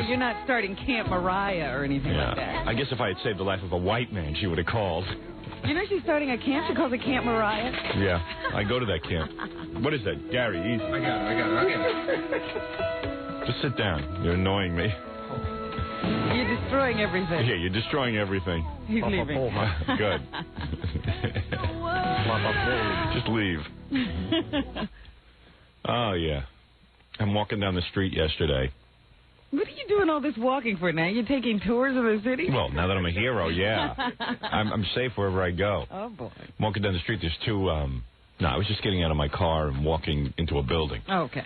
Yeah, you're not starting Camp Mariah or anything like that. I guess if I had saved the life of a white man, she would have called. You know she's starting a camp? She calls it Camp Mariah. Yeah, I go to that camp. What is that? Gary, easy. I got it. Just sit down. You're annoying me. You're destroying everything. Yeah, you're destroying everything. He's leaving. Good. Just leave. Oh, yeah. I'm walking down the street yesterday. What are you doing all this walking for now? You're taking tours of the city? Well, now that I'm a hero, yeah. I'm safe wherever I go. Oh, boy. I'm walking down the street. There's two, no, I was just getting out of my car and walking into a building. Okay.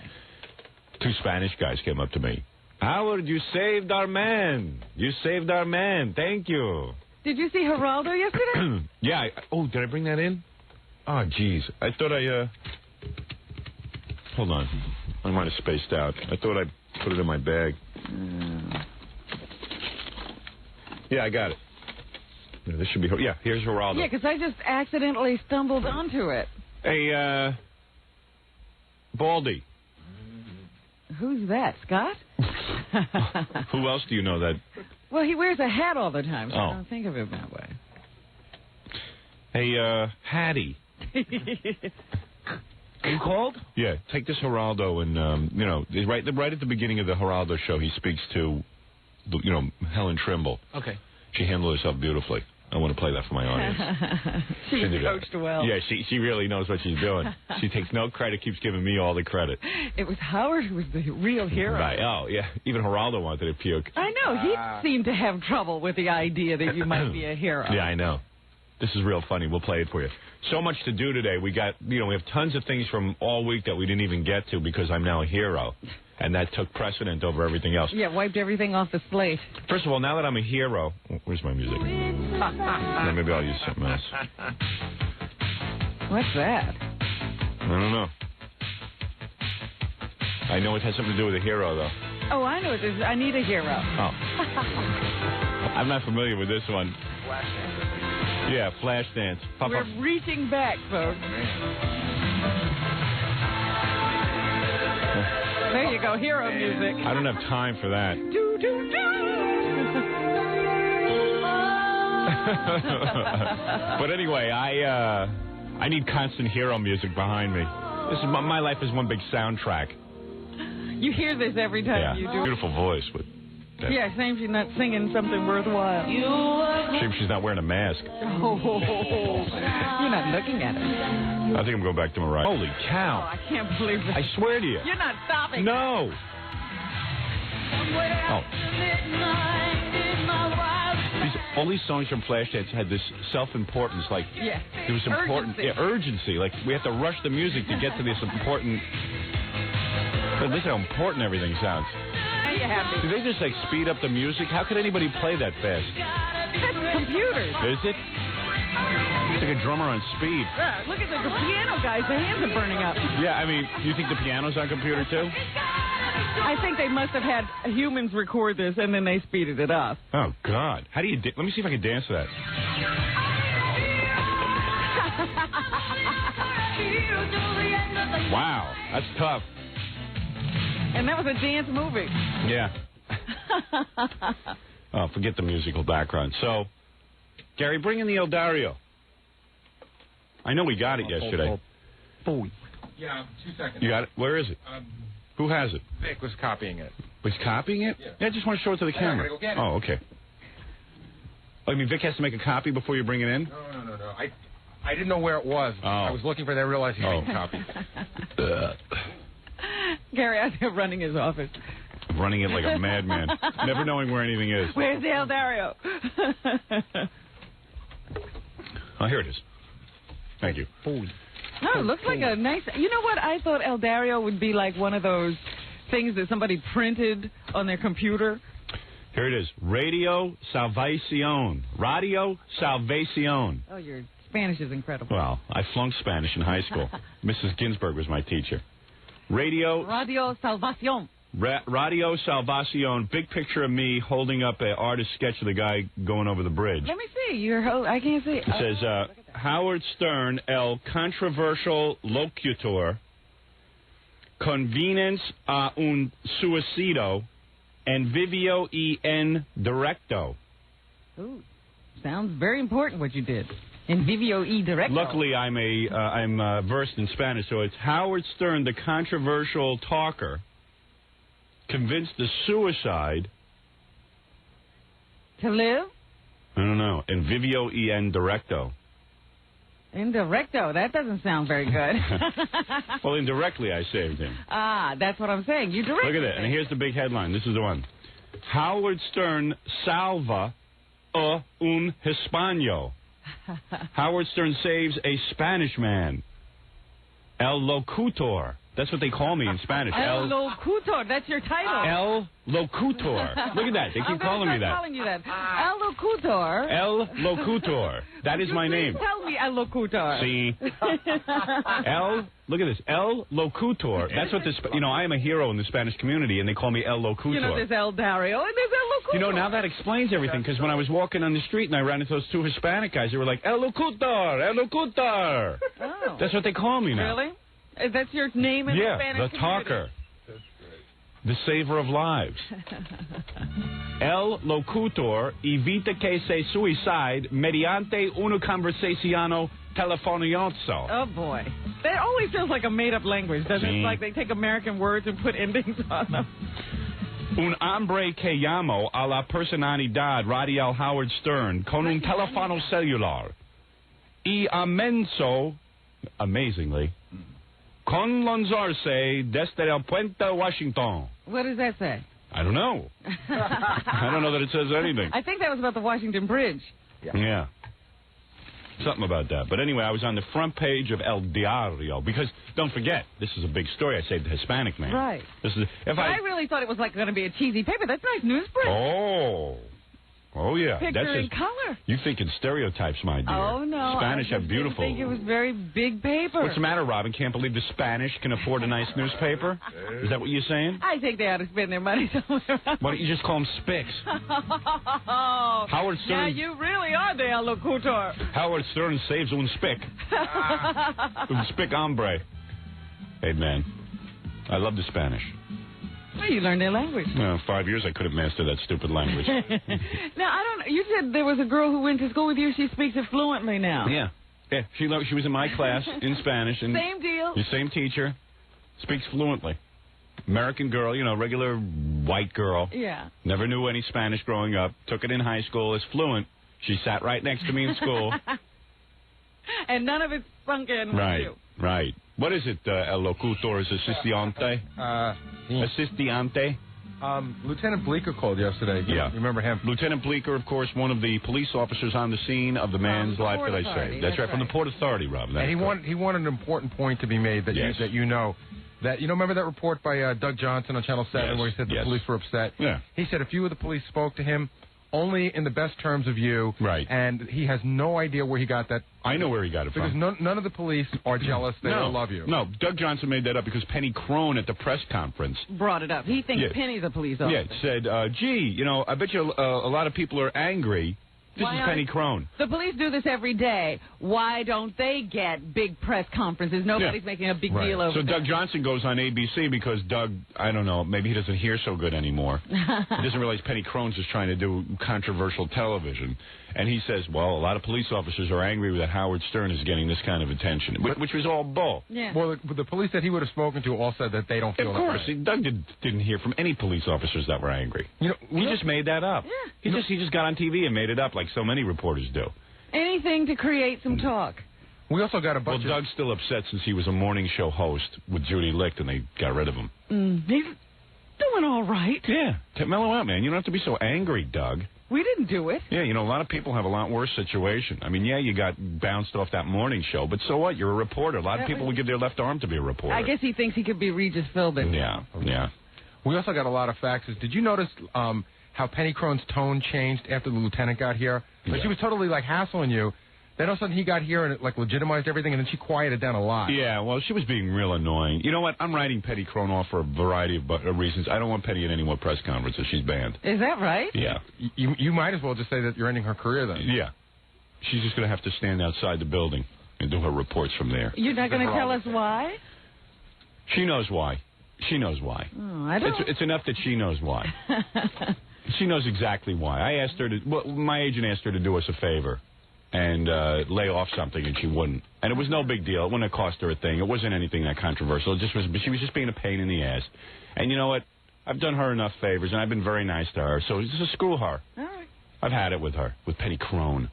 Two Spanish guys came up to me. Howard, you saved our man. You saved our man. Thank you. Did you see Geraldo yesterday? Yeah. Did I bring that in? Oh, jeez. I thought hold on. I might have spaced out. I thought I put it in my bag. Yeah, I got it. Yeah, this should be... Yeah, here's Geraldo. Yeah, because I just accidentally stumbled onto it. Hey, Baldy. Who's that, Scott? Who else do you know that... Well, he wears a hat all the time, so Oh. I don't think of him that way. Hey, Hattie. You called? Yeah, take this Geraldo and, right at the beginning of the Geraldo show, he speaks to, Helen Trimble. Okay. She handled herself beautifully. I want to play that for my audience. She coached well. Yeah, she really knows what she's doing. She takes no credit, keeps giving me all the credit. It was Howard who was the real hero. Right. Oh, yeah. Even Geraldo wanted to puke. I know. He seemed to have trouble with the idea that you might be a hero. Yeah, I know. This is real funny. We'll play it for you. So much to do today. We got, we have tons of things from all week that we didn't even get to because I'm now a hero. And that took precedent over everything else. Yeah, wiped everything off the slate. First of all, now that I'm a hero... Where's my music? Yeah, maybe I'll use something else. What's that? I don't know. I know it has something to do with a hero, though. Oh, I know what this is. I need a hero. Oh. I'm not familiar with this one. Flashdance. Yeah, Flashdance. We're reaching back, folks. There you go, hero music. I don't have time for that. Do, do, do. But anyway, I need constant hero music behind me. This is my life is one big soundtrack. You hear this every time you do it. Beautiful voice. That. Yeah, shame she's not singing something worthwhile. Shame she's not wearing a mask. Oh, you're not looking at her. I think I'm going back to Mariah. Holy Oh, cow. I can't believe it. I swear to you. You're not stopping. No. Oh. All these songs from Flashdance had this self-importance, like there was important urgency. Like we have to rush the music to get to this important. But listen how important everything sounds. You happy? Do they just speed up the music? How could anybody play that fast? That's computers. Is it? It's like a drummer on speed. Look at the piano guys. Their hands are burning up. Yeah, I mean, do you think the piano's on computer too? I think they must have had humans record this and then they speeded it up. Oh, God. How do you... Let me see if I can dance to that. Wow, that's tough. And that was a dance movie. Yeah. Oh, forget the musical background. So, Gary, bring in the El Dario. I know we got it yesterday. Yeah, 2 seconds. You got it? Where is it? Who has it? Vic was copying it. Was copying it? Yeah, I just want to show it to the camera. Go get it. Oh, okay. Oh, you mean Vic has to make a copy before you bring it in? No. I didn't know where it was. Oh. I was looking for it. I realized he made a copy. Gary out there running his office. Running it like a madman. Never knowing where anything is. Where's the El Dario? Oh, here it is. Thank you. Oh, it looks like a nice... You know what? I thought El Dario would be like one of those things that somebody printed on their computer. Here it is. Radio Salvacion. Radio Salvacion. Oh, your Spanish is incredible. Well, I flunked Spanish in high school. Mrs. Ginsburg was my teacher. Radio Salvacion. Radio Salvacion. Big picture of me holding up an artist sketch of the guy going over the bridge. Let me see. I can't see. It says, Howard Stern, el controversial locutor, convenience a un suicidio, and Vivio en Directo. Ooh, sounds very important what you did. In Vivio e Directo. Luckily, I'm versed in Spanish, so it's Howard Stern, the controversial talker, convinced the suicide to live? I don't know. In Vivio en Directo. In Directo. That doesn't sound very good. Well, indirectly, I saved him. Ah, that's what I'm saying. You directed. Look at it. And here's the big headline. This is the one. Howard Stern salva un Hispano. Howard Stern saves a Spanish man. El Locutor. That's what they call me in Spanish. El Locutor. That's your title. El Locutor. Look at that. They keep calling me that. I'm calling you that. El Locutor. El Locutor. That is my name. Tell me El Locutor. See? Look at this. El Locutor. That's what this, I am a hero in the Spanish community, and they call me El Locutor. There's El Dario, and there's El Locutor. Now that explains everything, because when I was walking on the street and I ran into those two Hispanic guys, they were like, El Locutor, El Locutor. Oh. That's what they call me now. Really? That's your name in the Spanish the talker. That's great. The saver of lives. El Locutor evita que se suicide mediante una conversazione telefonioso. Oh, boy. That always feels like a made-up language, doesn't it? It's like they take American words and put endings on them. Un hombre que llamo a la personalidad radial Howard Stern con un teléfono celular. Y amenzo, amazingly, con lanzarse desde el puente Washington. What does that say? I don't know. I don't know that it says anything. I think that was about the Washington Bridge. Yeah. Something about that. But anyway, I was on the front page of El Diario because, don't forget, this is a big story. I saved the Hispanic man. Right. This is I really thought it was going to be a cheesy paper. That's nice newsprint. Oh, yeah. Picture in color. You think in stereotypes, my dear. Oh, no. Spanish have beautiful. I think it was very big paper. What's the matter, Robin? Can't believe the Spanish can afford a nice newspaper? Is that what you're saying? I think they ought to spend their money somewhere else. Why don't you just call them Spics? Howard Stern. Yeah, you really are the El Locutor. Howard Stern saves un Spic. Un Spic hombre. Hey, man. I love the Spanish. Well, you learned their language. 5 years I couldn't master that stupid language. Now, I don't know. You said there was a girl who went to school with you. She speaks it fluently now. Yeah. Yeah, she was in my class in Spanish. And same deal. The same teacher. Speaks fluently. American girl, regular white girl. Yeah. Never knew any Spanish growing up. Took it in high school. Is fluent. She sat right next to me in school. And none of it sunk in with you. Right. What is it, El Locutor? Is assistente? Assistente? Lieutenant Bleeker called yesterday. Yeah. You remember him? Lieutenant Bleeker, of course, one of the police officers on the scene of the man's life that I saved. That's right, from the Port Authority, Robin. And he wanted an important point to be made that you know. That remember that report by Doug Johnson on Channel 7 where he said the police were upset? Yeah. He said a few of the police spoke to him only in the best terms of you. Right. And he has no idea where he got that. I know where he got it from. Because none of the police are jealous. They all love you. No, Doug Johnson made that up because Penny Crone at the press conference brought it up. He thinks Penny's a police officer. Yeah, said, gee, I bet you a lot of people are angry. This is Penny Crone. The police do this every day. Why don't they get big press conferences? Nobody's making a big deal over it. So Doug Johnson goes on ABC because Doug, I don't know, maybe he doesn't hear so good anymore. He doesn't realize Penny Crone's just trying to do controversial television. And he says, well, a lot of police officers are angry that Howard Stern is getting this kind of attention, which was all bull. Yeah. Well, the police that he would have spoken to all said that they don't feel that way. Of course. Doug didn't hear from any police officers that were angry. He just made that up. Yeah. He just got on TV and made it up like so many reporters do. Anything to create some talk. We also got a bunch of... Well, Doug's still upset since he was a morning show host with Judy Licht and they got rid of him. He's doing all right. Yeah. Mellow out, man. You don't have to be so angry, Doug. We didn't do it. Yeah, a lot of people have a lot worse situation. I mean, you got bounced off that morning show, but so what? You're a reporter. A lot of people would give their left arm to be a reporter. I guess he thinks he could be Regis Philbin. Yeah. We also got a lot of faxes. Did you notice how Penny Crone's tone changed after the lieutenant got here? Like she was totally hassling you. Then all of a sudden he got here and it legitimized everything, and then she quieted down a lot. Yeah, well, she was being real annoying. You know what? I'm writing Penny Crone off for a variety of reasons. I don't want Penny at any more press conferences. She's banned. Is that right? Yeah. You might as well just say that you're ending her career then. Yeah. She's just going to have to stand outside the building and do her reports from there. You're not going to tell us why? She knows why. She knows why. Oh, I don't. It's enough that she knows why. She knows exactly why. I asked her to. Well, my agent asked her to do us a favor and lay off something, and she wouldn't. And it was no big deal. It wouldn't have cost her a thing. It wasn't anything that controversial. It just was. She was just being a pain in the ass. And you know what? I've done her enough favors, and I've been very nice to her. So just screw her. All right. I've had it with her, with Penny Crone.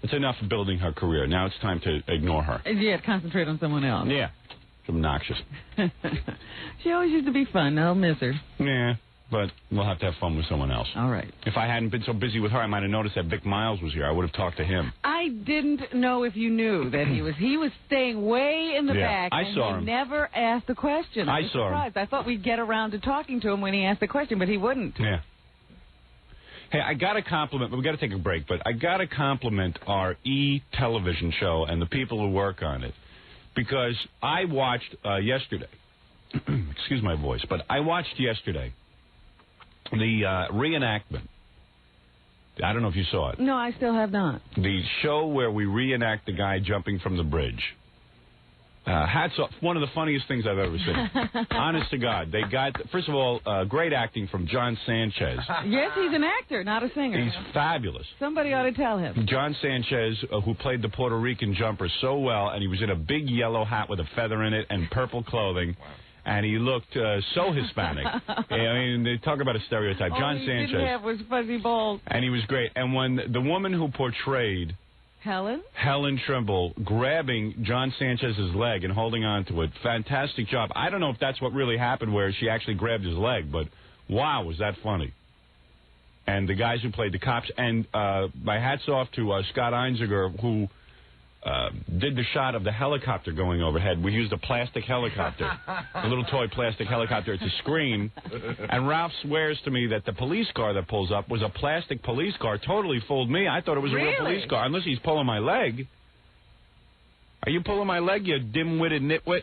It's enough building her career. Now it's time to ignore her. Yeah, concentrate on someone else. Yeah. It's obnoxious. She always used to be fun. I'll miss her. Yeah, but we'll have to have fun with someone else. All right. If I hadn't been so busy with her, I might have noticed that Vic Miles was here. I would have talked to him. I didn't know if you knew that he was staying way in the back. I saw him. He never asked the question. I saw surprised. I thought we'd get around to talking to him when he asked the question, but he wouldn't. Yeah. Hey, I got to compliment, we got to take a break, but I got to compliment our television show and the people who work on it, because I watched yesterday, excuse my voice, but I watched yesterday the reenactment. I don't know if you saw it. No, I still have not. The show where we reenact the guy jumping from the bridge. Hats off. One of the funniest things I've ever seen. Honest to God. They got, first of all, great acting from John Sanchez. Yes, he's an actor, not a singer. He's fabulous. Somebody ought to tell him. John Sanchez, who played the Puerto Rican jumper so well, and he was in a big yellow hat with a feather in it and purple clothing. Wow. And he looked so Hispanic. I mean, they talk about a stereotype. John Sanchez. All he didn't have was fuzzy balls. And he was great. And when the woman who portrayed Helen Trimble grabbing John Sanchez's leg and holding on to it, fantastic job. I don't know if that's what really happened, where she actually grabbed his leg, but wow, was that funny. And the guys who played the cops, and my hat's off to Scott Einziger, who did the shot of the helicopter going overhead. We used a plastic helicopter, a little toy plastic helicopter. It's a screen. And Ralph swears to me that the police car that pulls up was a plastic police car. Totally fooled me. I thought it was a real police car, unless he's pulling my leg. Are you pulling my leg, you dim-witted nitwit?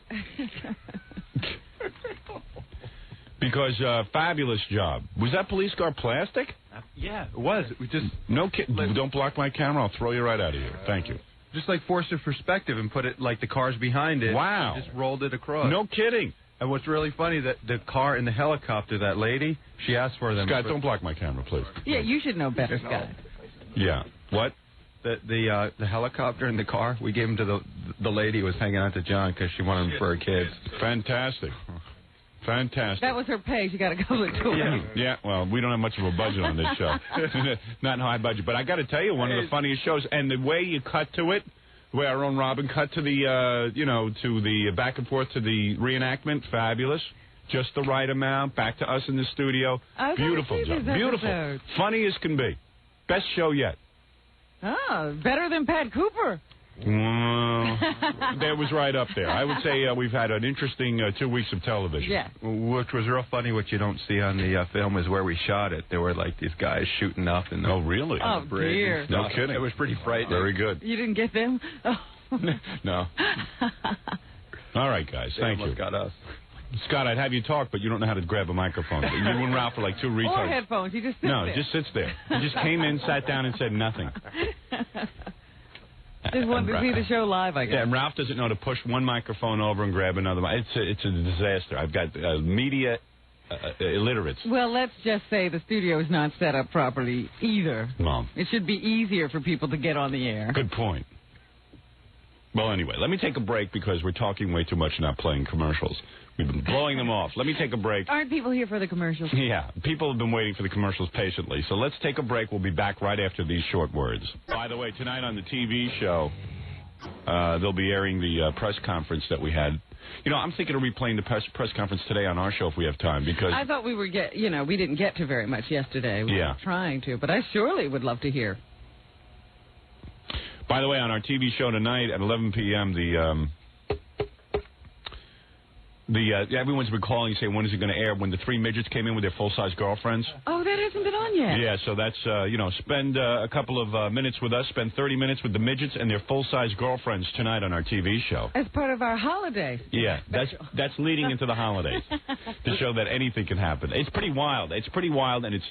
Because fabulous job. Was that police car plastic? Yeah, it was. We just no kid. Don't block my camera. I'll throw you right out of here. Thank you. Just like forced it perspective and put it like the cars behind it. Wow. Just rolled it across. No kidding. And what's really funny, that the car in the helicopter, that lady, she asked for them. Scott, don't block my camera, please. Yeah, you should know better, Scott. Yeah. What? The helicopter in the car, we gave him to the lady who was hanging out to John because she wanted him for her kids. Fantastic. Fantastic. That was her pay. She got a couple of toys. Yeah, well, we don't have much of a budget on this show. Not a high budget. But I got to tell you, one of the funniest shows. And the way you cut to it, the way our own Robin cut to the, to the back and forth to the reenactment, fabulous. Just the right amount, back to us in the studio. Beautiful job. Beautiful. Funny as can be. Best show yet. Oh, better than Pat Cooper. That was right up there. I would say we've had an interesting 2 weeks of television. Yeah. Which was real funny. What you don't see on the film is where we shot it. There were like these guys shooting up in the, really? Oh, dear. No kidding. It was pretty frightening. Very good. You didn't get them? Oh. No. All right, guys. Thank you. Got us. Scott, I'd have you talk, but you don't know how to grab a microphone. You and Ralph are like two retards. Or headphones. He just sits there. No, just sits there. He just came in, sat down, and said nothing. Just wanted to see the show live, I guess. Yeah, and Ralph doesn't know to push one microphone over and grab another. It's a disaster. I've got media illiterates. Well, let's just say the studio is not set up properly either. Well, it should be easier for people to get on the air. Good point. Well, anyway, let me take a break because we're talking way too much and not playing commercials. We've been blowing them off. Let me take a break. Aren't people here for the commercials? Yeah, people have been waiting for the commercials patiently. So let's take a break. We'll be back right after these short words. By the way, tonight on the TV show, they'll be airing the press conference that we had. You know, I'm thinking of replaying the press conference today on our show if we have time, because I thought we didn't get to very much yesterday. We were trying to, but I surely would love to hear. By the way, on our TV show tonight at 11 p.m., everyone's been calling saying, when is it going to air? When the three midgets came in with their full-size girlfriends. Oh, that hasn't been on yet. Yeah, so that's, spend a couple of minutes with us, spend 30 minutes with the midgets and their full-size girlfriends tonight on our TV show. As part of our holiday. Yeah, that's leading into the holidays to show that anything can happen. It's pretty wild. It's pretty wild, and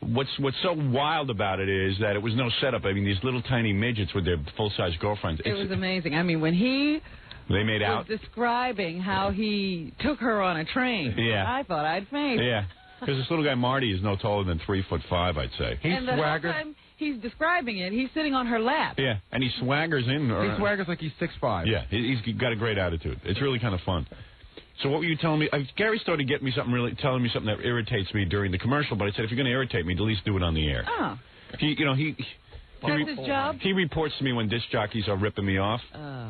what's so wild about it is that it was no setup. I mean, these little tiny midgets with their full-size girlfriends. It was amazing. I mean, when he They made out. Was describing how he took her on a train. Yeah. I thought I'd faint. Yeah. Because this little guy Marty is no taller than 3'5", I'd say. He and the whole swaggers. time he's describing it, he's sitting on her lap. Yeah, and he swaggers in. He swaggers like he's 6'5". Yeah, he's got a great attitude. It's really kind of fun. So what were you telling me? Gary started getting me something, telling me something that irritates me during the commercial. But I said, if you're going to irritate me, at least do it on the air. Oh. That's his job? He reports to me when disc jockeys are ripping me off,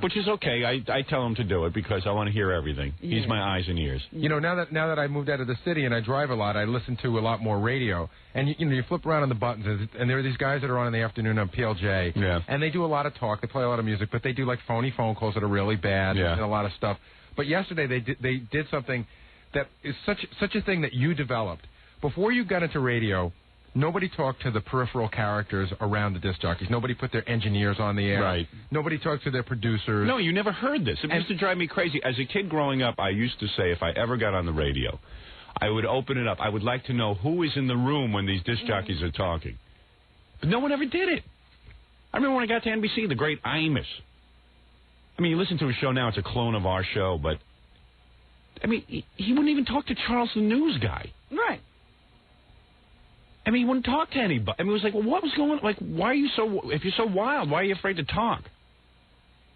which is okay. I tell him to do it because I want to hear everything. Yeah. He's my eyes and ears. You know, now that I moved out of the city and I drive a lot, I listen to a lot more radio. And you flip around on the buttons, and there are these guys that are on in the afternoon on PLJ. Yeah. And they do a lot of talk. They play a lot of music, but they do like phony phone calls that are really bad and a lot of stuff. But yesterday they did something that is such a thing that you developed before you got into radio. Nobody talked to the peripheral characters around the disc jockeys. Nobody put their engineers on the air. Right. Nobody talked to their producers. No, you never heard this. It used to drive me crazy. As a kid growing up, I used to say if I ever got on the radio, I would open it up. I would like to know who is in the room when these disc jockeys are talking. But no one ever did it. I remember when I got to NBC, the great Imus. I mean, you listen to his show now, it's a clone of our show, but, I mean, he wouldn't even talk to Charles the news guy. Right. I mean, he wouldn't talk to anybody. I mean, it was like, well, what was going on? Like, why are you if you're so wild, why are you afraid to talk?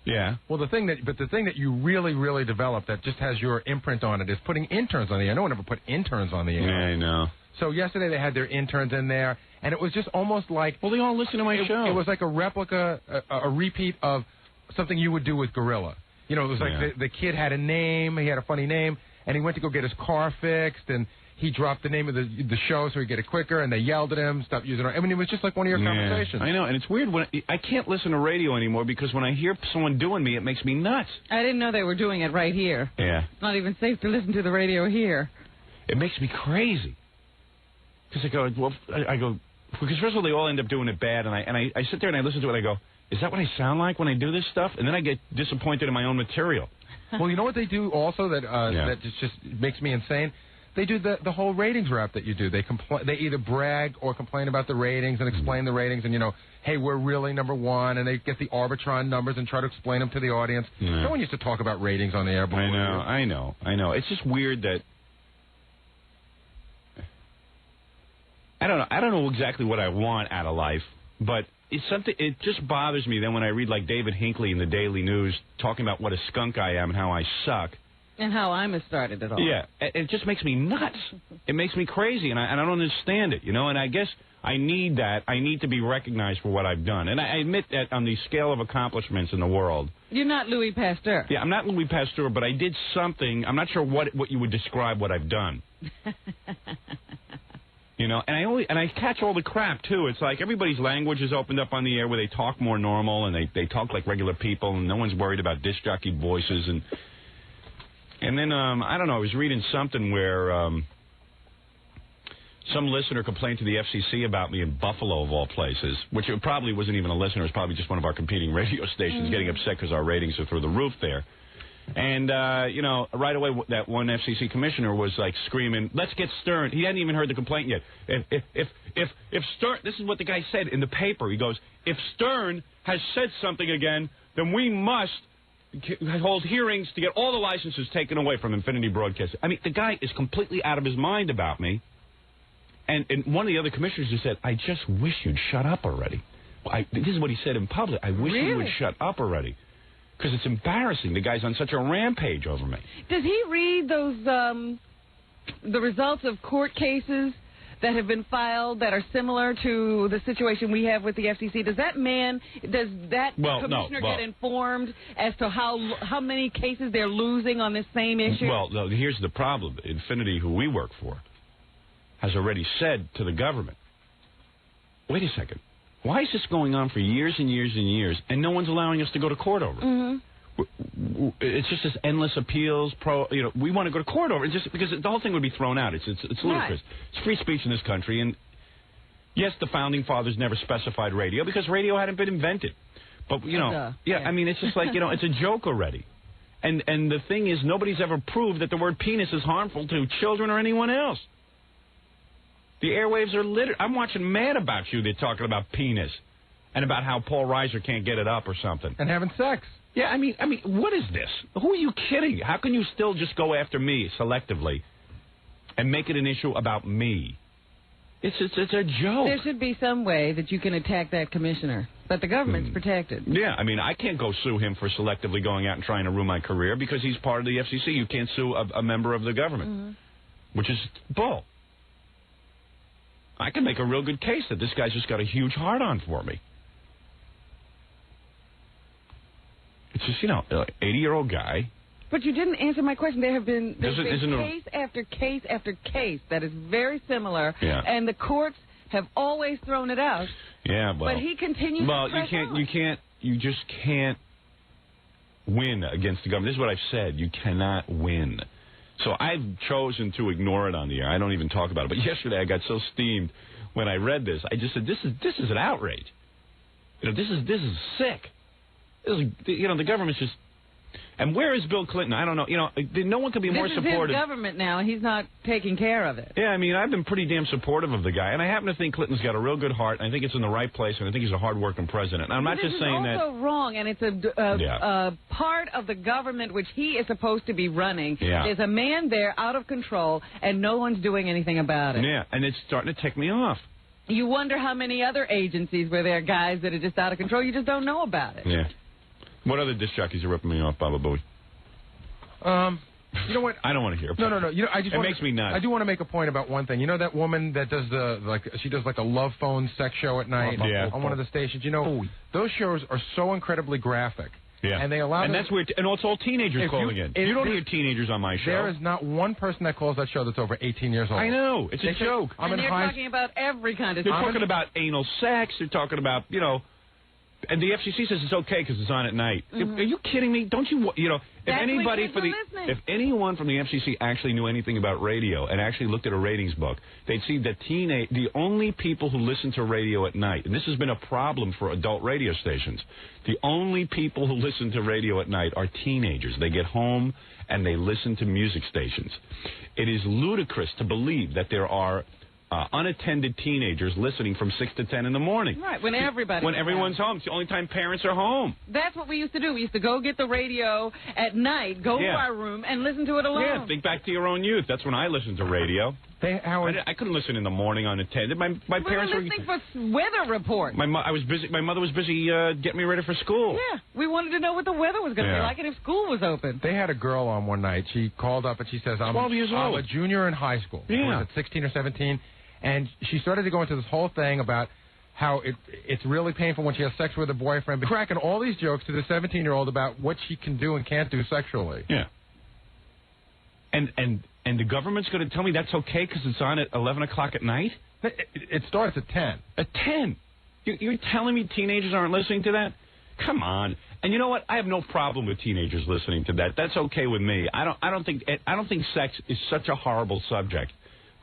Yeah. Well, the thing that you really, really developed that just has your imprint on it is putting interns on the air. No one ever put interns on the air. Yeah, I know. So yesterday they had their interns in there, and it was just almost like... Well, they all listen to my show. It was like a replica, a repeat of something you would do with Gorilla. You know, it was like the kid had a name, he had a funny name, and he went to go get his car fixed, and he dropped the name of the show so he'd get it quicker, and they yelled at him, stop using it. I mean, it was just like one of your conversations. I know, and it's weird. When I can't listen to radio anymore because when I hear someone doing me, it makes me nuts. I didn't know they were doing it right here. Yeah. It's not even safe to listen to the radio here. It makes me crazy. Because I go, because first of all, they all end up doing it bad, and I sit there and I listen to it, and I go, is that what I sound like when I do this stuff? And then I get disappointed in my own material. Well, you know what they do also that just makes me insane? They do the whole ratings rap that you do. They either brag or complain about the ratings and explain the ratings and, hey, we're really number one, and they get the Arbitron numbers and try to explain them to the audience. No one used to talk about ratings on the air before. I know. It's just weird that... I don't know exactly what I want out of life, but it's something. It just bothers me then when I read like David Hinckley in the Daily News talking about what a skunk I am and how I suck. And how I'm started it all. Yeah, it just makes me nuts. It makes me crazy, and I don't understand it, and I guess I need that. I need to be recognized for what I've done. And I admit that on the scale of accomplishments in the world. You're not Louis Pasteur. Yeah, I'm not Louis Pasteur, but I did something. I'm not sure what you would describe what I've done. And I catch all the crap, too. It's like everybody's language is opened up on the air where they talk more normal and they talk like regular people and no one's worried about disc jockey voices. And then, I don't know, I was reading something where some listener complained to the FCC about me in Buffalo, of all places, which it probably wasn't even a listener. It was probably just one of our competing radio stations getting upset because our ratings are through the roof there. And, right away, that one FCC commissioner was, like, screaming, let's get Stern. He hadn't even heard the complaint yet. If Stern, this is what the guy said in the paper. He goes, if Stern has said something again, then we must hold hearings to get all the licenses taken away from Infinity Broadcasting. I mean, the guy is completely out of his mind about me. And one of the other commissioners just said, I just wish you'd shut up already. This is what he said in public. I wish you would shut up already. Because it's embarrassing. The guy's on such a rampage over me. Does he read those, the results of court cases that have been filed that are similar to the situation we have with the FCC? Does that commissioner get informed as to how many cases they're losing on this same issue? Well, no, here's the problem. Infinity, who we work for, has already said to the government, wait a second. Why is this going on for years and years and years, and no one's allowing us to go to court over it? Mm-hmm. It's just this endless appeals. We want to go to court over it just because the whole thing would be thrown out. It's ludicrous. Right. It's free speech in this country, and yes, the founding fathers never specified radio because radio hadn't been invented. But I mean, it's just like it's a joke already. And the thing is, nobody's ever proved that the word penis is harmful to children or anyone else. The airwaves are littered. I'm watching Mad About You. They're talking about penis and about how Paul Reiser can't get it up or something. And having sex. Yeah, I mean, what is this? Who are you kidding? How can you still just go after me selectively and make it an issue about me? It's a joke. There should be some way that you can attack that commissioner, but the government's protected. Yeah, I mean, I can't go sue him for selectively going out and trying to ruin my career because he's part of the FCC. You can't sue a member of the government, which is bull. I can make a real good case that this guy's just got a huge heart-on for me. It's just, 80-year-old guy. But you didn't answer my question. There's been case after case after case that is very similar, and the courts have always thrown it out. Yeah, well, but he continues to press on. You just can't win against the government. This is what I've said. You cannot win. So I've chosen to ignore it on the air. I don't even talk about it. But yesterday I got so steamed when I read this. I just said, this is an outrage. This is sick. The government's just... And where is Bill Clinton? I don't know. No one can be more supportive. This is his government now. He's not taking care of it. Yeah, I mean, I've been pretty damn supportive of the guy, and I happen to think Clinton's got a real good heart, and I think it's in the right place, and I think he's a hard-working president. And I'm not just saying that... This is also wrong, and it's a part of the government which he is supposed to be running. Yeah. There's a man there out of control, and no one's doing anything about it. Yeah, and it's starting to tick me off. You wonder how many other agencies where there are guys that are just out of control. You just don't know about it. Yeah. What other disc jockeys are ripping me off, Baba Booey? You know what? I don't want to hear. No. It makes me nuts. I do want to make a point about one thing. You know that woman that does she does a love phone sex show at night on one of the stations? Those shows are so incredibly graphic. Yeah. And they allow that's weird. And it's all teenagers calling in. You don't hear teenagers on my show. There is not one person that calls that show that's over 18 years old. I know. It's a joke. And they're talking about every kind of They're talking about anal sex. They're talking about, and the FCC says it's okay because it's on at night. Are you kidding me? Don't you, if anyone from the FCC actually knew anything about radio and actually looked at a ratings book, they'd see that the only people who listen to radio at night, and this has been a problem for adult radio stations, the only people who listen to radio at night are teenagers. They get home and they listen to music stations. It is ludicrous to believe that there are unattended teenagers listening from 6 to 10 in the morning. Right, when everyone's home. It's the only time parents are home. That's what we used to do. We used to go get the radio at night, go to our room, and listen to it alone. Yeah, think back to your own youth. That's when I listened to radio. I couldn't listen in the morning unattended. My parents were listening for weather reports. I was busy. My mother was busy getting me ready for school. Yeah, we wanted to know what the weather was going to be like and if school was open. They had a girl on one night. She called up and she says, I'm 12 years old. I'm a junior in high school. Yeah. Was it 16 or 17? And she started to go into this whole thing about how it's really painful when she has sex with her boyfriend, but cracking all these jokes to the 17-year-old about what she can do and can't do sexually. Yeah. And the government's going to tell me that's okay because it's on at 11 o'clock at night? It starts at 10. At 10? You're telling me teenagers aren't listening to that? Come on. And you know what? I have no problem with teenagers listening to that. That's okay with me. I don't think sex is such a horrible subject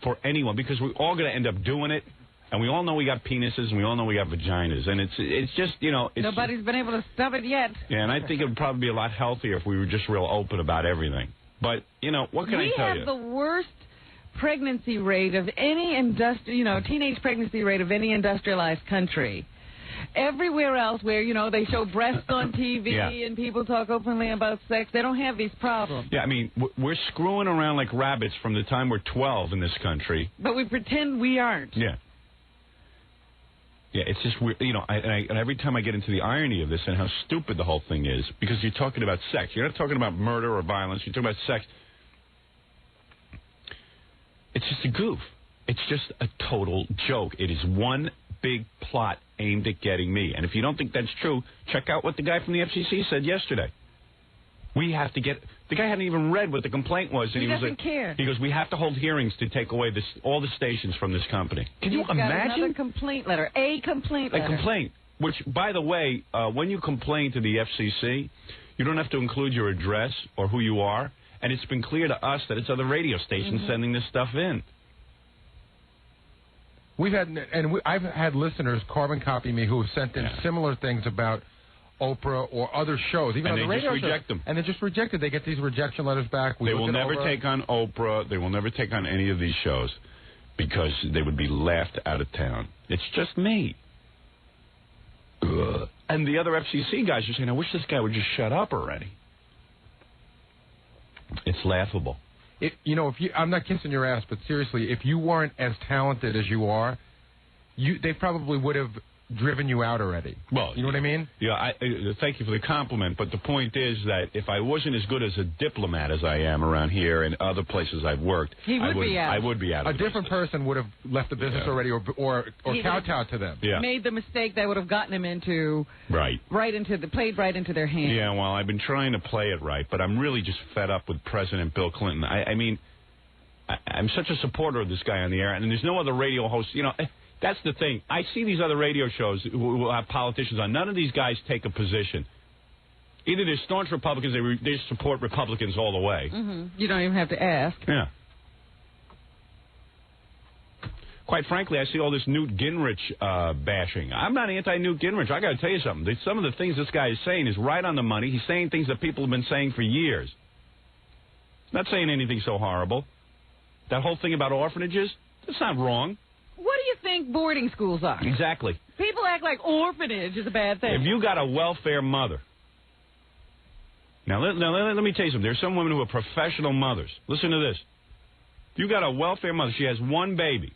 for anyone, because we're all going to end up doing it, and we all know we got penises, and we all know we got vaginas, and it's just, nobody's been able to stop it yet. Yeah, and I think it would probably be a lot healthier if we were just real open about everything. But, what can I tell you? We have the worst pregnancy rate of any teenage pregnancy rate of any industrialized country. Everywhere else where, they show breasts on TV and people talk openly about sex, they don't have these problems. Yeah, I mean, we're screwing around like rabbits from the time we're 12 in this country. But we pretend we aren't. Yeah. Yeah, it's just weird, and every time I get into the irony of this and how stupid the whole thing is, because you're talking about sex. You're not talking about murder or violence. You're talking about sex. It's just a goof. It's just a total joke. It is one big plot aimed at getting me. And if you don't think that's true, check out what the guy from the FCC said yesterday. We have to get... The guy hadn't even read what the complaint was. And he doesn't care. He goes, we have to hold hearings to take away all the stations from this company. Can you imagine? Another complaint letter. A complaint letter. A complaint. Which, by the way, when you complain to the FCC, you don't have to include your address or who you are. And it's been clear to us that it's other radio stations sending this stuff in. I've had listeners carbon copy me who have sent in similar things about Oprah or other shows, even on the radio shows. And they just reject them. And they're just rejected. They get these rejection letters back. They will never take on Oprah. They will never take on any of these shows because they would be laughed out of town. It's just me. Ugh. And the other FCC guys are saying, I wish this guy would just shut up already. It's laughable. I'm not kissing your ass, but seriously, if you weren't as talented as you are, they probably would have driven you out already. Well, you know what I mean? Yeah, thank you for the compliment, but the point is that if I wasn't as good as a diplomat as I am around here and other places I've worked, I would be out. A different person would have left the business already, or kowtowed to them. Yeah. Made the mistake that would have gotten him into played right into their hands. Yeah, well, I've been trying to play it right, but I'm really just fed up with President Bill Clinton. I mean, I'm such a supporter of this guy on the air, and there's no other radio host, That's the thing. I see these other radio shows who will have politicians on. None of these guys take a position. Either they're staunch Republicans, they support Republicans all the way. Mm-hmm. You don't even have to ask. Yeah. Quite frankly, I see all this Newt Gingrich bashing. I'm not anti-Newt Gingrich. I got to tell you something. Some of the things this guy is saying is right on the money. He's saying things that people have been saying for years. He's not saying anything so horrible. That whole thing about orphanages, that's not wrong. What do you think boarding schools are? Exactly. People act like orphanage is a bad thing. If you got a welfare mother. Now, let me tell you something. There's some women who are professional mothers. Listen to this. If you got a welfare mother, she has one baby.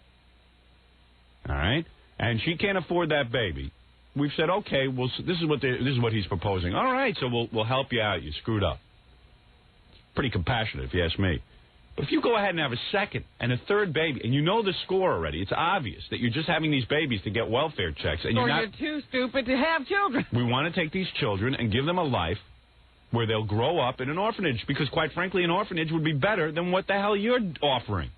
All right? And she can't afford that baby. We've said, okay, well, this is what he's proposing. All right, so we'll help you out. You screwed up. It's pretty compassionate, if you ask me. But if you go ahead and have a second and a third baby, and you know the score already, it's obvious that you're just having these babies to get welfare checks. And you're too stupid to have children. We want to take these children and give them a life where they'll grow up in an orphanage, because, quite frankly, an orphanage would be better than what the hell you're offering.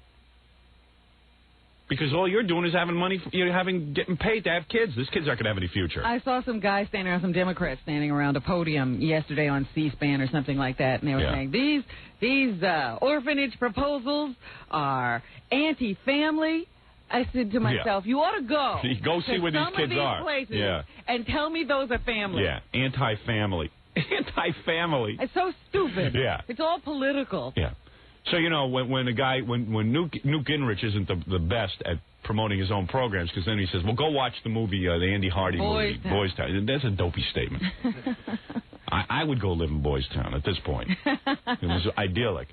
Because all you're doing is getting paid to have kids. These kids aren't going to have any future. I saw some guys standing around, some Democrats standing around a podium yesterday on C-SPAN or something like that, and they were saying these orphanage proposals are anti-family. I said to myself, you ought to go see where these kids are. Places and tell me those are family. Yeah, anti-family. Anti-family. It's so stupid. Yeah. It's all political. Yeah. So, when Newt Gingrich isn't the best at promoting his own programs, because then he says, well, go watch the movie, the Andy Hardy movie, Boys Town. That's a dopey statement. I would go live in Boys Town at this point. It was idyllic.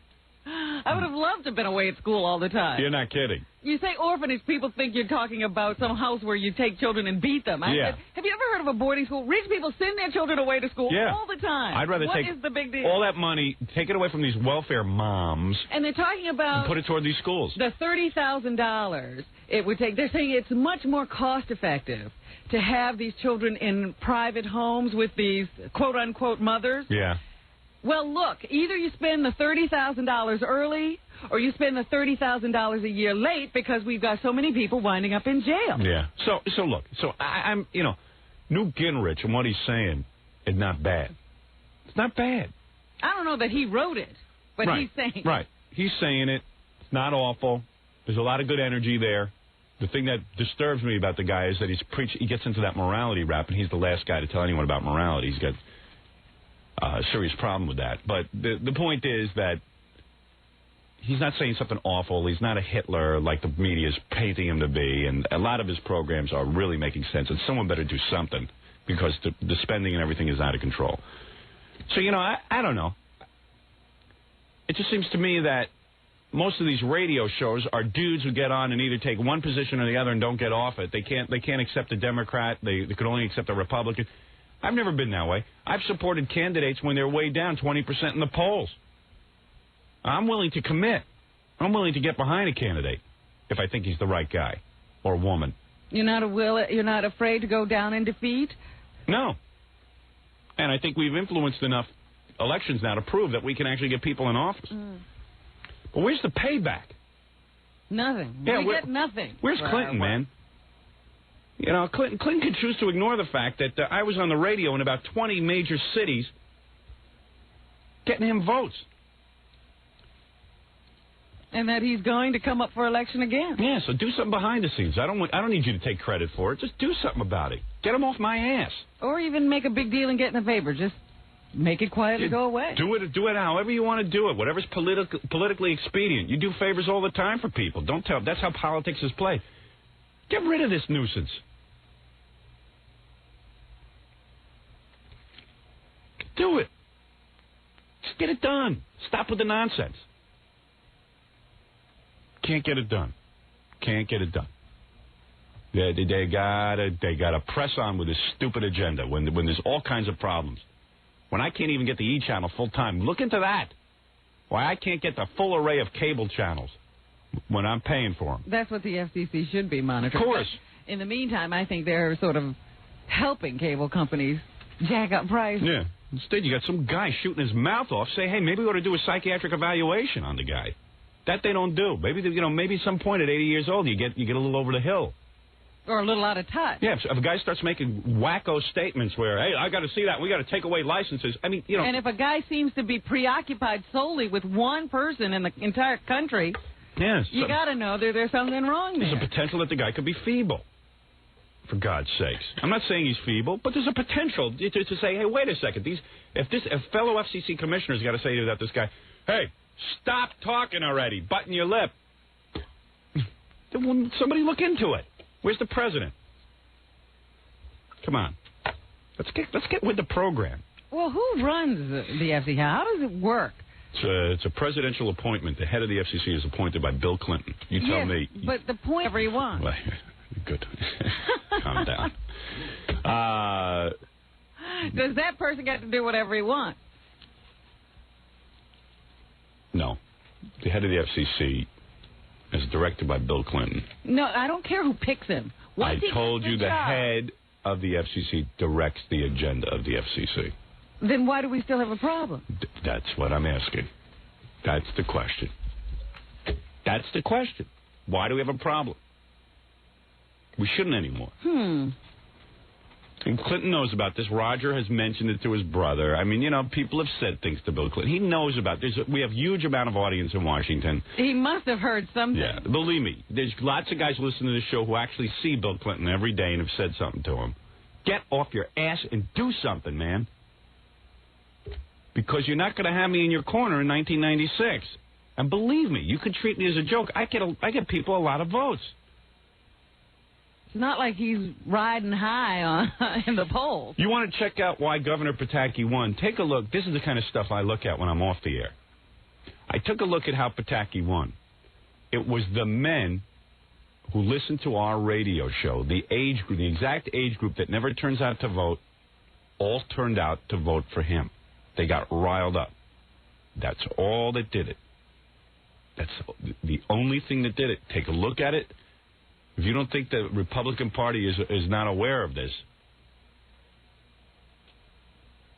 I would have loved to have been away at school all the time. You're not kidding. You say orphanage, people think you're talking about some house where you take children and beat them. I said, have you ever heard of a boarding school? Rich people send their children away to school all the time. I'd rather take the big deal? all that money, take it away from these welfare moms. And they're talking about... and put it toward these schools. The $30,000 it would take. They're saying it's much more cost-effective to have these children in private homes with these quote-unquote mothers. Yeah. Well, look, either you spend the $30,000 early or you spend the $30,000 a year late, because we've got so many people winding up in jail. Yeah. So look, I'm Newt Gingrich and what he's saying is not bad. It's not bad. I don't know that he wrote it, but he's saying it. Right. He's saying it. It's not awful. There's a lot of good energy there. The thing that disturbs me about the guy is that he gets into that morality rap, and he's the last guy to tell anyone about morality. He's got a serious problem with that. But the point is that he's not saying something awful. He's not a Hitler like the media is painting him to be. And a lot of his programs are really making sense. And someone better do something, because the spending and everything is out of control. So, I don't know. It just seems to me that most of these radio shows are dudes who get on and either take one position or the other and don't get off it. They can't accept a Democrat. They can only accept a Republican. I've never been that way. I've supported candidates when they're way down 20% in the polls. I'm willing to commit. I'm willing to get behind a candidate if I think he's the right guy or woman. You're not afraid to go down in defeat? No. And I think we've influenced enough elections now to prove that we can actually get people in office. But where's the payback? Nothing. Yeah, we get nothing. Where's Clinton, man? Clinton can choose to ignore the fact that I was on the radio in about 20 major cities getting him votes. And that he's going to come up for election again. Yeah, so do something behind the scenes. I don't need you to take credit for it. Just do something about it. Get him off my ass. Or even make a big deal and get in the paper. Just make it quiet and go away. Do it however you want to do it. Whatever's politically expedient. You do favors all the time for people. Don't tell. That's how politics is played. Get rid of this nuisance. do it. Just get it done. Stop with the nonsense. Can't get it done. Can't get it done. They gotta press on with this stupid agenda when there's all kinds of problems. When I can't even get the E channel full time, look into that. Why I can't get the full array of cable channels when I'm paying for them. That's what the FCC should be monitoring. Of course. But in the meantime, I think they're sort of helping cable companies jack up prices. Yeah. Instead, you got some guy shooting his mouth off. Say, hey, maybe we ought to do a psychiatric evaluation on the guy. That they don't do. Maybe maybe at some point at 80 years old, you get a little over the hill. Or a little out of touch. Yeah, if a guy starts making wacko statements where, hey, I got to see that, we got to take away licenses. I mean, And if a guy seems to be preoccupied solely with one person in the entire country, yes, you got to know there's something wrong there. There's a potential that the guy could be feeble. For God's sakes. I'm not saying he's feeble, but there's a potential to say, hey, wait a second. If fellow FCC commissioners got to say to this guy, hey, stop talking already, button your lip. Then somebody look into it. Where's the president? Come on. Let's get with the program. Well, who runs the FCC? How does it work? It's a presidential appointment. The head of the FCC is appointed by Bill Clinton. You tell me. But the point everyone. Well, good. Calm down. Does that person get to do whatever he wants? No. The head of the FCC is directed by Bill Clinton. No, I don't care who picks him. I told you the head of the FCC directs the agenda of the FCC. Then why do we still have a problem? That's what I'm asking. That's the question. That's the question. Why do we have a problem? We shouldn't anymore. And Clinton knows about this. Roger has mentioned it to his brother. I mean, people have said things to Bill Clinton. He knows about this. We have huge amount of audience in Washington. He must have heard something. Yeah, believe me. There's lots of guys listening to this show who actually see Bill Clinton every day and have said something to him. Get off your ass and do something, man. Because you're not going to have me in your corner in 1996. And believe me, you could treat me as a joke. I get people a lot of votes. It's not like he's riding high in the polls. You want to check out why Governor Pataki won? Take a look. This is the kind of stuff I look at when I'm off the air. I took a look at how Pataki won. It was the men who listened to our radio show, the age group, the exact age group that never turns out to vote, all turned out to vote for him. They got riled up. That's all that did it. That's the only thing that did it. Take a look at it. If you don't think the Republican Party is not aware of this,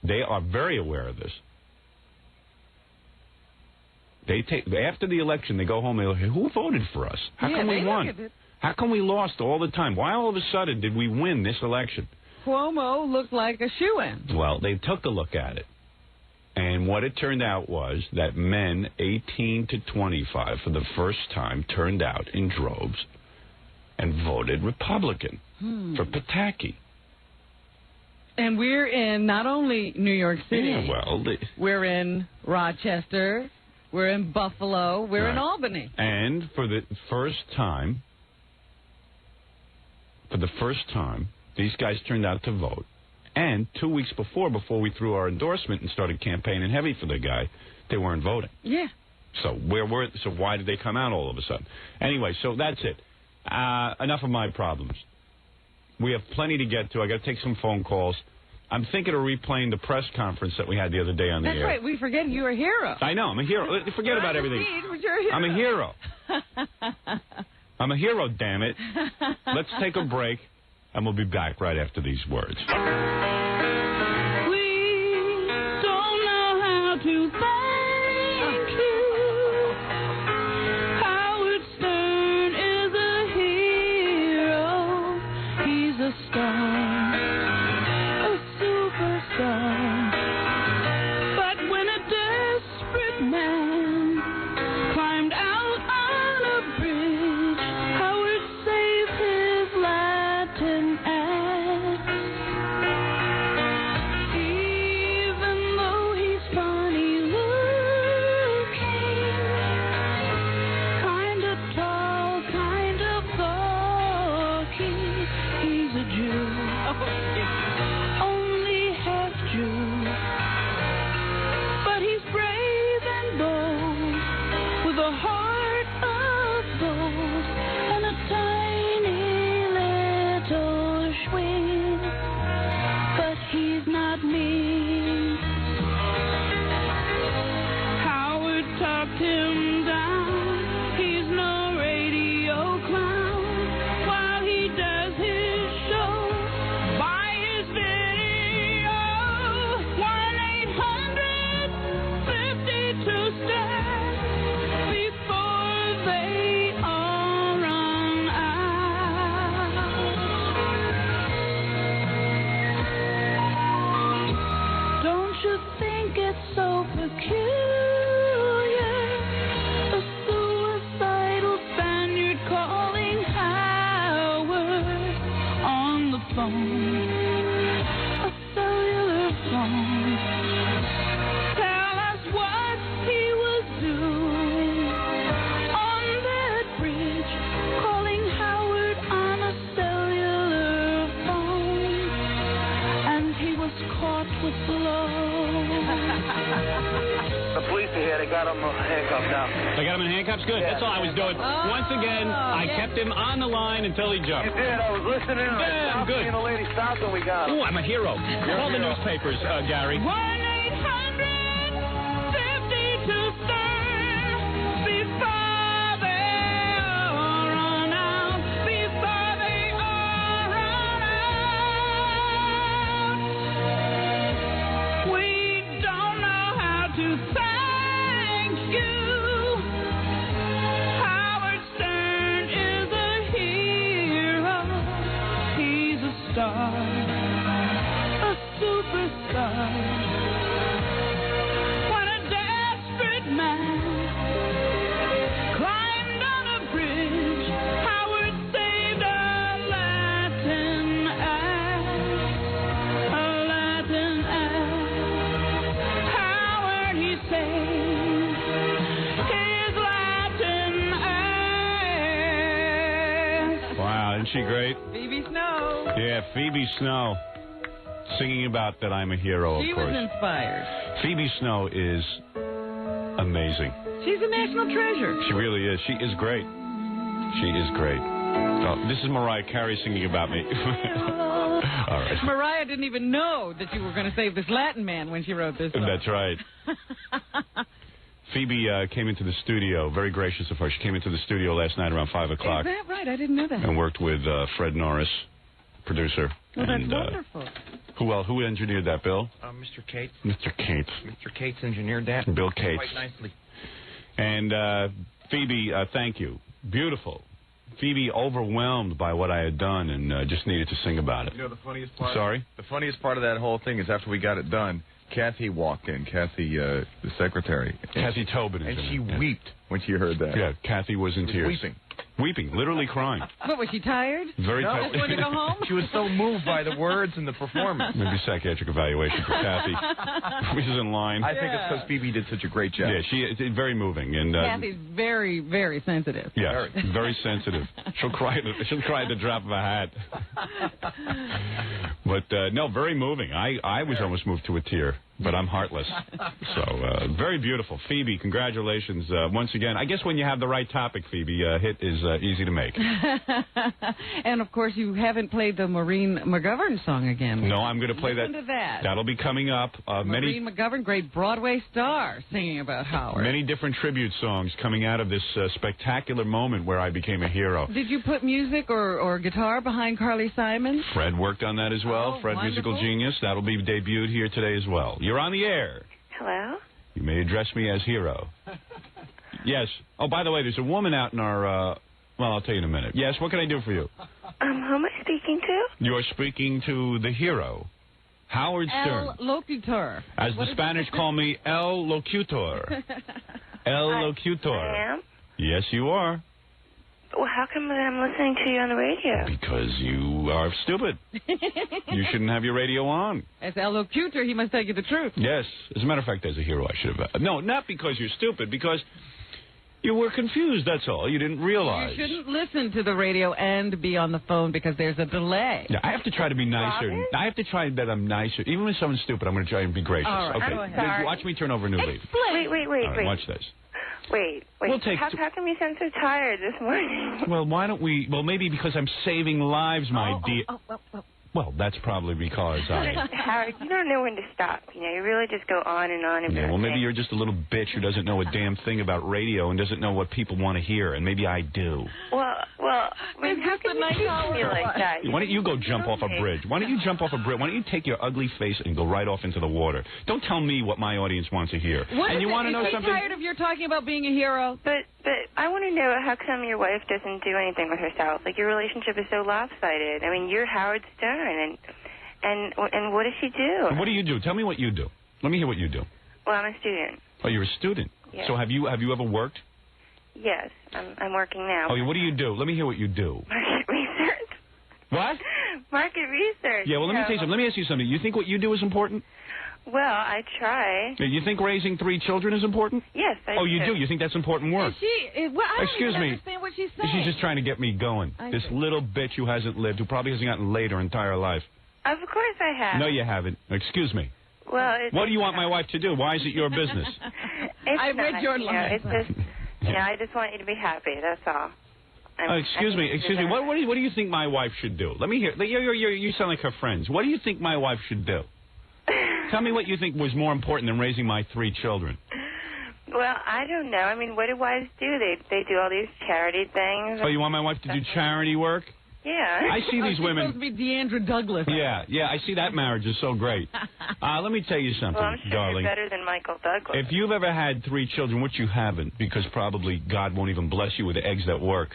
they are very aware of this. After the election, they go home and they look, who voted for us? How come we won? How come we lost all the time? Why all of a sudden did we win this election? Cuomo looked like a shoo-in. Well, they took a look at it. And what it turned out was that men 18 to 25 for the first time turned out in droves and voted Republican for Pataki. And we're in not only New York City. Yeah, we're in Rochester. We're in Buffalo. We're in Albany. And for the first time, these guys turned out to vote. And 2 weeks before we threw our endorsement and started campaigning heavy for the guy, they weren't voting. Yeah. So why did they come out all of a sudden? Anyway, so that's it. Enough of my problems. We have plenty to get to. I got to take some phone calls. I'm thinking of replaying the press conference that we had the other day on the air. That's right. We forget you're a hero. I know. I'm a hero. Forget about everything. I'm a hero. I'm a hero, damn it. Let's take a break, and we'll be back right after these words. We don't know how to thank you. Howard Stern is a hero. He's a star, a superstar. But when a desperate man climbed out on a bridge, Howard saved his Latin ass. handcuffs now. They got him in handcuffs? Good. Yeah. That's all I was doing. Once again, I kept him on the line until he jumped. You did. I was listening. Yeah, and good. the lady stopped and we got him. Ooh, I'm a hero. Call the newspapers, Gary. 1-800-52-STAR before they all run out. Before they all run out. We don't know how to thank you. Howard Stern is a hero. He's a star, a superstar. When a desperate man climbed on a bridge, Howard saved a Latin ass. A Latin ass. Howard, he saved his Latin ass. Wow, isn't she great? Phoebe Snow. Yeah, Phoebe Snow. Singing about that I'm a hero, She of course. was inspired. Phoebe Snow is amazing. She's a national treasure. She really is. She is great. She is great. Oh, this is Mariah Carey singing about me. All right. Mariah didn't even know that you were going to save this Latin man when she wrote this song. That's right. Phoebe came into the studio, very gracious of her. She came into the studio last night around 5 o'clock Is that right? I didn't know that. and worked with Fred Norris, producer. Well, that's and, wonderful. Who Oh, engineered that, Bill? Mr. Cates. Mr. Cates. Mr. Cates engineered that. Bill Cates. Quite nicely. And Phoebe, thank you. Beautiful. Phoebe overwhelmed by what I had done and just needed to sing about it. You know the funniest part? Sorry? The funniest part of that whole thing is after we got it done, Kathy walked in, Kathy, the secretary. Kathy Tobin. And is she in it. wept when she heard that. Yeah, Kathy was in tears. Weeping. Weeping, literally crying. What, was she tired? Very No. tired. Just wanted to go home? She was so moved by the words and the performance. Maybe psychiatric evaluation for Kathy. Which is in line. I think it's because Phoebe did such a great job. Yeah, it's very moving. And Kathy's very, very sensitive. yeah, very sensitive. She'll cry at the drop of a hat. But no, very moving. I was almost moved to a tear, but I'm heartless. So very beautiful. Phoebe, congratulations once again. I guess when you have the right topic, Phoebe, hit is easy to make. And, of course, you haven't played the Maureen McGovern song again. No, I'm going to play Listen to that. That'll be coming up. Maureen McGovern, great Broadway star, singing about Howard. Many different tribute songs coming out of this spectacular moment where I became a hero. Did you put music or guitar behind Carly Simon? Fred worked on that as well. Oh, Fred, wonderful. musical genius. That'll be debuted here today as well. You're on the air. Hello? You may address me as hero. Yes. Oh, by the way, there's a woman out in our... well, I'll tell you in a minute. Yes, what can I do for you? Who am I speaking to? You're speaking to the hero, Howard Stern. El Locutor. As the Spanish call me, El Locutor. El Locutor. I am? Yes, you are. Well, how come that I'm listening to you on the radio? Because you are stupid. You shouldn't have your radio on. As El Locutor, he must tell you the truth. Yes. As a matter of fact, as a hero, I should have... No, not because you're stupid, because you were confused, that's all. You didn't realize. You shouldn't listen to the radio and be on the phone because there's a delay. Yeah, I have to try to be nicer. Robin? I have to try that I'm nicer. Even when someone's stupid, I'm going to try and be gracious. All right, okay. go ahead. Sorry. Watch me turn over a new leaf. Wait, All right, watch this. Wait. We'll take How come you sound so tired this morning? Well, why don't we... Well, maybe because I'm saving lives, my dear... Oh. Well, that's probably because I... Howard, you don't know when to stop. You know, you really just go on and on. Yeah, well, maybe you're just a little bitch who doesn't know a damn thing about radio and doesn't know what people want to hear, and maybe I do. Well, I mean, how can you treat me like that? Why don't you go jump off a bridge? Why don't you jump off a bridge? Why don't you take your ugly face and go right off into the water? Don't tell me what my audience wants to hear. What and you want to know is he something? tired of your talking about being a hero? But I want to know how come your wife doesn't do anything with herself? Like, your relationship is so lopsided. I mean, you're Howard Stern, and what does she do? What do you do? Tell me what you do. Let me hear what you do. Well, I'm a student. Oh, you're a student. Yes. So have you ever worked? Yes, I'm working now. Oh, what do you do? Let me hear what you do. Market research. What? Market research. Yeah, well, let me tell you something. Let me ask you something. You think what you do is important? Well, I try. You think raising 3 children is important? Yes, I Oh, you do? You think that's important work? Is she? Well, I don't Excuse even me. understand what she's saying. She's just trying to get me going. I This see. little bitch who hasn't lived, who probably hasn't gotten laid her entire life. Of course I have. No, you haven't. Excuse me. Well, what do you want my wife to do? Why is it your business? I read your line. It's just, I just want you to be happy. That's all. Excuse me. What do you think my wife should do? Let me hear. You sound like her friends. What do you think my wife should do? Tell me what you think was more important than raising my 3 children. Well, I don't know. I mean, what do wives do? They do all these charity things. Oh, you want my wife to do charity work? Yeah. I see these women. Supposed to be Deandra Douglas. Yeah. I see that marriage is so great. Let me tell you something, well, I'm sure darling. you're better than Michael Douglas. If you've ever had 3 children, which you haven't, because probably God won't even bless you with eggs that work.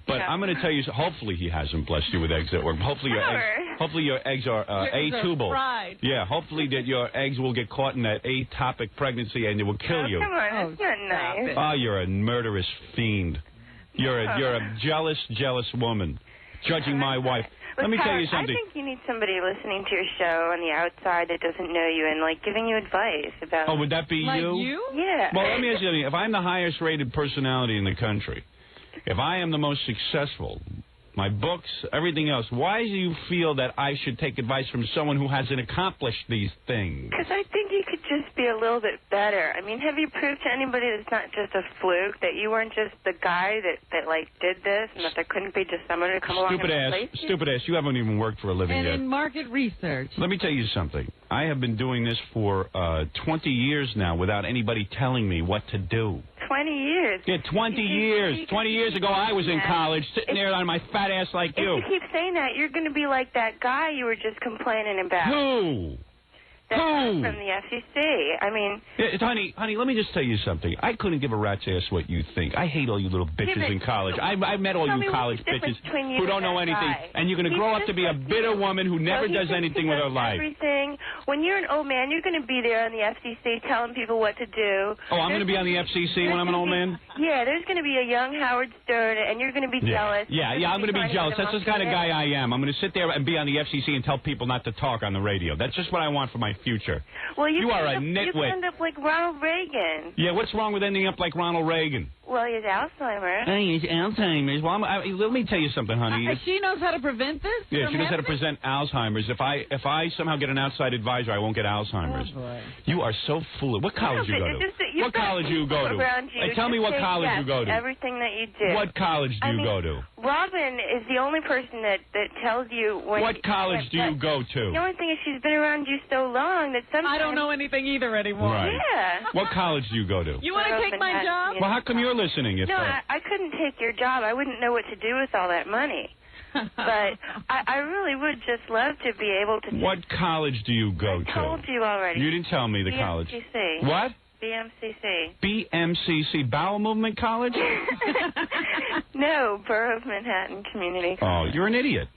But I'm going to tell you, hopefully he hasn't blessed you with eggs that work. Hopefully your eggs are atubal. Yeah, hopefully that your eggs will get caught in that atopic pregnancy and it will kill you. Come on, that's not nice. Oh, you're a murderous fiend. You're a jealous woman. Judging my wife. Let me tell you something. I think you need somebody listening to your show on the outside that doesn't know you and, like, giving you advice about... Oh, would that be like you? you? Yeah. Well, let me ask you something. If I'm the highest-rated personality in the country, if I am the most successful, my books, everything else, why do you feel that I should take advice from someone who hasn't accomplished these things? Because I think you could just be a little bit better. I mean, have you proved to anybody that it's not just a fluke, that you weren't just the guy that like, did this, and that there couldn't be just someone to come along and replace you? Stupid ass, you haven't even worked for a living and yet. And in market research. Let me tell you something. I have been doing this for 20 years now without anybody telling me what to do. 20 years? Yeah, 20 years. 20 years ago, I was in college, sitting there on my fat ass like you. If you keep saying that, you're going to be like that guy you were just complaining about. Who? That's from the FCC. I mean... Honey, let me just tell you something. I couldn't give a rat's ass what you think. I hate all you little bitches in college. I met all you college bitches who don't know anything. And you're going to grow up to be a bitter woman who never does anything with her life. Everything. When you're an old man, you're going to be there on the FCC telling people what to do. Oh, I'm going to be on the FCC when I'm an old man? Yeah, there's going to be a young Howard Stern, and you're going to be jealous. Yeah, I'm going to be jealous. That's the kind of guy I am. I'm going to sit there and be on the FCC and tell people not to talk on the radio. That's just what I want for my future. Well, you are a nitwit. You end up like Ronald Reagan. Yeah, what's wrong with ending up like Ronald Reagan? Well, he has Alzheimer's. Hey, he's Alzheimer's. Well, let me tell you something, honey. She knows how to prevent this? Yeah, she knows how to prevent Alzheimer's. If I somehow get an outside advisor, I won't get Alzheimer's. Oh, boy. You are so foolish. What college do you go to? What college do you go to? Tell me what college you go to. Everything that you do. What college do you go to? Robin is the only person that tells you when... What college do you go to? The only thing is she's been around you so long that sometimes... I don't know anything either anymore. Right. Yeah. What college do you go to? You want to take my job? Well, how come you're listening? No, I couldn't take your job. I wouldn't know what to do with all that money. But I really would just love to be able to... What college do you go to? I told you already. You didn't tell me the college. BMCC. What? BMCC. BMCC, Bowel Movement College? No, Borough of Manhattan Community College. Oh, you're an idiot.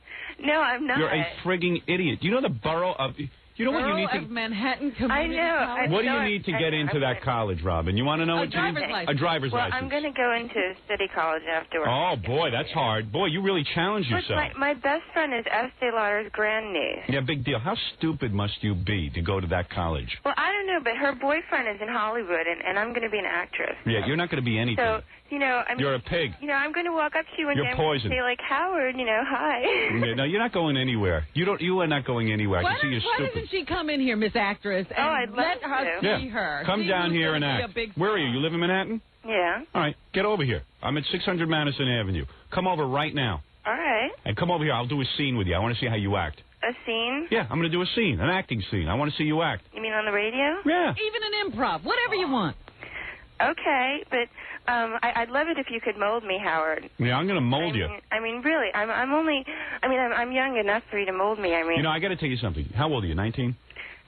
No, I'm not. You're a frigging idiot. You know the borough of... You know what you need to... Manhattan Community College? What do you need to get into that college, Robin? You want to know what you need? A driver's license. Well, I'm going to go into City College afterwards. Oh, boy, that's hard. Boy, you really challenge yourself. My best friend is Estee Lauder's grandniece. Yeah, big deal. How stupid must you be to go to that college? Well, I don't know, but her boyfriend is in Hollywood, and I'm going to be an actress. Yeah, you're not going to be anything. So, I mean... You're a pig. I'm going to walk up to you and say, like, Howard, hi. Yeah, no, you're not going anywhere. You are not going anywhere. I can see you're stupid. Why doesn't she come in here, Miss Actress, and I'd let love her to. see her? Come down here and act. Where are you? You live in Manhattan? Yeah. All right, get over here. I'm at 600 Madison Avenue. Come over right now. All right. And come over here. I'll do a scene with you. I want to see how you act. A scene? Yeah, I'm going to do a scene, an acting scene. I want to see you act. You mean on the radio? Yeah. Even an improv, whatever you want. Okay, but I'd love it if you could mold me, Howard. Yeah, I'm going to mold you. I mean, really, I'm young enough for you to mold me. I got to tell you something. How old are you, 19?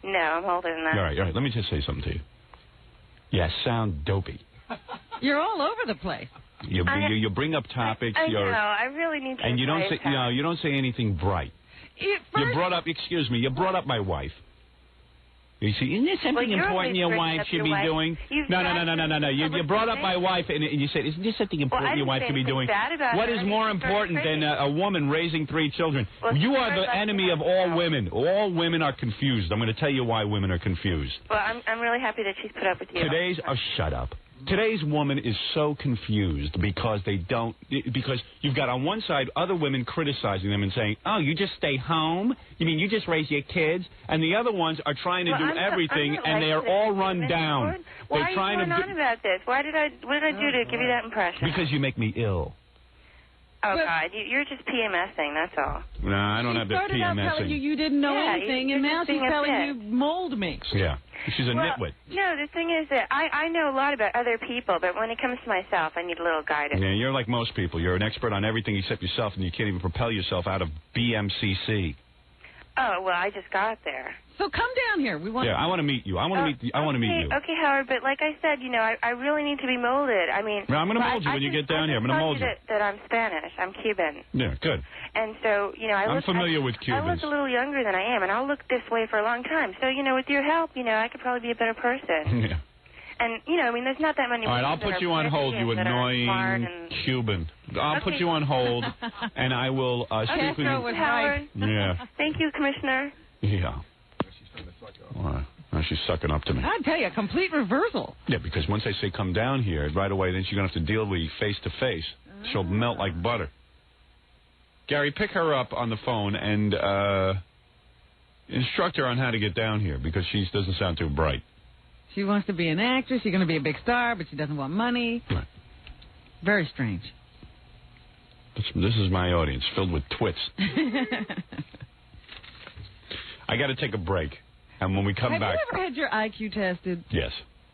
No, I'm older than that. All right. Let me just say something to you. You sound dopey. You're all over the place. You bring up topics. I know. I really need to. And you don't say you don't say anything bright. You brought up my wife. You see, isn't there something important your wife should be doing? No. You brought up my wife, and you said, isn't there something important your wife should be doing? What is more important than a woman raising 3 children? You are the enemy of all women. All women are confused. I'm going to tell you why women are confused. Well, I'm really happy that she's put up with you. Oh, shut up. Today's woman is so confused because you've got on one side other women criticizing them and saying, oh, you just stay home? You mean you just raise your kids? And the other ones are trying to do everything, and they are all run down. Why are you going on about this? What did I do to give you that impression? Because you make me ill. Oh, God, you're just PMSing, that's all. No, I don't have that PMSing. She started out telling you didn't know anything, and now she's telling you mold me. Yeah, she's a nitwit. No, the thing is that I know a lot about other people, but when it comes to myself, I need a little guidance. Yeah, you're like most people. You're an expert on everything except yourself, and you can't even propel yourself out of BMCC. Oh, well, I just got there. So come down here. I want to meet you. I want to meet you. Okay, Howard, but like I said, I really need to be molded. I mean, I'm going to mold you when you get down here. I'm going to mold you. That I'm Spanish. I'm Cuban. Yeah, good. And so, I'm familiar with Cubans. I look a little younger than I am, and I'll look this way for a long time. So, with your help, I could probably be a better person. Yeah. And, there's not that many. All right, I'll put you on hold, you annoying Cuban. I'll put you on hold, and I will speak with you. Howard. Yeah. Thank you, Commissioner. Yeah. Now she's sucking up to me. I tell you, a complete reversal. Yeah, because once I say come down here, right away, then she's going to have to deal with you face to face. She'll melt like butter. Gary, pick her up on the phone and instruct her on how to get down here, because she doesn't sound too bright. She wants to be an actress. She's going to be a big star, but she doesn't want money. Right. Very strange. This is my audience, filled with twits. I got to take a break. And when we come back... Have you ever had your IQ tested? Yes.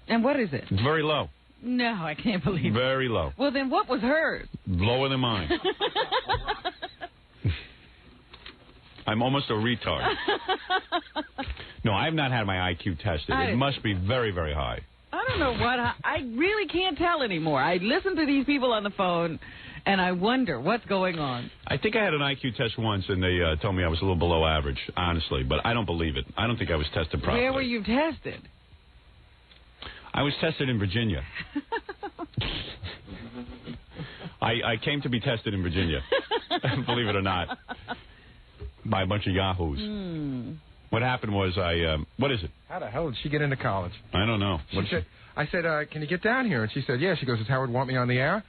And what is it? It's very low. No, I can't believe it. Very low. Well, then what was hers? Lower than mine. I'm almost a retard. No, I have not had my IQ tested. It must be very, very high. I don't know what. I really can't tell anymore. I listen to these people on the phone, and I wonder what's going on. I think I had an IQ test once, and they told me I was a little below average, honestly. But I don't believe it. I don't think I was tested properly. Where were you tested? I was tested in Virginia. I came to be tested in Virginia, believe it or not, by a bunch of yahoos. What happened was what is it? How the hell did she get into college? I don't know. I said, can you get down here? And she said, yeah. She goes, does Howard want me on the air?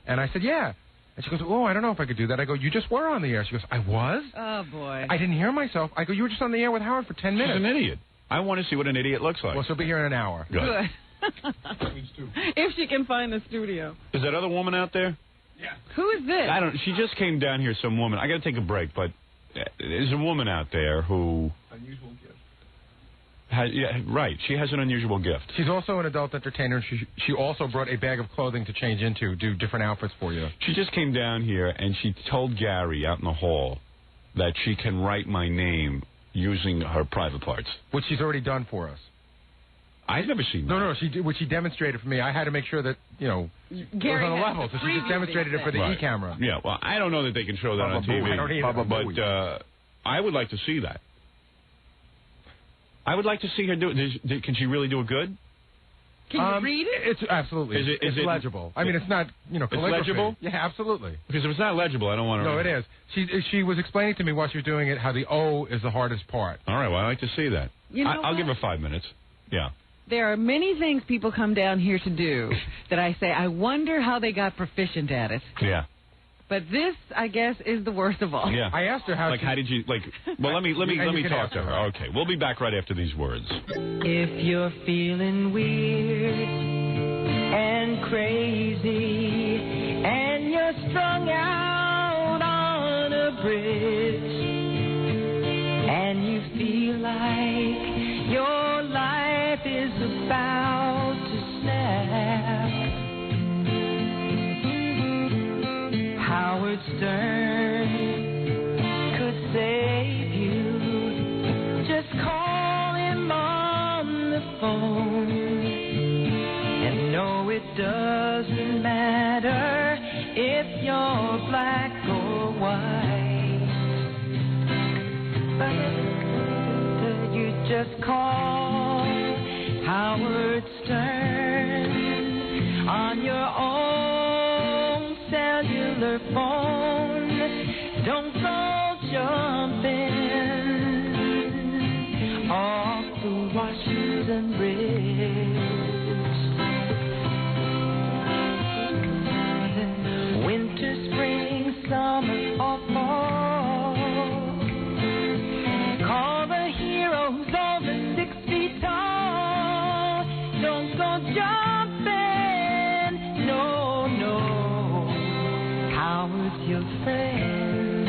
And I said, yeah. And she goes, oh, I don't know if I could do that. I go, you just were on the air. She goes, I was? Oh, boy. I didn't hear myself. I go, you were just on the air with Howard for 10 minutes. She's an idiot. I want to see what an idiot looks like. Well, she'll be here in an hour. Good. If she can find the studio. Is that other woman out there? Yeah. Who is this? I don't. She just came down here, some woman. I got to take a break, but there's a woman out there who... Unusual gift. Right. She has an unusual gift. She's also an adult entertainer. She also brought a bag of clothing to change into, do different outfits for you. She just came down here, and she told Gary out in the hall that she can write my name using her private parts. Which she's already done for us. I've never seen that. No, she did, which she demonstrated for me. I had to make sure that, Gary it was on a level, so she just demonstrated it for the E-camera. Yeah, well, I don't know that they can show that on TV. I don't either. But I would like to see that. I would like to see her do it. Can she really do it good? Can you read it? It's absolutely. Is it legible? I mean, it's not, calligraphy. It's legible? Yeah, absolutely. Because if it's not legible, I don't want to... No, it is. She was explaining to me while she was doing it how the O is the hardest part. All right, well, I'd like to see that. I'll give her 5 minutes. Yeah. There are many things people come down here to do that I say, I wonder how they got proficient at it. Yeah. But this, I guess, is the worst of all. Yeah. I asked her how. How did you Well, let me talk to her. Okay, we'll be back right after these words. If you're feeling weird and crazy and you're strung out on a bridge and you feel like your life is about to snap, Howard Stern could save you. Just call him on the phone. And no, it doesn't matter if you're black or white. But you just call Howard Stern on your own cellular phone. Don't go jumping off the Washington Bridge. your friend?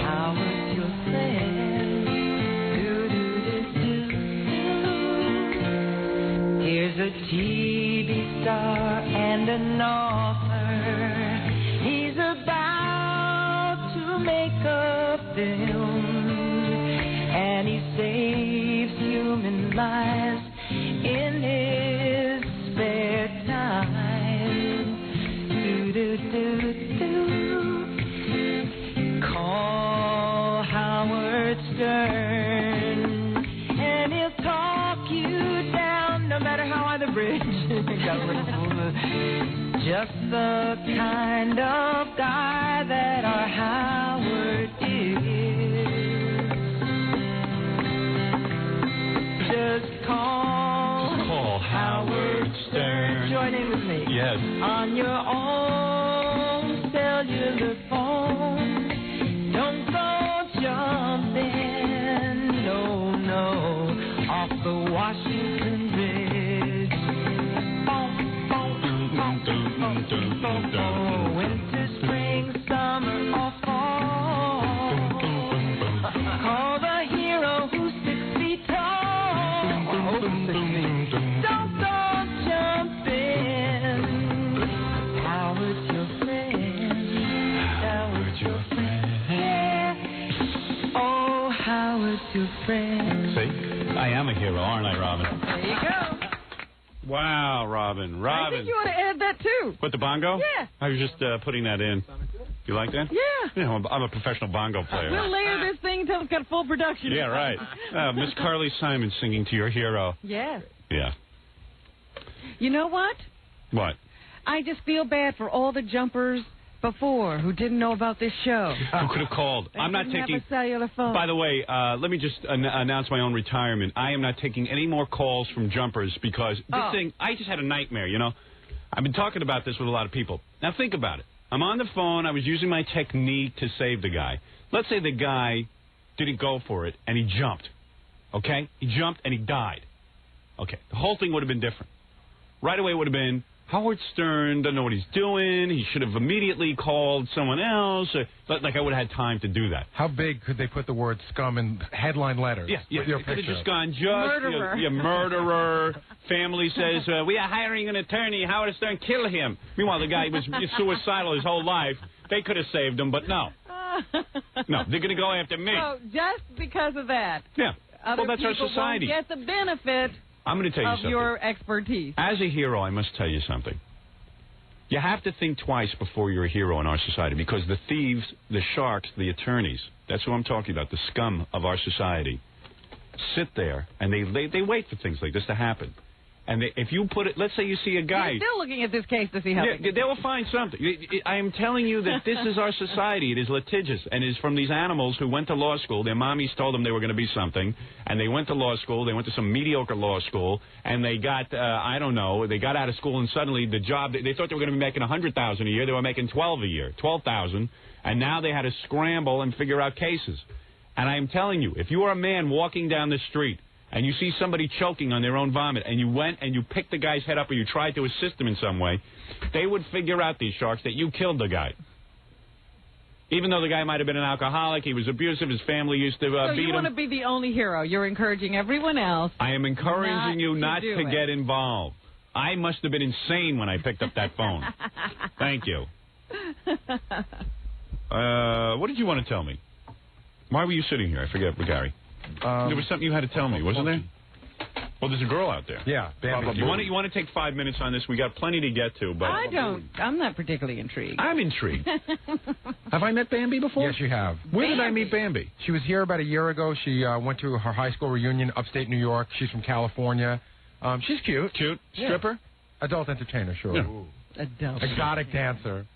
How was your friend? Here's a TV star and an author. He's about to make a film, and he saves human lives in his spare time. Call Howard Stern, and he'll talk you down, no matter how high the bridge. Just the kind of guy that our Howard is. Just call Howard Stern. Join in with me. Yes. On your own cellular phone. Don't go jumping, no, off the Washington Bridge. Winter, spring, summer, or fall. Call the hero who's 6 feet tall. Don't go jumping. Howard's your friend. Howard's your friend. Yeah. Oh, Howard's your friend. See? I am a hero, aren't I, Robin? There you go. Wow, Robin. I think you ought to add that, too. What, the bongo? Yeah. I was just putting that in. You like that? Yeah. You know, I'm a professional bongo player. We'll layer this thing until it's got full production. Yeah, right. Miss Carly Simon singing to your hero. Yes. Yeah. You know what? What? I just feel bad for all the jumpers before who didn't know about this show. Who could have called? I'm not didn't taking. have a cellular phone. By the way, let me just announce my own retirement. I am not taking any more calls from jumpers because this thing. I just had a nightmare. You know, I've been talking about this with a lot of people. Now think about it. I'm on the phone. I was using my technique to save the guy. Let's say the guy didn't go for it and he jumped. Okay, he jumped and he died. Okay, the whole thing would have been different. Right away, it would have been. Howard Stern doesn't know what he's doing. He should have immediately called someone else. Like I would have had time to do that. How big could they put the word scum in headline letters? Yeah. With your it could have picture? just gone Murderer. Murderer. Family says, we are hiring an attorney. Howard Stern, kill him. Meanwhile, the guy was suicidal his whole life. They could have saved him, but no. No, they're going to go after me. So just because of that. Yeah. Other well, that's our people society. Won't get the benefit I'm going to tell you of something. your expertise. As a hero, I must tell you something. You have to think twice before you're a hero in our society because the thieves, the sharks, the attorneys, that's who I'm talking about, the scum of our society, sit there and they wait for things like this to happen. And if you put it, let's say you see a guy. You're still looking at this case to see how. Yeah, they will find something. I am telling you that this is our society. It is litigious, and it is from these animals who went to law school. Their mommies told them they were going to be something, and they went to law school. They went to some mediocre law school, and they got, I don't know, they got out of school, and suddenly the job, they thought they were going to be making $100,000 a year. They were making $12,000, and now they had to scramble and figure out cases. And I am telling you, if you are a man walking down the street, and you see somebody choking on their own vomit, and you went and you picked the guy's head up or you tried to assist him in some way, they would figure out, these sharks, that you killed the guy. Even though the guy might have been an alcoholic, he was abusive, his family used to beat him. So you want to be the only hero. You're encouraging everyone else. I am encouraging you not to get involved. I must have been insane when I picked up that phone. Thank you. What did you want to tell me? Why were you sitting here? I forget, Gary. There was something you had to tell me, wasn't there? Well, there's a girl out there. Yeah. You want to take 5 minutes on this? We got plenty to get to, but I'm not particularly intrigued. I'm intrigued. Have I met Bambi before? Yes, you have. Where did I meet Bambi? She was here about a year ago. She went to her high school reunion, upstate New York. She's from California. She's cute. Cute. Stripper? Yeah. Adult entertainer, sure. Yeah. Adult. Exotic dancer.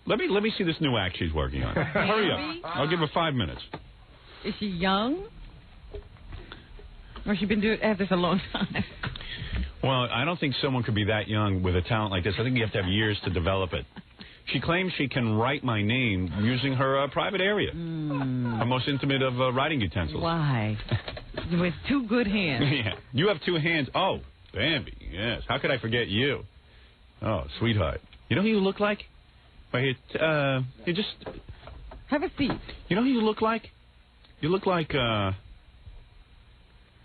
Let me see this new act she's working on. Hurry up. I'll give her 5 minutes. Is she young? Or has she been doing this a long time? Well, I don't think someone could be that young with a talent like this. I think you have to have years to develop it. She claims she can write my name using her private area. Her most intimate of writing utensils. Why? With 2 good hands. Yeah. You have 2 hands. Oh, Bambi, yes. How could I forget you? Oh, sweetheart. You know who you look like? You just... Have a seat. You know who you look like? You look like,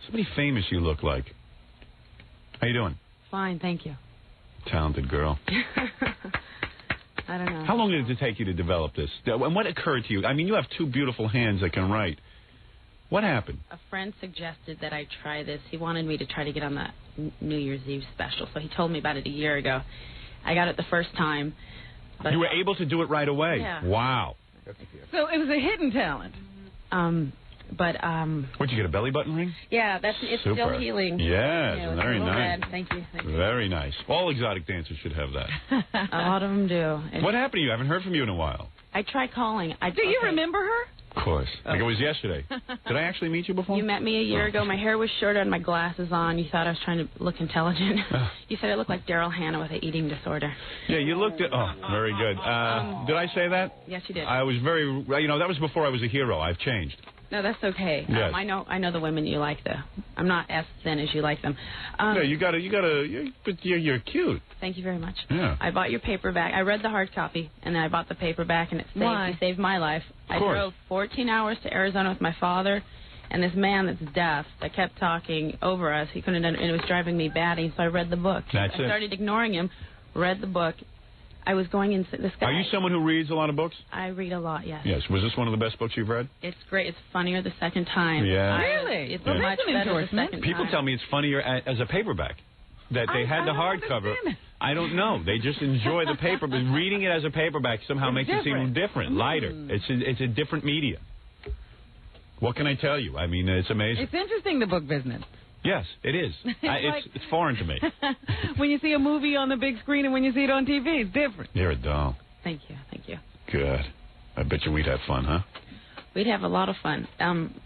somebody famous you look like. How you doing? Fine, thank you. Talented girl. I don't know. How long did it take you to develop this? And what occurred to you? I mean, you have two beautiful hands that can write. What happened? A friend suggested that I try this. He wanted me to try to get on the New Year's Eve special, so he told me about it a year ago. I got it the first time. But you were able to do it right away? Yeah. Wow. So it was a hidden talent. What'd you get, a belly button ring? Yeah, it's Super. still healing. Yes, very nice. Thank you. Very nice. All exotic dancers should have that. A lot of them do. What happened to you? I haven't heard from you in a while. I tried calling. Do you remember her? Of course. Like it was yesterday. Did I actually meet you before? You met me a year ago. My hair was short. I had my glasses on. You thought I was trying to look intelligent. You said I looked like Daryl Hannah with an eating disorder. Yeah, you looked at... Oh, very good. Did I say that? Yes, you did. I was very... You know, that was before I was a hero. I've changed. No, that's okay. Yes. I know the women you like, though. I'm not as thin as you like them. Yeah, but you're cute. Thank you very much. Yeah. I bought your paperback. I read the hard copy, and then I bought the paperback, and it saved my life. I drove 14 hours to Arizona with my father, and this man that's deaf that kept talking over us, he couldn't, and it was driving me batty, so I read the book. I started ignoring him, read the book. I was going in this guy. Are you someone who reads a lot of books? I read a lot, yes. Yes. Was this one of the best books you've read? It's great. It's funnier the second time. Yeah. Really? It's much better the second time. People tell me it's funnier as a paperback. That they had the hardcover. I don't know. They just enjoy the paper, but reading it as a paperback somehow makes it seem different, lighter. It's a different media. What can I tell you? I mean, it's amazing. It's interesting, the book business. Yes, it is. It's foreign to me. When you see a movie on the big screen and when you see it on TV, it's different. You're a doll. Thank you. Good. I bet you we'd have fun, huh? We'd have a lot of fun,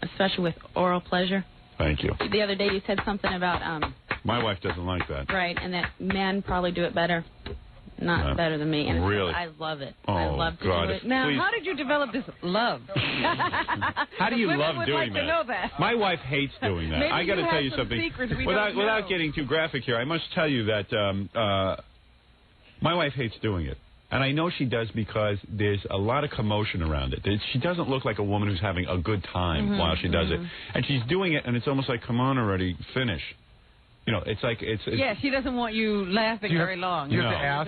especially with oral pleasure. Thank you. The other day you said something about... My wife doesn't like that. Right, and that men probably do it better. Not better than me. And really? I love it. Oh, I love to God, do it. Now, how did you develop this love? How do you love doing that? To know that? My wife hates doing that. Maybe I got to tell you some something. Without getting too graphic here, I must tell you that my wife hates doing it. And I know she does because there's a lot of commotion around it. She doesn't look like a woman who's having a good time while she does it. And she's doing it, and it's almost like, come on already, finish. You know, it's like it's yeah, she doesn't want you laughing very long. You have to ask.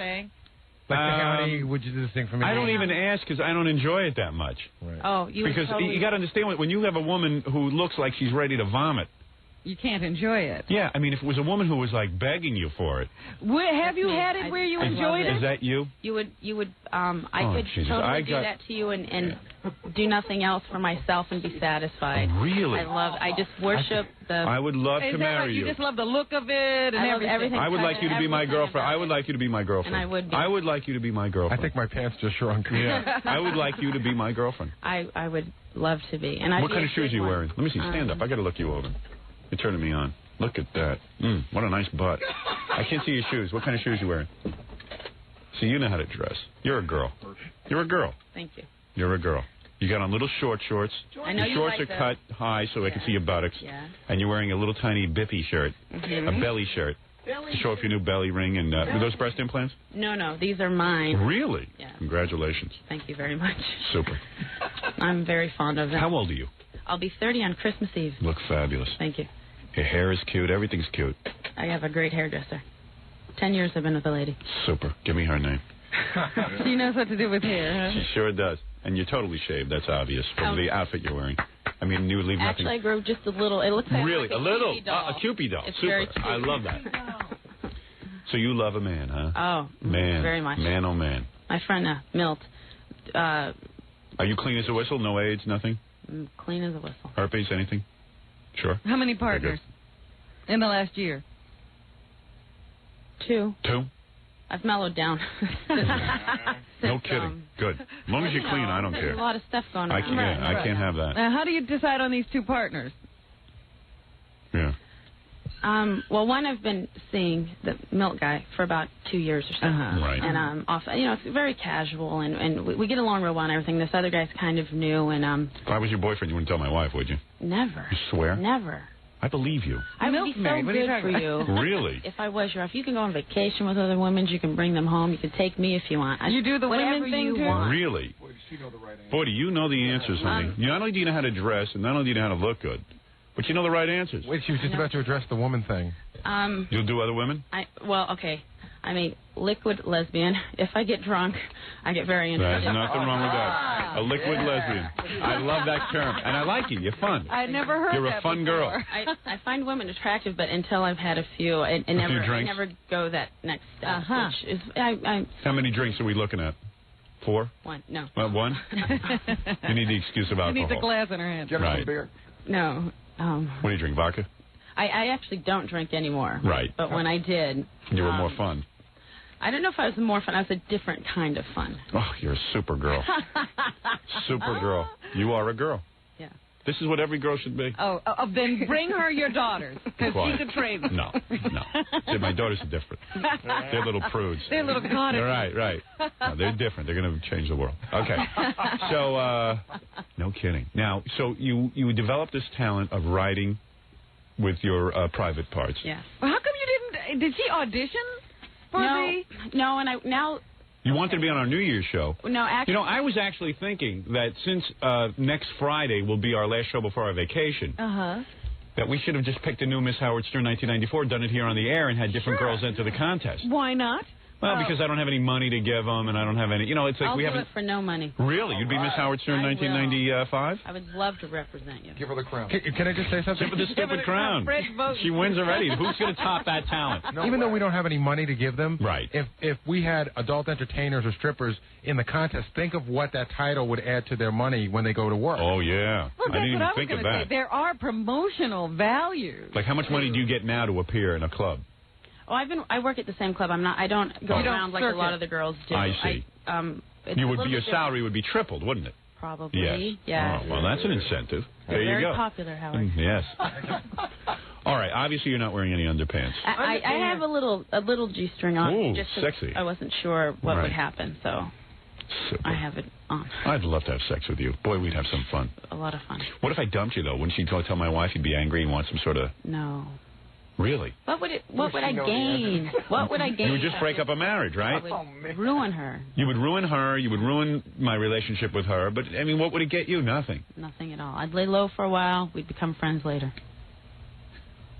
Like, honey, would you do this thing for me? I don't even ask because I don't enjoy it that much. Right. Oh, because you got to understand, when you have a woman who looks like she's ready to vomit, you can't enjoy it. Yeah, I mean, if it was a woman who was like begging you for it. Have you had it where you enjoyed it? Is that you? You would. I could totally do that to you and do nothing else for myself and be satisfied. Really? I just worship the. I would love to marry you. You just love the look of it and everything. I would like you to be my girlfriend. I would like you to be my girlfriend. And I would. I would like you to be my girlfriend. I think my pants just shrunk. Yeah. I would like you to be my girlfriend. I would love to be. And what kind of shoes are you wearing? Let me see. Stand up. I got to look you over. You're turning me on. Look at that. What a nice butt. I can't see your shoes. What kind of shoes are you wearing? See, you know how to dress. You're a girl. You're a girl. Thank you. You're a girl. You got on little shorts. I know your shorts are cut high so I can see your buttocks. Yeah. And you're wearing a little tiny bippy shirt, a belly shirt, to show off your new belly ring. And were those breast implants? No, these are mine. Really? Yeah. Congratulations. Thank you very much. Super. I'm very fond of them. How old are you? I'll be 30 on Christmas Eve. Look fabulous. Thank you. Your hair is cute. Everything's cute. I have a great hairdresser. 10 years I've been with a lady. Super. Give me her name. She knows what to do with hair, huh? She sure does. And you're totally shaved. That's obvious from the outfit you're wearing. I mean, you leave nothing. Actually, I grew just a little. It looks like really a little. Cupid doll. A Cupid doll. It's Super. very cute. I love that. So you love a man, huh? Oh, man, very much. Man, oh man. My friend Milt. Are you clean as a whistle? No AIDS, nothing? Clean as a whistle. Herpes, anything? Sure. How many partners in the last year? 2. 2? I've mellowed down. No kidding. Good. As long as you're clean, I don't care. There's a lot of stuff going on. I can't have that. How do you decide on these 2 partners? Yeah. Well, one I've been seeing, the Milt guy, for about 2 years or so. Right. And off, it's very casual, and we get along real well and everything. This other guy's kind of new, and If I was your boyfriend, you wouldn't tell my wife, would you? Never. You swear? Never. I believe you. I would be so good for you. Really? If I was your wife, you can go on vacation with other women. You can bring them home. You can take me if you want. You do the women thing too? Really? Boy, do you know the answers, honey. Not only do you know how to dress, and not only do you know how to look good, but you know the right answers. Wait, she was just about to address the woman thing. You'll do other women? Okay. I'm a liquid lesbian. If I get drunk, I get very interested. There's nothing wrong with that. A liquid lesbian. I love that term. And I like you. You're fun. I never heard You're that a fun before. girl. I find women attractive, but until I've had a few, I never go that next step. Which is, How many drinks are we looking at? 4? 1. No. One? You need the excuse of alcohol. She needs a glass in her hand. Give her some beer. No. What do you drink, vodka? I actually don't drink anymore. Right. But when I did... You were more fun. I don't know if I was more fun. I was a different kind of fun. Oh, you're a super girl. Super girl. You are a girl. Yeah. This is what every girl should be. Then bring her your daughters, because she's a trade. No. My daughters are different. They're little prudes. They're little goddesses. Right. No, they're different. They're going to change the world. Okay. So, no kidding. Now, so you developed this talent of writing with your private parts. Yeah. Well, how come you didn't? Did she audition for No, and now. You wanted to be on our New Year's show. No, actually. You know, I was actually thinking that since next Friday will be our last show before our vacation, that we should have just picked a new Miss Howard Stern 1994, done it here on the air, and had different girls enter the contest. Why not? Well, because I don't have any money to give them, and I don't have any. You know, it's like we haven't. I'll do it for no money. Really? You'd be Miss Howard Stern 1995? I would love to represent you. Give her the crown. Can I just say something? Give her the stupid crown. She wins already. Who's going to top that talent? Even though we don't have any money to give them, right? If we had adult entertainers or strippers in the contest, think of what that title would add to their money when they go to work. Oh yeah. Well, I didn't even think of that. Say. There are promotional values. Like how much money do you get now to appear in a club? Oh, I work at the same club. I don't go around like a lot of the girls do. I see. Your salary would be tripled, wouldn't it? Probably. Yes. Oh, well, that's an incentive. There you go. Very popular, Howard. Yes. All right. Obviously, you're not wearing any underpants. I have a little G-string on. Ooh, just sexy. I wasn't sure what would happen, so Super. I have it on. I'd love to have sex with you. Boy, we'd have some fun. A lot of fun. What if I dumped you though? Wouldn't she tell my wife you'd be angry and want some sort of? No. Really? What would I gain? What would I gain? You would just break up a marriage, right? I would ruin her. You would ruin her. You would ruin my relationship with her. But, I mean, what would it get you? Nothing. Nothing at all. I'd lay low for a while. We'd become friends later.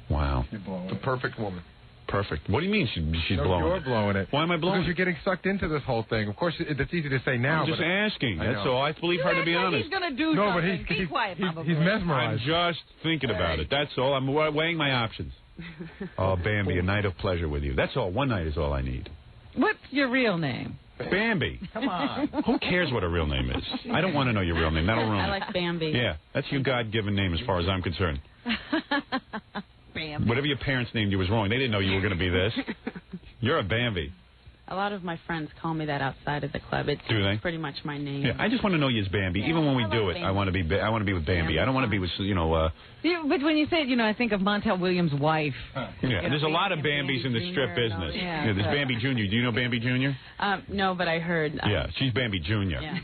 Wow. The perfect woman. Perfect. What do you mean she's blowing You're blowing it. Why am I blowing Because you're getting sucked into this whole thing. Of course, it's easy to say now. I'm just asking. That's all. I believe her to be honest. He's going to do something. Be quiet, he's mesmerized. I'm just thinking about it. That's all. I'm weighing my options. Oh, Bambi, a night of pleasure with you. That's all. One night is all I need. What's your real name? Bambi. Come on. Who cares what a real name is? I don't want to know your real name. That'll ruin it. I like Bambi. Yeah, that's your God-given name as far as I'm concerned. Bambi. Whatever your parents named you was wrong. They didn't know you were going to be this. You're a Bambi. A lot of my friends call me that outside of the club. It's pretty much my name. Yeah, I just want to know you as Bambi. Even when we do it, I want to be with Bambi. I don't want to be with, But when you say it, I think of Montel Williams' wife. Yeah, there's a lot of Bambis in the strip business. Yeah, there's Bambi Jr. Do you know Bambi Jr.? No, but I heard. Yeah, she's Bambi Jr. Yeah.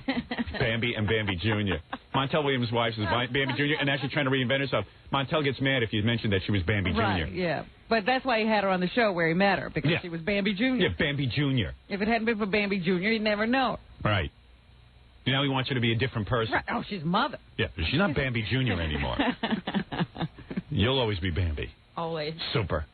Bambi and Bambi Jr. Montel Williams' wife is Bambi Jr. and now she's trying to reinvent herself. Montel gets mad if you mentioned that she was Bambi Jr. Right, yeah. But that's why he had her on the show where he met her, because she was Bambi Jr. Yeah, Bambi Jr. If it hadn't been for Bambi Jr., you'd never know. Right. Now he wants her to be a different person. Right. Oh, she's mother. Yeah, but she's not Bambi Jr. anymore. You'll always be Bambi. Always. Super.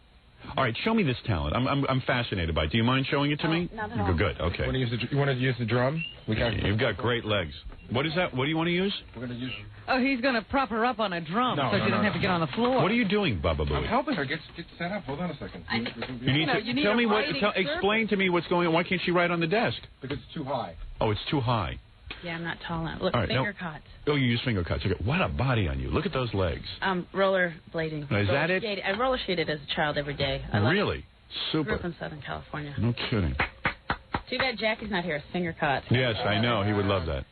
All right, show me this talent. I'm fascinated by it. Do you mind showing it to me? Not at all. Good. Okay. You want to use the drum? You've got great legs. What is that? What do you want to use? We're going to use. Oh, he's going to prop her up on a drum so she doesn't have to get on the floor. What are you doing, Bubba Booey? I'm helping her get set up. Hold on a second. You need to tell me what. Explain to me what's going on. Why can't she write on the desk? Because it's too high. Oh, it's too high. Yeah, I'm not tall enough. Look, finger cuts. Oh, you use finger cuts. Okay. What a body on you. Look at those legs. Roller blading. Now, is that it? I roller skated as a child every day. Really? Super. Grew up in Southern California. No kidding. Too bad Jackie's not here. It's finger cuts. Yes, I know. He would love that.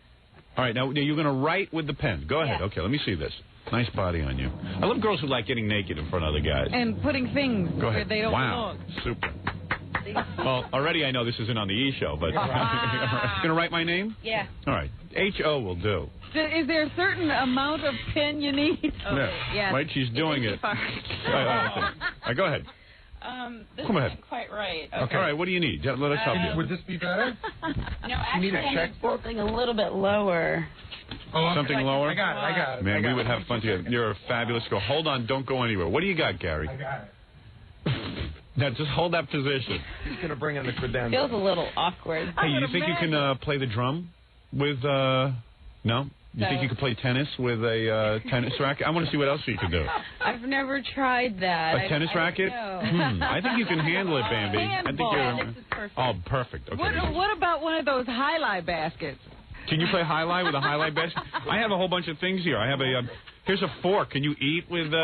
All right, now you're going to write with the pen. Go ahead. Yeah. Okay, let me see this. Nice body on you. I love girls who like getting naked in front of other guys. And putting things Go where ahead. they don't wow. belong. Super. Well, already I know this isn't on the E! show, but... Going to write my name? Yeah. All right. H.O. will do. Is there a certain amount of pen you need? Yeah. Right? She's doing it. All right, go ahead. This Come ahead. isn't quite right. Okay. All right, what do you need? Let us help you. Would this be better? No, actually, I need something a little bit lower. Oh, something lower? I got it. Man, we would have fun together. You're a fabulous girl. Hold on, don't go anywhere. What do you got, Gary? I got it. Now, just hold that position. He's going to bring in the credenza. Feels a little awkward. Hey, you think you can play the drum with, no? You think you could play tennis with a tennis racket? I want to see what else you could do. I've never tried that. A tennis racket? I think you can handle it, Bambi. I think you're. This is perfect. Oh, perfect. Okay. What about one of those highlight baskets? Can you play highlight with a highlight basket? I have a whole bunch of things here. I have a. Here's a fork. Can you eat with? Maybe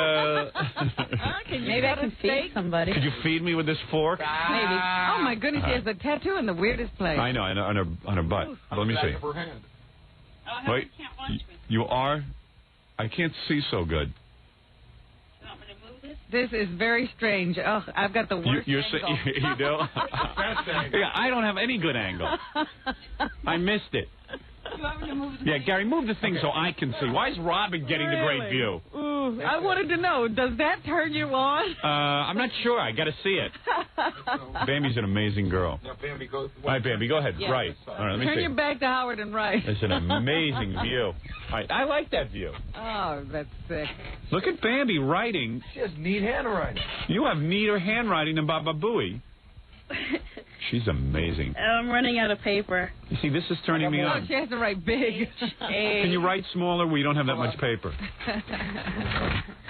I can feed somebody. Could you feed me with this fork? Maybe. Oh my goodness, she has a tattoo in the weirdest place. I know, on her butt. Let me see. Wait, you are? I can't see so good. This is very strange. Oh, I've got the worst you angle. You do? Yeah, I don't have any good angle. I missed it. Yeah, Gary, move the thing so I can see. Why is Robin getting the great view? Ooh, I wanted to know, does that turn you on? I'm not sure. I got to see it. Bambi's an amazing girl. Now, Bambi, go. All right, Bambi, go ahead. Yeah. Right. All right, let me Turn see. your back to Howard and Wright. It's an amazing view. All right, I like that view. Oh, that's sick. Look at Bambi writing. She has neat handwriting. You have neater handwriting than Baba Booey. She's amazing. I'm running out of paper. You see, this is turning me Oh, on. she has to write big. Can you write smaller? We don't have that much paper.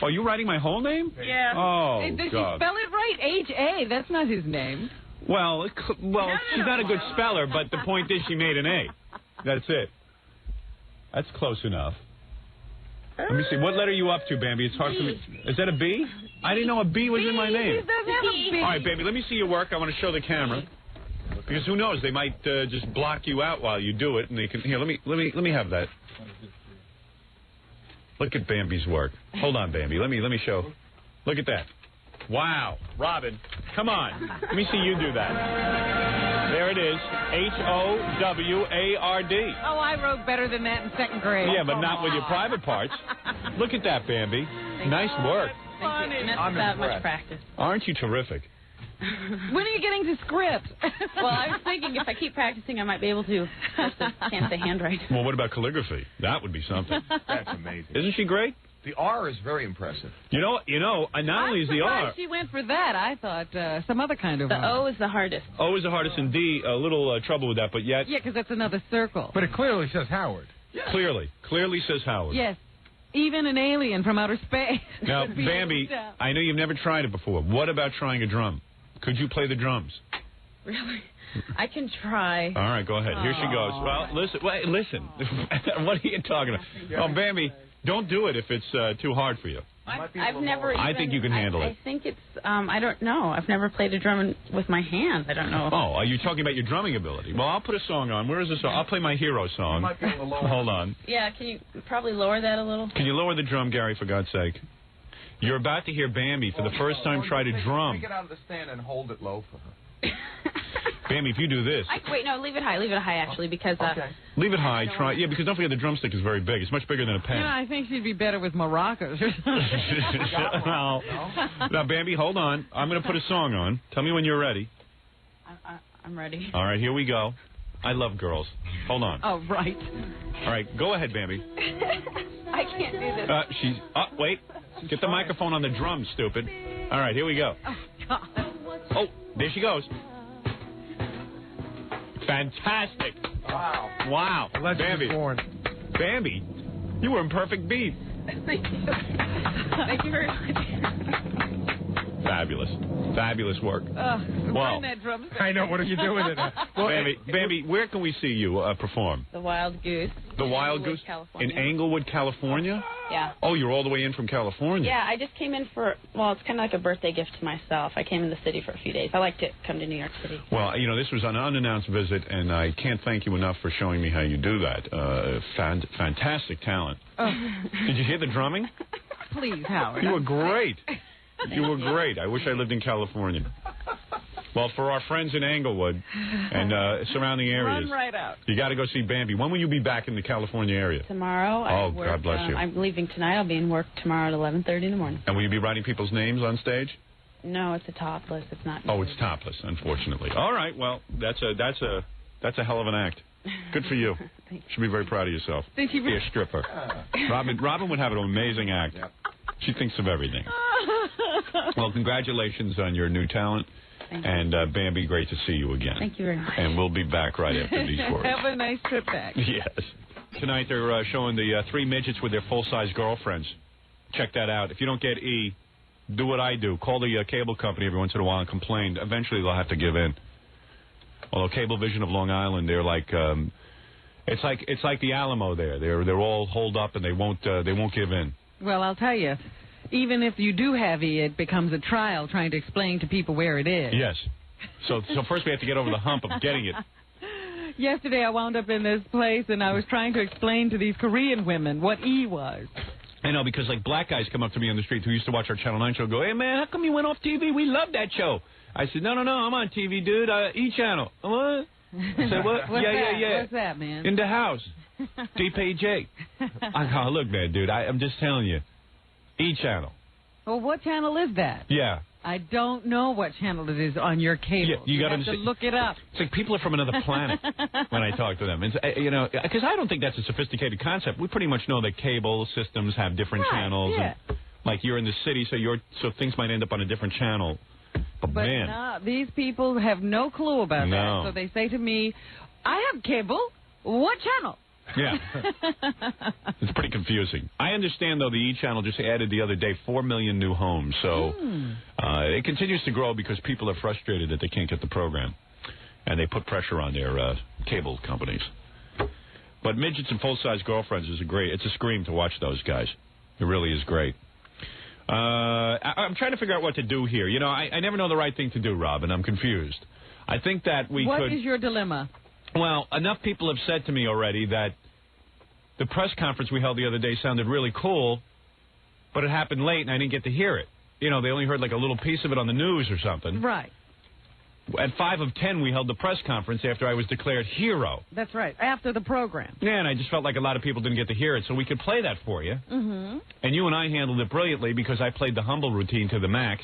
Oh, you writing my whole name? Yeah. Oh, Did she God. spell it right? H-A. That's not his name. Well, she's not a good speller, but the point is she made an A. That's it. That's close enough. Let me see. What letter are you up to, Bambi? It's hard for me. Is that a B? I didn't know a B was in my name. He doesn't have a B. All right, Bambi, let me see your work. I want to show the camera. Because who knows? They might just block you out while you do it, and they can. Here, let me have that. Look at Bambi's work. Hold on, Bambi. Let me show. Look at that. Wow, Robin, come on. Let me see you do that. There it is. H-O-W-A-R-D. Oh, I wrote better than that in second grade. Yeah, but not with your private parts. Look at that, Bambi. Nice work. Not that much practice. Aren't you terrific? When are you getting to script? Well, I was thinking if I keep practicing, I might be able to. Can't say handwriting. Well, what about calligraphy? That would be something. That's amazing. Isn't she great? The R is very impressive. You know, not only is the R. She went for that. I thought some other kind of The R. O is the hardest. O is the hardest, and D, a little trouble with that, but yet. Yeah, because that's another circle. But it clearly says Howard. Yeah. Clearly says Howard. Yes. Even an alien from outer space. Now, would be Bambi, able to tell. I know you've never tried it before. What about trying a drum? Could you play the drums? Really? I can try. All right, go ahead. Here she goes. Well, listen. What are you talking about? Oh, Bambi, don't do it if it's too hard for you. I've never. I think you can handle it. I think it's. I don't know. I've never played a drum with my hands. I don't know. Oh, are you talking about your drumming ability? Well, I'll put a song on. Where is the song? I'll play my hero song. Hold on. Yeah, can you probably lower that a little? Can you lower the drum, Gary, for God's sake? You're about to hear Bambi for the first time try to drum. Take it out of the stand and hold it low for her. Bambi, if you do this. Wait, no, leave it high. Leave it high, actually, because. Okay. Leave it high. Try. Yeah, because don't forget the drumstick is very big. It's much bigger than a pen. Yeah, I think she'd be better with maracas or something. Now, Bambi, hold on. I'm going to put a song on. Tell me when you're ready. I'm ready. All right, here we go. I love girls. Hold on. Oh, right. All right, go ahead, Bambi. I can't do this. Wait. Get the microphone on the drum, stupid. All right, here we go. Oh, God. Oh, there she goes. Fantastic. Wow. Bambi. Born. Bambi, you were in perfect beat. Thank you. Thank you very much. Fabulous work. Wow. That drum set. I know. What are you doing with it? Well, Bambi, where can we see you perform? The Wild Goose. The Wild Goose? California. In Englewood, California? Yeah. Oh, you're all the way in from California? Yeah, I just came in for, it's kind of like a birthday gift to myself. I came in the city for a few days. I like to come to New York City. Well, this was an unannounced visit, and I can't thank you enough for showing me how you do that. Fantastic talent. Oh. Did you hear the drumming? Please, Howard. You were great. You were great. I wish I lived in California. Well, for our friends in Englewood and surrounding areas, run right out. You got to go see Bambi. When will you be back in the California area? Tomorrow. Oh, God bless you. I'm leaving tonight. I'll be in work tomorrow at 11:30 in the morning. And will you be writing people's names on stage? No, it's a topless. It's not. Oh, it's topless, unfortunately. All right. Well, that's a hell of an act. Good for you. You should be very proud of yourself. Thank you. Be a stripper. Robin would have an amazing act. Yep. She thinks of everything. Well, congratulations on your new talent. And Bambi, great to see you again. Thank you very much. And we'll be back right after these words. Have a nice trip back. Yes. Tonight they're showing the 3 midgets with their full-size girlfriends. Check that out. If you don't get E, do what I do. Call the cable company every once in a while and complain. Eventually they'll have to give in. Although Cablevision of Long Island, they're like, it's like the Alamo there. They're all holed up and they won't give in. Well, I'll tell you, even if you do have E, it becomes a trial trying to explain to people where it is. Yes. So first we have to get over the hump of getting it. Yesterday I wound up in this place and I was trying to explain to these Korean women what E was. I know, because like black guys come up to me on the street who used to watch our Channel 9 show go, hey, man, how come you went off TV? We love that show. I said, no, I'm on TV, dude. E Channel. What? I said, what? Yeah. What's that, man? In the house. DPJ. I go, look, man, dude, I'm just telling you. E Channel. Well, what channel is that? Yeah. I don't know what channel it is on your cable. Yeah, you have to look it up. It's like people are from another planet when I talk to them. It's, because I don't think that's a sophisticated concept. We pretty much know that cable systems have different channels. Yeah. And, like you're in the city, so things might end up on a different channel. But man, no, these people have no clue about that. So they say to me, I have cable. What channel? Yeah. It's pretty confusing. I understand, though, the E! Channel just added the other day 4 million new homes. So it continues to grow because people are frustrated that they can't get the program. And they put pressure on their cable companies. But Midgets and Full-Size Girlfriends is it's a scream to watch those guys. It really is great. I'm trying to figure out what to do here. You know, I never know the right thing to do, Robin. I'm confused. I think that What is your dilemma? Well, enough people have said to me already that the press conference we held the other day sounded really cool, but it happened late and I didn't get to hear it. You know, they only heard like a little piece of it on the news or something. Right. At 5 of 10, we held the press conference after I was declared hero. That's right, after the program. Yeah, and I just felt like a lot of people didn't get to hear it, so we could play that for you. Mm-hmm. And you and I handled it brilliantly because I played the humble routine to the max.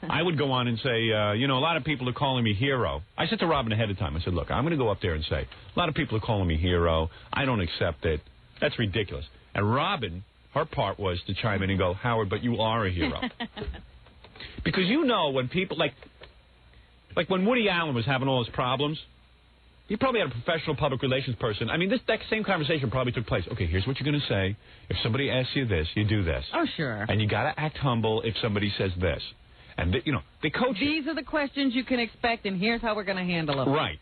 I would go on and say, a lot of people are calling me hero. I said to Robin ahead of time, I said, look, I'm going to go up there and say, a lot of people are calling me hero. I don't accept it. That's ridiculous. And Robin, her part was to chime in and go, Howard, but you are a hero. Because when people, like when Woody Allen was having all his problems, he probably had a professional public relations person. I mean, that same conversation probably took place. Okay, here's what you're going to say. If somebody asks you this, you do this. Oh, sure. And you got to act humble if somebody says this. And, they coach These are the questions you can expect, and here's how we're going to handle them. Right.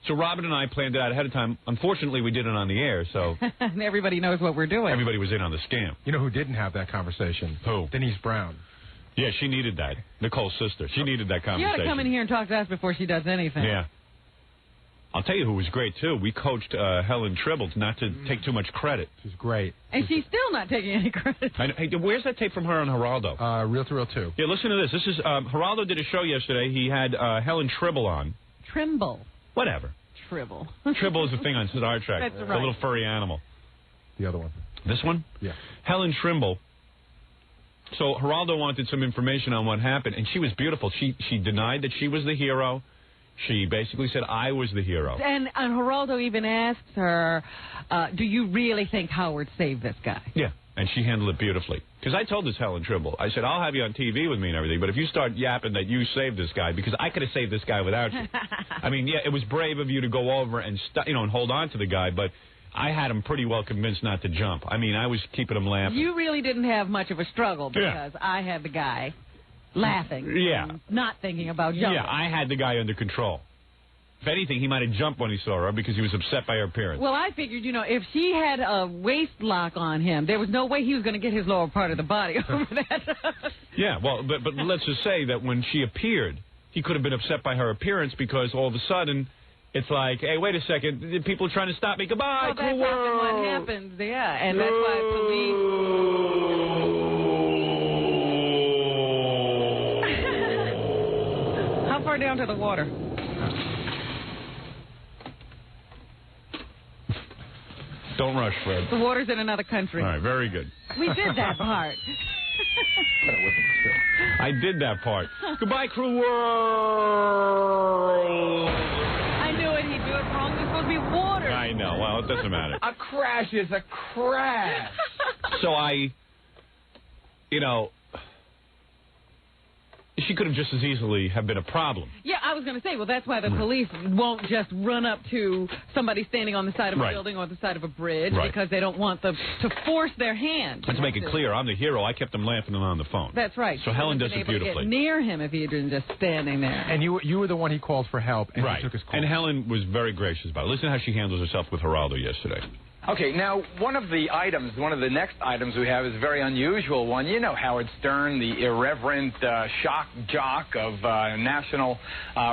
So Robin and I planned it out ahead of time. Unfortunately, we did it on the air, so... And everybody knows what we're doing. Everybody was in on the scam. You know who didn't have that conversation? Who? Denise Brown. Yeah, she needed that. Nicole's sister. She needed that conversation. You ought to come in here and talk to us before she does anything. Yeah. I'll tell you who was great, too. We coached Helen Tribble not to take too much credit. She's great. And she's still not taking any credit. Hey, where's that tape from her on Geraldo? Real to Real 2. Yeah, listen to this. This is Geraldo did a show yesterday. He had Helen Tribble on. Trimble. Whatever. Tribble. Tribble is a thing on Star Trek. That's right. A little furry animal. The other one. This one? Yeah. Helen Trimble. So Geraldo wanted some information on what happened, and she was beautiful. She denied that she was the hero. She basically said I was the hero. And Geraldo even asked her, do you really think Howard saved this guy? Yeah, and she handled it beautifully. Because I told this Helen Trimble, I said, I'll have you on TV with me and everything, but if you start yapping that you saved this guy, because I could have saved this guy without you. I mean, yeah, it was brave of you to go over and and hold on to the guy, but I had him pretty well convinced not to jump. I mean, I was keeping him laughing. You really didn't have much of a struggle because I had the guy laughing. Yeah. And not thinking about jumping. Yeah, I had the guy under control. If anything, he might have jumped when he saw her because he was upset by her appearance. Well, I figured, if she had a waist lock on him, there was no way he was going to get his lower part of the body over that. Yeah, well, but let's just say that when she appeared, he could have been upset by her appearance because all of a sudden... It's like, hey, wait a second. People are trying to stop me. Goodbye, well, that's often what happens, yeah. And that's why police... far down to the water? Don't rush, Fred. The water's in another country. All right, very good. We did that part. I did that part. Goodbye, Crew World. I knew it. He'd do it wrong. There's supposed to be water. I know. Well, it doesn't matter. A crash is a crash. So she could have just as easily have been a problem. Yeah, I was going to say, well, that's why the police won't just run up to somebody standing on the side of a building or the side of a bridge because they don't want them to force their hand. Let's make it clear, I'm the hero. I kept them laughing on the phone. That's right. So Helen does it beautifully. To get near him if he had been just standing there. And you were the one he called for help, and he took his call. And Helen was very gracious about it. Listen to how she handles herself with Geraldo yesterday. Okay, now, one of the next items we have is a very unusual one. You know Howard Stern, the irreverent shock jock of national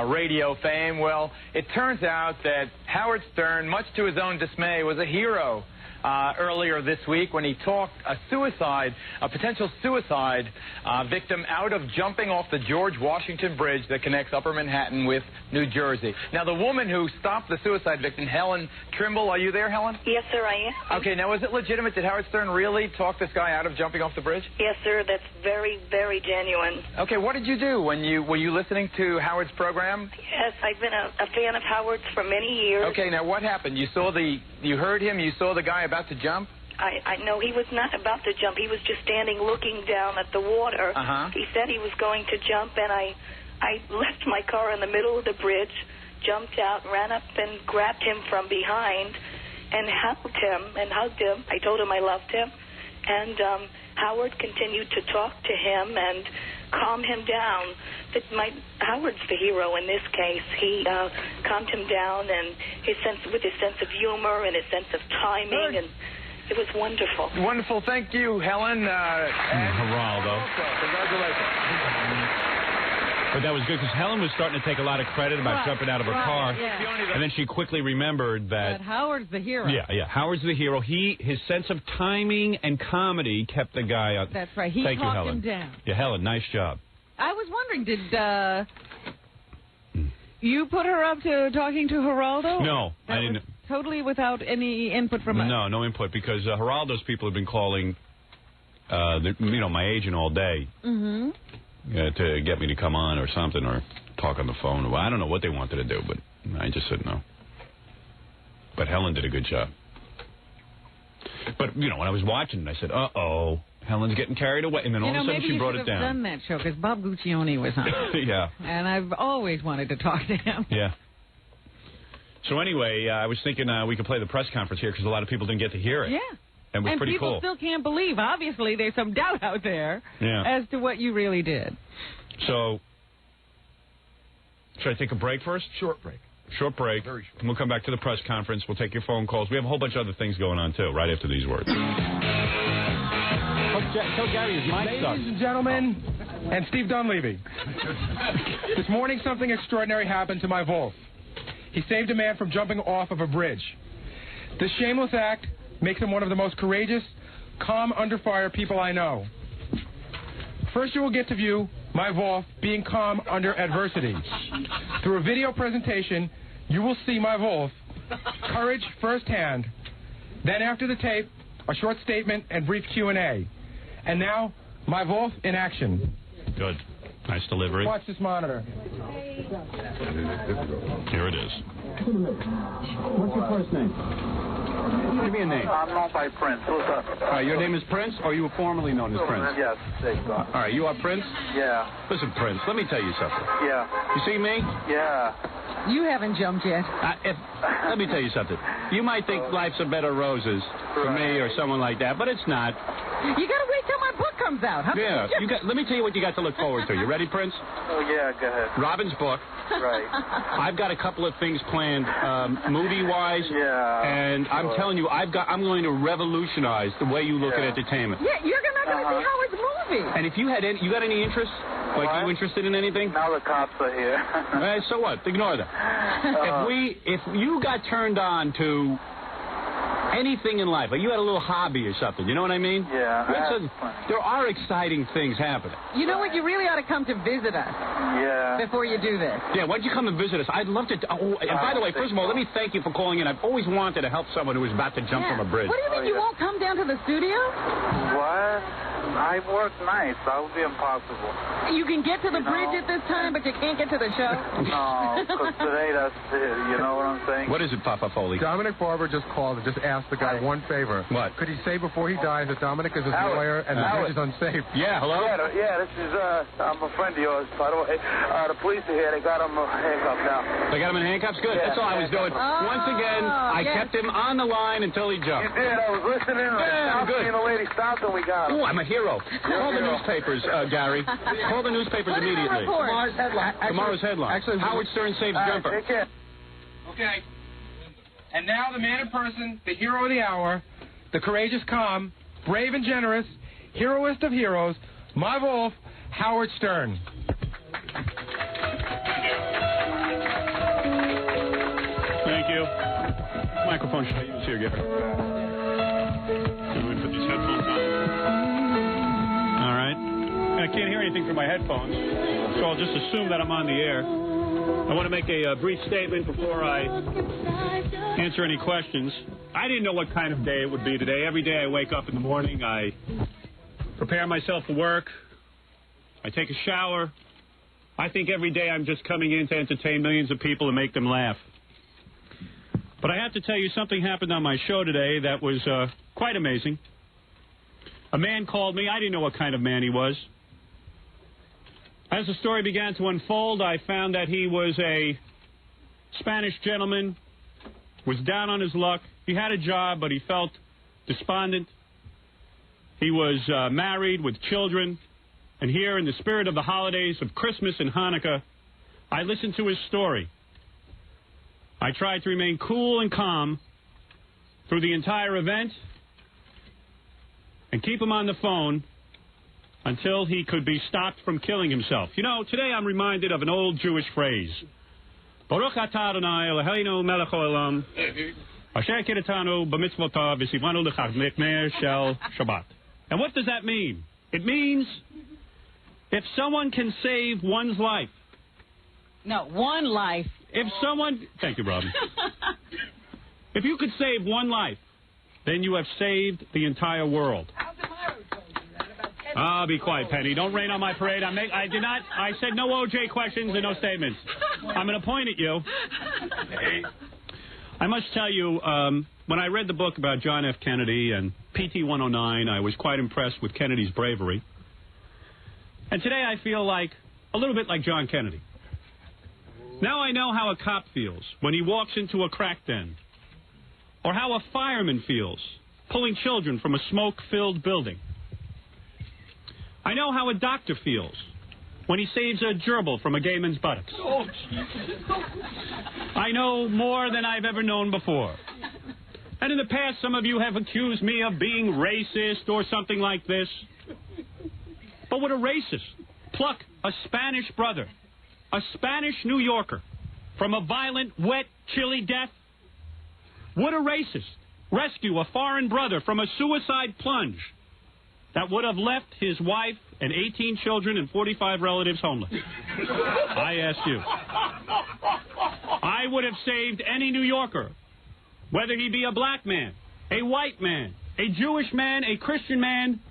radio fame. Well, it turns out that Howard Stern, much to his own dismay, was a hero earlier this week when he talked a potential suicide victim out of jumping off the George Washington Bridge that connects Upper Manhattan with New Jersey. Now, the woman who stopped the suicide victim, Helen Trimble, are you there, Helen? Yes, sir, I am. Okay, now, is it legitimate? Did Howard Stern really talk this guy out of jumping off the bridge? Yes, sir, that's very, very genuine. Okay, what did you do were you listening to Howard's program? Yes, I've been a fan of Howard's for many years. Okay, now what happened? You heard him, you saw the guy about to jump? I know he was not about to jump. He was just standing looking down at the water. He said he was going to jump, and I left my car in the middle of the bridge, jumped out, ran up and grabbed him from behind and held him and hugged him. I told him I loved him. And Howard continued to talk to him and calm him down. Howard's the hero in this case. He calmed him down, and with his sense of humor and his sense of timing, and it was wonderful. Wonderful. Thank you, Helen. Geraldo. Congratulations. But that was good because Helen was starting to take a lot of credit about jumping out of her car. Yeah. And then she quickly remembered that Howard's the hero. Yeah. Howard's the hero. His sense of timing and comedy kept the guy up. That's right. He talked him down. Yeah, Helen, nice job. I was wondering, did you put her up to talking to Geraldo? No, I didn't. Totally without any input from us? No input, because Geraldo's people have been calling, my agent all day to get me to come on or something or talk on the phone. Well, I don't know what they wanted to do, but I just said no. But Helen did a good job. But, when I was watching, I said, uh-oh, Helen's getting carried away. And then all of a sudden she brought it down. Maybe you should have done that show because Bob Guccione was on. Yeah. And I've always wanted to talk to him. Yeah. So anyway, I was thinking we could play the press conference here because a lot of people didn't get to hear it. Yeah. And it was pretty cool. And people still can't believe. Obviously, there's some doubt out there as to what you really did. So, should I take a break first? Short break. Short break. Very short. And we'll come back to the press conference. We'll take your phone calls. We have a whole bunch of other things going on, too, right after these words. Tell Gary his mic sucks. Ladies and gentlemen, and Steve Dunleavy. This morning, something extraordinary happened to my Wolf. He saved a man from jumping off of a bridge. This shameless act makes him one of the most courageous, calm, under fire people I know. First, you will get to view my Wolf being calm under adversity. Through a video presentation, you will see my Wolf courage firsthand. Then, after the tape, a short statement and brief Q&A. And now, my Wolf in action. Good. Nice delivery. Watch this monitor. Here it is. What's your first name? Give me a name. I'm known by Prince. What's up? All right, your name is Prince, or you were formerly known as Prince? Yes. All right, you are Prince? Yeah. Listen, Prince, let me tell you something. Yeah. You see me? Yeah. You haven't jumped yet. Let me tell you something. You might think life's a bed of roses for me or someone like that, but it's not. You got to wait till my book comes out. Yeah. Let me tell you what you got to look forward to. You ready, Prince? Oh, yeah, go ahead. Robin's book. Right. I've got a couple of things planned, movie-wise. Yeah. And I'm telling you, I'm going to revolutionize the way you look at entertainment. Yeah, you're not going to see Howard's movie. And if you got any interest? Like, you interested in anything? Now the cops are here. So what? Ignore them. If you got turned on to anything in life, like you had a little hobby or something, you know what I mean? Yeah. There are exciting things happening. You know what? You really ought to come to visit us. Yeah. Before you do this. Yeah, why don't you come and visit us? I'd love to. Oh, and by the way, first of all, let me thank you for calling in. I've always wanted to help someone who was about to jump from a bridge. What do you think? You won't come down to the studio? What? I work nights. That would be impossible. You can get to the bridge at this time, but you can't get to the show? No, because today that's it. You know what I'm saying? What is it, Papa Foley? Dominic Barber just called and just asked the guy one favor. What? Could he say before he dies that Dominic is his lawyer and the bridge is unsafe? Yeah, hello? Yeah, this is, I'm a friend of yours, by the way. The police are here. They got him handcuffed now. They got him in handcuffs? Good. Yeah, that's all I was doing. Once again, I kept him on the line until he jumped. You did. I was listening. Yeah, good. And the lady stopped and we got him. Oh, I'm a hero. Call the newspapers, Gary. Call the newspapers immediately. Tomorrow's headline. Tomorrow's headline. Actually, Howard Stern saves jumper. Take care. Okay. And now the man in person, the hero of the hour, the courageous, calm, brave and generous, heroist of heroes, my wolf, Howard Stern. Thank you. Microphone should I use here, Gary? I'm going to put these headphones on. All right. I can't hear anything through my headphones, so I'll just assume that I'm on the air. I want to make a brief statement before I answer any questions. I didn't know what kind of day it would be today. Every day I wake up in the morning, I prepare myself for work, I take a shower. I think every day I'm just coming in to entertain millions of people and make them laugh. But I have to tell you, something happened on my show today that was quite amazing. A man called me. I didn't know what kind of man he was. As the story began to unfold, I found that he was a Spanish gentleman, was down on his luck. He had a job, but he felt despondent. He was married with children. And here, in the spirit of the holidays of Christmas and Hanukkah, I listened to his story. I tried to remain cool and calm through the entire event and keep him on the phone until he could be stopped from killing himself. You know, today I'm reminded of an old Jewish phrase. Baruch atah Adonai Eloheinu melech haolam, asher kiratanu b'mitzvotav v'sivanu l'chagmekner shel Shabbat. And what does that mean? It means if someone can save one's life. No, one life. If someone... Thank you, Robin. If you could save one life, then you have saved the entire world. Ah, be quiet, Penny. Don't rain on my parade. I said no OJ questions and no statements. I'm going to point at you. I must tell you, when I read the book about John F. Kennedy and PT 109, I was quite impressed with Kennedy's bravery. And today I feel like a little bit like John Kennedy. Now I know how a cop feels when he walks into a crack den, or how a fireman feels pulling children from a smoke-filled building. I know how a doctor feels when he saves a gerbil from a gay man's buttocks. Oh, I know more than I've ever known before. And in the past, some of you have accused me of being racist or something like this. But would a racist pluck a Spanish brother, a Spanish New Yorker, from a violent, wet, chilly death? Would a racist rescue a foreign brother from a suicide plunge that would have left his wife and 18 children and 45 relatives homeless? I ask you. I would have saved any New Yorker, whether he be a black man, a white man, a Jewish man, a Christian man.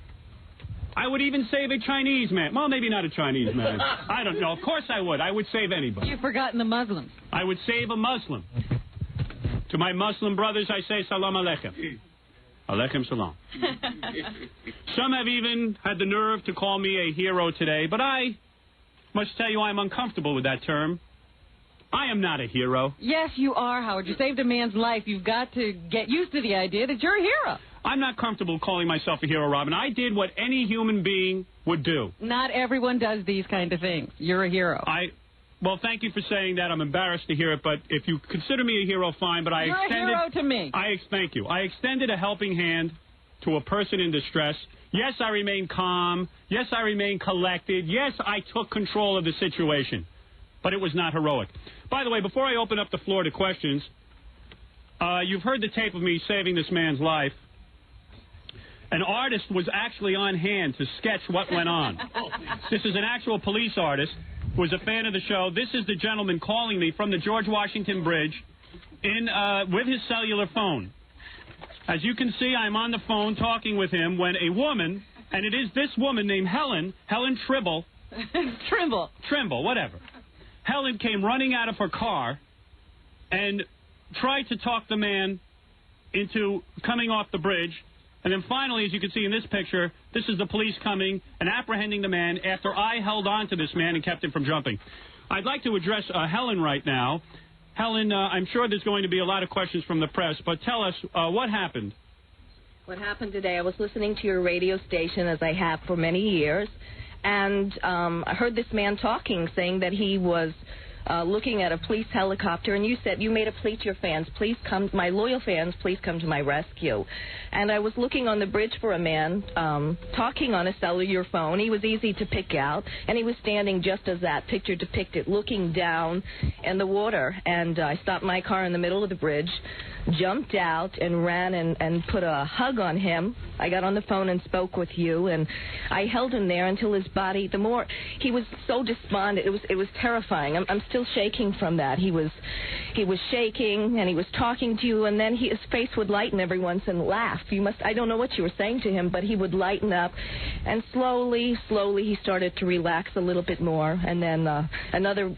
I would even save a Chinese man. Well, maybe not a Chinese man. I don't know. Of course I would. I would save anybody. You've forgotten the Muslims. I would save a Muslim. To my Muslim brothers, I say salam alaikum. Alaikum salam. Some have even had the nerve to call me a hero today, but I must tell you I'm uncomfortable with that term. I am not a hero. Yes, you are, Howard. You saved a man's life. You've got to get used to the idea that you're a hero. I'm not comfortable calling myself a hero, Robin. I did what any human being would do. Not everyone does these kind of things. You're a hero. Well, thank you for saying that. I'm embarrassed to hear it, but if you consider me a hero, fine. But You're a hero to me. Thank you. I extended a helping hand to a person in distress. Yes, I remain calm. Yes, I remain collected. Yes, I took control of the situation. But it was not heroic. By the way, before I open up the floor to questions, You've heard the tape of me saving this man's life. An artist was actually on hand to sketch what went on. This is an actual police artist who was a fan of the show. This is the gentleman calling me from the George Washington Bridge with his cellular phone. As you can see, I'm on the phone talking with him when a woman, and it is this woman named Helen Tribble. Trimble, whatever. Helen came running out of her car and tried to talk the man into coming off the bridge. And then finally, as you can see in this picture, this is the police coming and apprehending the man after I held on to this man and kept him from jumping. I'd like to address Helen right now. Helen, I'm sure there's going to be a lot of questions from the press, but tell us what happened. What happened today, I was listening to your radio station, as I have for many years, and I heard this man talking, saying that he was looking at a police helicopter, and you said you made a plea to your fans, please come, my loyal fans, please come to my rescue. And I was looking on the bridge for a man talking on a cellular phone. He was easy to pick out, and he was standing just as that picture depicted, looking down in the water. And I stopped my car in the middle of the bridge, jumped out, and ran and put a hug on him. I got on the phone and spoke with you, and I held him there until his body, the more, he was so despondent. It was terrifying. I'm still shaking from that. He was shaking, and he was talking to you, and then his face would lighten every once and laugh. I don't know what you were saying to him, but he would lighten up, and slowly he started to relax a little bit more, and then another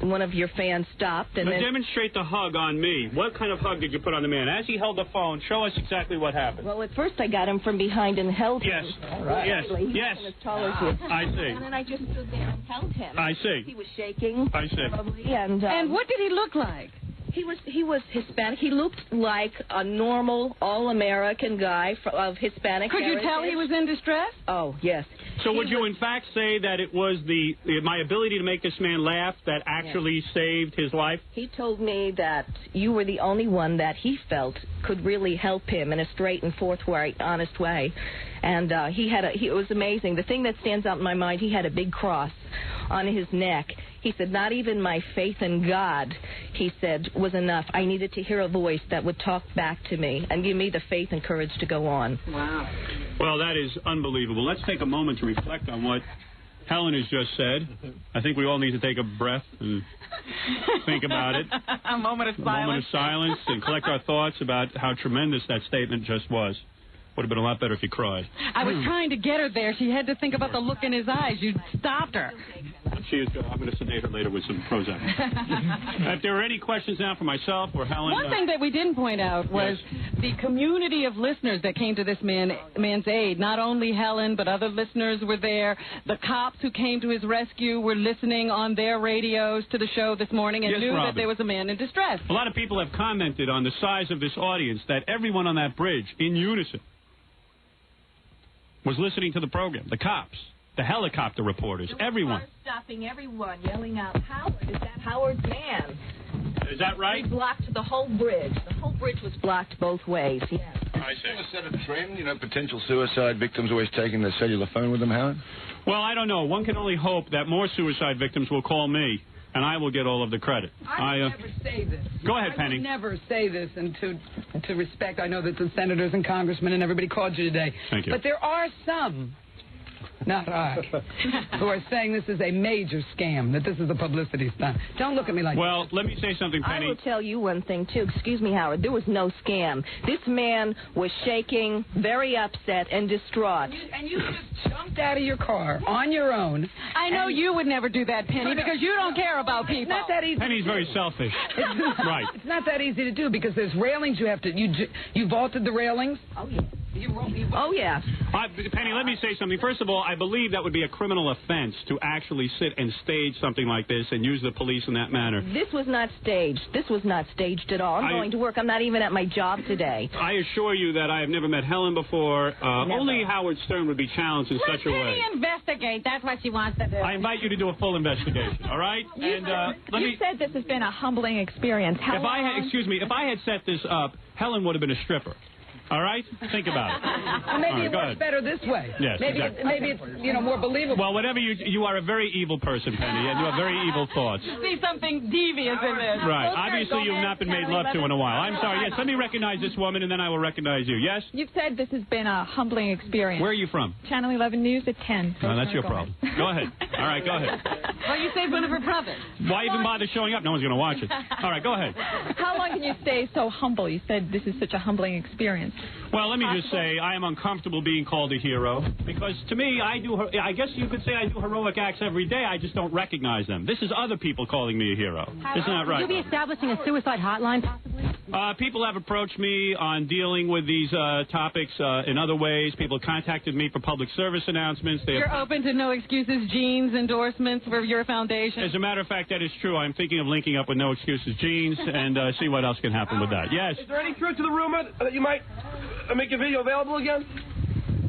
one of your fans stopped. And then demonstrate the hug on me. What kind of hug did you put on the man? As he held the phone, show us exactly what happened. Well, at first I got him from behind and held him. All right. Yes. As tall as you. I see. And then I just stood there and held him. I see. He was shaking. I see. Probably, and what did he look like? He was Hispanic. He looked like a normal, all-American guy of Hispanic heritage. Could you tell he was in distress? Oh, yes. So would you in fact say that it was my ability to make this man laugh that actually saved his life? He told me that you were the only one that he felt could really help him in a straight and forthright, honest way. And it was amazing. The thing that stands out in my mind, he had a big cross on his neck. He said, not even my faith in God, he said, was enough. I needed to hear a voice that would talk back to me and give me the faith and courage to go on. Wow. Well, that is unbelievable. Let's take a moment to reflect on what Helen has just said. I think we all need to take a breath and think about it. A moment of silence. A moment of silence and collect our thoughts about how tremendous that statement just was. Would have been a lot better if you cried. I was trying to get her there. She had to think about the look in his eyes. You stopped her. I'm going to sedate her later with some Prozac. If there are any questions now for myself or Helen. One thing that we didn't point out was the community of listeners that came to this man's aid. Not only Helen, but other listeners were there. The cops who came to his rescue were listening on their radios to the show this morning and knew that there was a man in distress. A lot of people have commented on the size of this audience that everyone on that bridge, in unison, was listening to the program. The cops, the helicopter reporters, everyone. Stopping everyone, yelling out, Howard, is that Howard's man? Is that right? He blocked the whole bridge. The whole bridge was blocked both ways, yes. I see. Is that a trend? Potential suicide victims always taking their cellular phone with them, Howard? Well, I don't know. One can only hope that more suicide victims will call me, and I will get all of the credit. I would never say this. Go ahead, Penny. I would never say this, and to respect, I know that the senators and congressmen and everybody called you today. Thank you. But there are some, not I, who are saying this is a major scam, that this is a publicity stunt. Don't look at me like that. Well, let me say something, Penny. I will tell you one thing, too. Excuse me, Howard. There was no scam. This man was shaking, very upset, and distraught. And you just jumped out of your car on your own. I know you would never do that, Penny, because you don't care about people. It's not that easy. Penny's very selfish. Right. It's not that easy to do because there's railings you have to... You vaulted the railings? Oh, yeah. Oh, yeah. Penny, let me say something. First of all, I believe that would be a criminal offense to actually sit and stage something like this and use the police in that manner. This was not staged. This was not staged at all. I'm going to work. I'm not even at my job today. I assure you that I have never met Helen before. Only Howard Stern would be challenged in such a way. Let Penny investigate. That's what she wants to do. I invite you to do a full investigation, all right? You said this has been a humbling experience. If I had set this up, Helen would have been a stripper. All right? Think about it. Well, maybe it works better this way. Yes, maybe exactly. maybe it's more believable. Well, whatever you are a very evil person, Penny, and you have very evil thoughts. You see something devious in this. Right. Obviously, you've not been made love to in a while. I'm sorry. Yes, let me recognize this woman, and then I will recognize you. Yes? You've said this has been a humbling experience. Where are you from? Channel 11 News at 10. No, that's your problem. Go ahead. All right, go ahead. Well, you saved one of her brothers. Why even bother showing up? No one's going to watch it. All right, go ahead. How long can you stay so humble? You said this is such a humbling experience. Well, let me just say I am uncomfortable being called a hero because to me, I guess you could say I do heroic acts every day. I just don't recognize them. This is other people calling me a hero. Isn't that right? Will you be establishing a suicide hotline possibly? People have approached me on dealing with these topics in other ways. People contacted me for public service announcements. You're open to No Excuses Jeans endorsements for your foundation? As a matter of fact, that is true. I'm thinking of linking up with No Excuses Jeans and see what else can happen with that. Yes? Is there any truth to the rumor that you might make your video available again?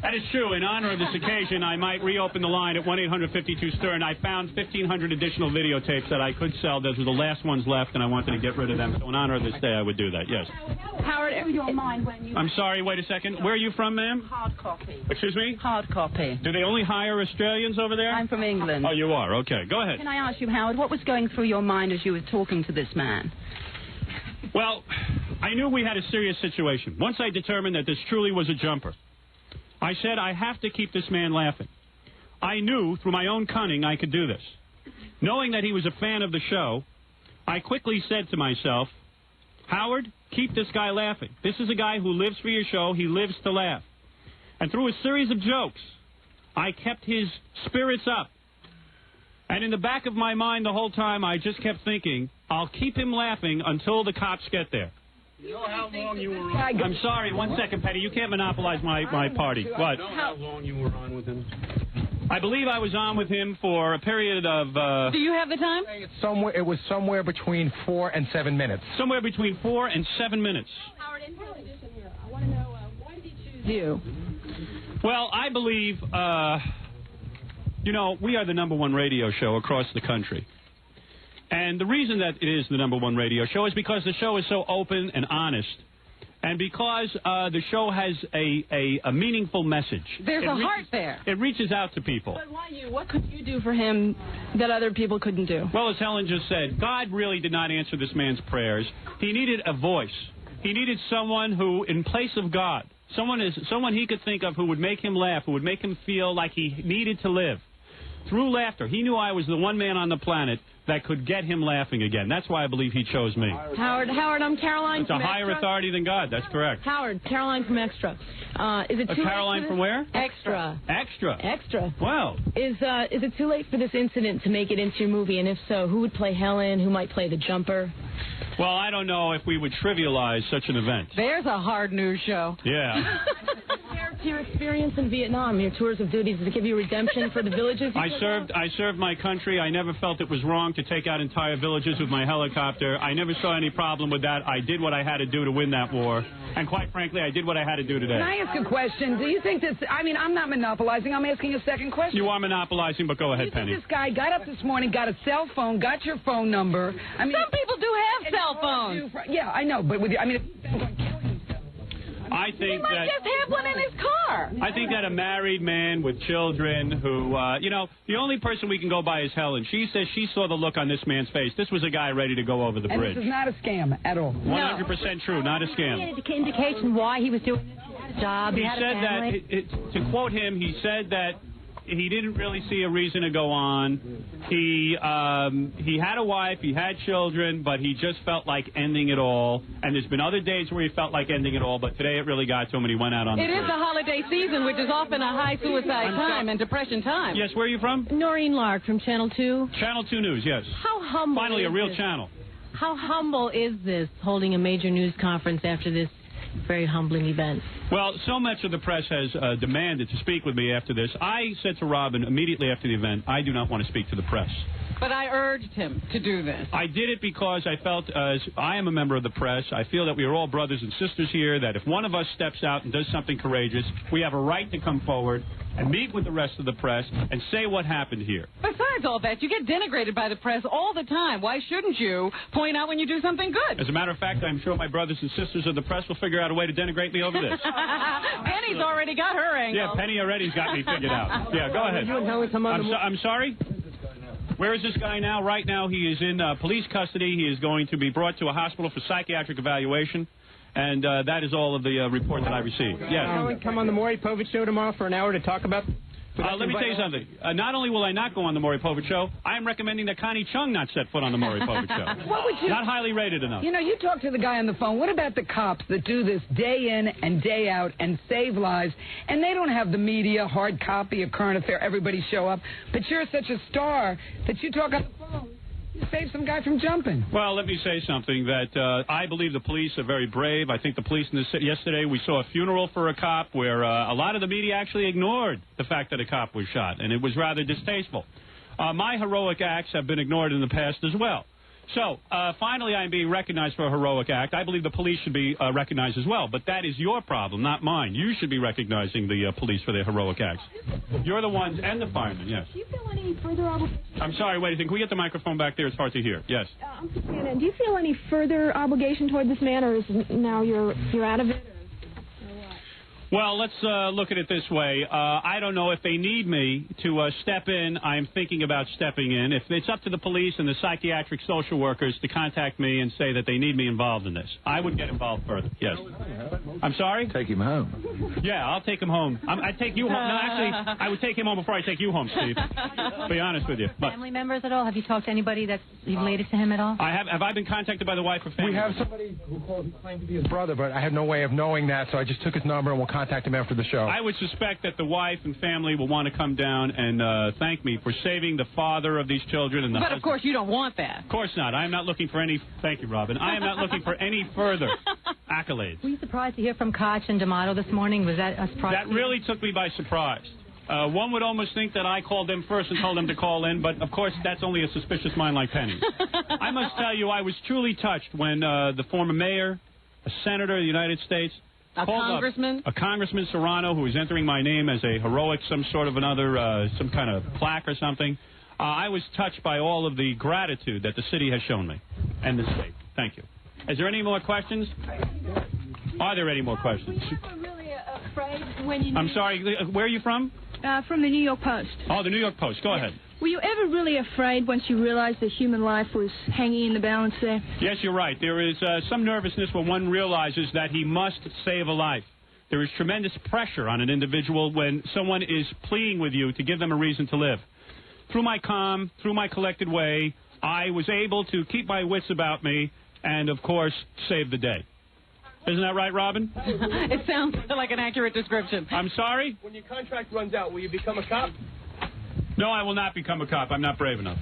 That is true. In honor of this occasion, I might reopen the line at 1-800-52-STERN. I found 1,500 additional videotapes that I could sell. Those were the last ones left, and I wanted to get rid of them. So in honor of this day, I would do that, yes. Howard, your mind when you... I'm sorry, wait a second. Where are you from, ma'am? Hard copy. Excuse me? Hard copy. Do they only hire Australians over there? I'm from England. Oh, you are? Okay, go ahead. Can I ask you, Howard, what was going through your mind as you were talking to this man? Well, I knew we had a serious situation. Once I determined that this truly was a jumper, I said, I have to keep this man laughing. I knew, through my own cunning, I could do this. Knowing that he was a fan of the show, I quickly said to myself, Howard, keep this guy laughing. This is a guy who lives for your show. He lives to laugh. And through a series of jokes, I kept his spirits up. And in the back of my mind the whole time, I just kept thinking, I'll keep him laughing until the cops get there. You know how long you were on? I'm sorry, 1 second, Petty. You can't monopolize my party. What? You know how long you were on with him? I believe I was on with him for a period of... Do you have the time? It was somewhere between 4 and 7 minutes. Somewhere between 4 and 7 minutes. Howard, in addition here, I want to know, why did he choose you? Well, I believe, we are the #1 radio show across the country. And the reason that it is the #1 radio show is because the show is so open and honest, and because the show has a meaningful message. There's a heart there. It reaches out to people. But why you? What could you do for him that other people couldn't do? Well, as Helen just said, God really did not answer this man's prayers. He needed a voice. He needed someone who, in place of God, someone he could think of who would make him laugh, who would make him feel like he needed to live. Through laughter, he knew I was the one man on the planet that could get him laughing again. That's why I believe he chose me. Howard, I'm Caroline from Extra. It's a higher authority than God. That's correct. Howard, Caroline from Extra. Is it too Caroline late from where? Extra. Extra. Extra. Wow. Is it too late for this incident to make it into your movie? And if so, who would play Helen? Who might play the jumper? Well, I don't know if we would trivialize such an event. There's a hard news show. Yeah. Your experience in Vietnam, your tours of duty, does it give you redemption for the villages? I served my country. I never felt it was wrong to take out entire villages with my helicopter. I never saw any problem with that. I did what I had to do to win that war. And quite frankly, I did what I had to do today. Can I ask a question? Do you think this... I'm not monopolizing. I'm asking a second question. You are monopolizing, but go ahead, Penny. This guy got up this morning, got a cell phone, got your phone number. Some people do have cell phones. Yeah, I know, but I think he might just have one in his car. I think that a married man with children who, the only person we can go by is Helen. She says she saw the look on this man's face. This was a guy ready to go over the bridge. This is not a scam at all. 100% true, not a scam. Any indication why he was doing his job? He said that, to quote him, he said that he didn't really see a reason to go on. He had a wife, he had children, but he just felt like ending it all. And there's been other days where he felt like ending it all, but today it really got to him and he went out on the bridge. It is the holiday season, which is often a high suicide time and depression time. Yes, where are you from? Noreen Lark from Channel 2. Channel 2 News, yes. How humble Finally, a real channel. How humble is this, holding a major news conference after this very humbling event? Well, so much of the press has demanded to speak with me after this. I said to Robin immediately after the event, I do not want to speak to the press. But I urged him to do this. I did it because I felt, as I am a member of the press, I feel that we are all brothers and sisters here, that if one of us steps out and does something courageous, we have a right to come forward and meet with the rest of the press and say what happened here. Besides all that, you get denigrated by the press all the time. Why shouldn't you point out when you do something good? As a matter of fact, I'm sure my brothers and sisters of the press will figure out a way to denigrate me over this. Penny's already got her angle. Yeah, Penny already's got me figured out. Yeah, go ahead. I'm sorry? Where is this guy now? Right now, he is in police custody. He is going to be brought to a hospital for psychiatric evaluation. And that is all of the report that I received. Yes. Can we come on the Maury Povich show tomorrow for an hour to talk about... let me tell you something. Not only will I not go on the Maury Povich show, I am recommending that Connie Chung not set foot on the Maury Povich show. What would you... Not highly rated enough. You know, you talk to the guy on the phone. What about the cops that do this day in and day out and save lives, and they don't have the media, hard copy, a current affair, everybody show up, but you're such a star that you talk on the phone. Save some guy from jumping. Well, let me say something that I believe the police are very brave. I think the police in the city yesterday, we saw a funeral for a cop where a lot of the media actually ignored the fact that a cop was shot, and it was rather distasteful. My heroic acts have been ignored in the past as well. So, finally, I'm being recognized for a heroic act. I believe the police should be recognized as well, but that is your problem, not mine. You should be recognizing the police for their heroic acts. You're the ones, and the firemen, yes. Do you feel any further obligation? I'm sorry, wait a second. Can we get the microphone back there? It's hard to hear. Yes. I'm Christina. Do you feel any further obligation toward this man, or is now you're out of it? Well, let's look at it this way. I don't know if they need me to step in. I'm thinking about stepping in. If it's up to the police and the psychiatric social workers to contact me and say that they need me involved in this, I would get involved further. Yes. I'm sorry? Take him home. Yeah, I'll take him home. I'd take you home. No, actually, I would take him home before I take you home, Steve. To be honest with you. But family members at all? Have you talked to anybody that's related to him at all? I have. Have I been contacted by the wife or family? We have somebody who claimed to be his brother, but I had no way of knowing that, so I just took his number and we'll contact him after the show. I would suspect that the wife and family will want to come down and thank me for saving the father of these children. And the But, of course, you don't want that. Of course not. I am not looking for any... Thank you, Robin. I am not looking for any further accolades. Were you surprised to hear from Koch and D'Amato this morning? Was that a surprise? That really took me by surprise. One would almost think that I called them first and told them to call in, but, of course, that's only a suspicious mind like Penny. I must tell you, I was truly touched when the former mayor, a senator of the United States... A congressman? A Congressman Serrano, who is entering my name as a heroic, some sort of another, some kind of plaque or something. I was touched by all of the gratitude that the city has shown me and the state. Thank you. Is there any more questions? Are there any more questions? Were you ever really afraid when you... I'm sorry, where are you from? From the New York Post. Oh, the New York Post. Go ahead. Were you ever really afraid once you realized that human life was hanging in the balance there? Yes, you're right. There is some nervousness when one realizes that he must save a life. There is tremendous pressure on an individual when someone is pleading with you to give them a reason to live. Through my calm, through my collected way, I was able to keep my wits about me and, of course, save the day. Isn't that right, Robin? It sounds like an accurate description. I'm sorry? When your contract runs out, will you become a cop? No, I will not become a cop. I'm not brave enough.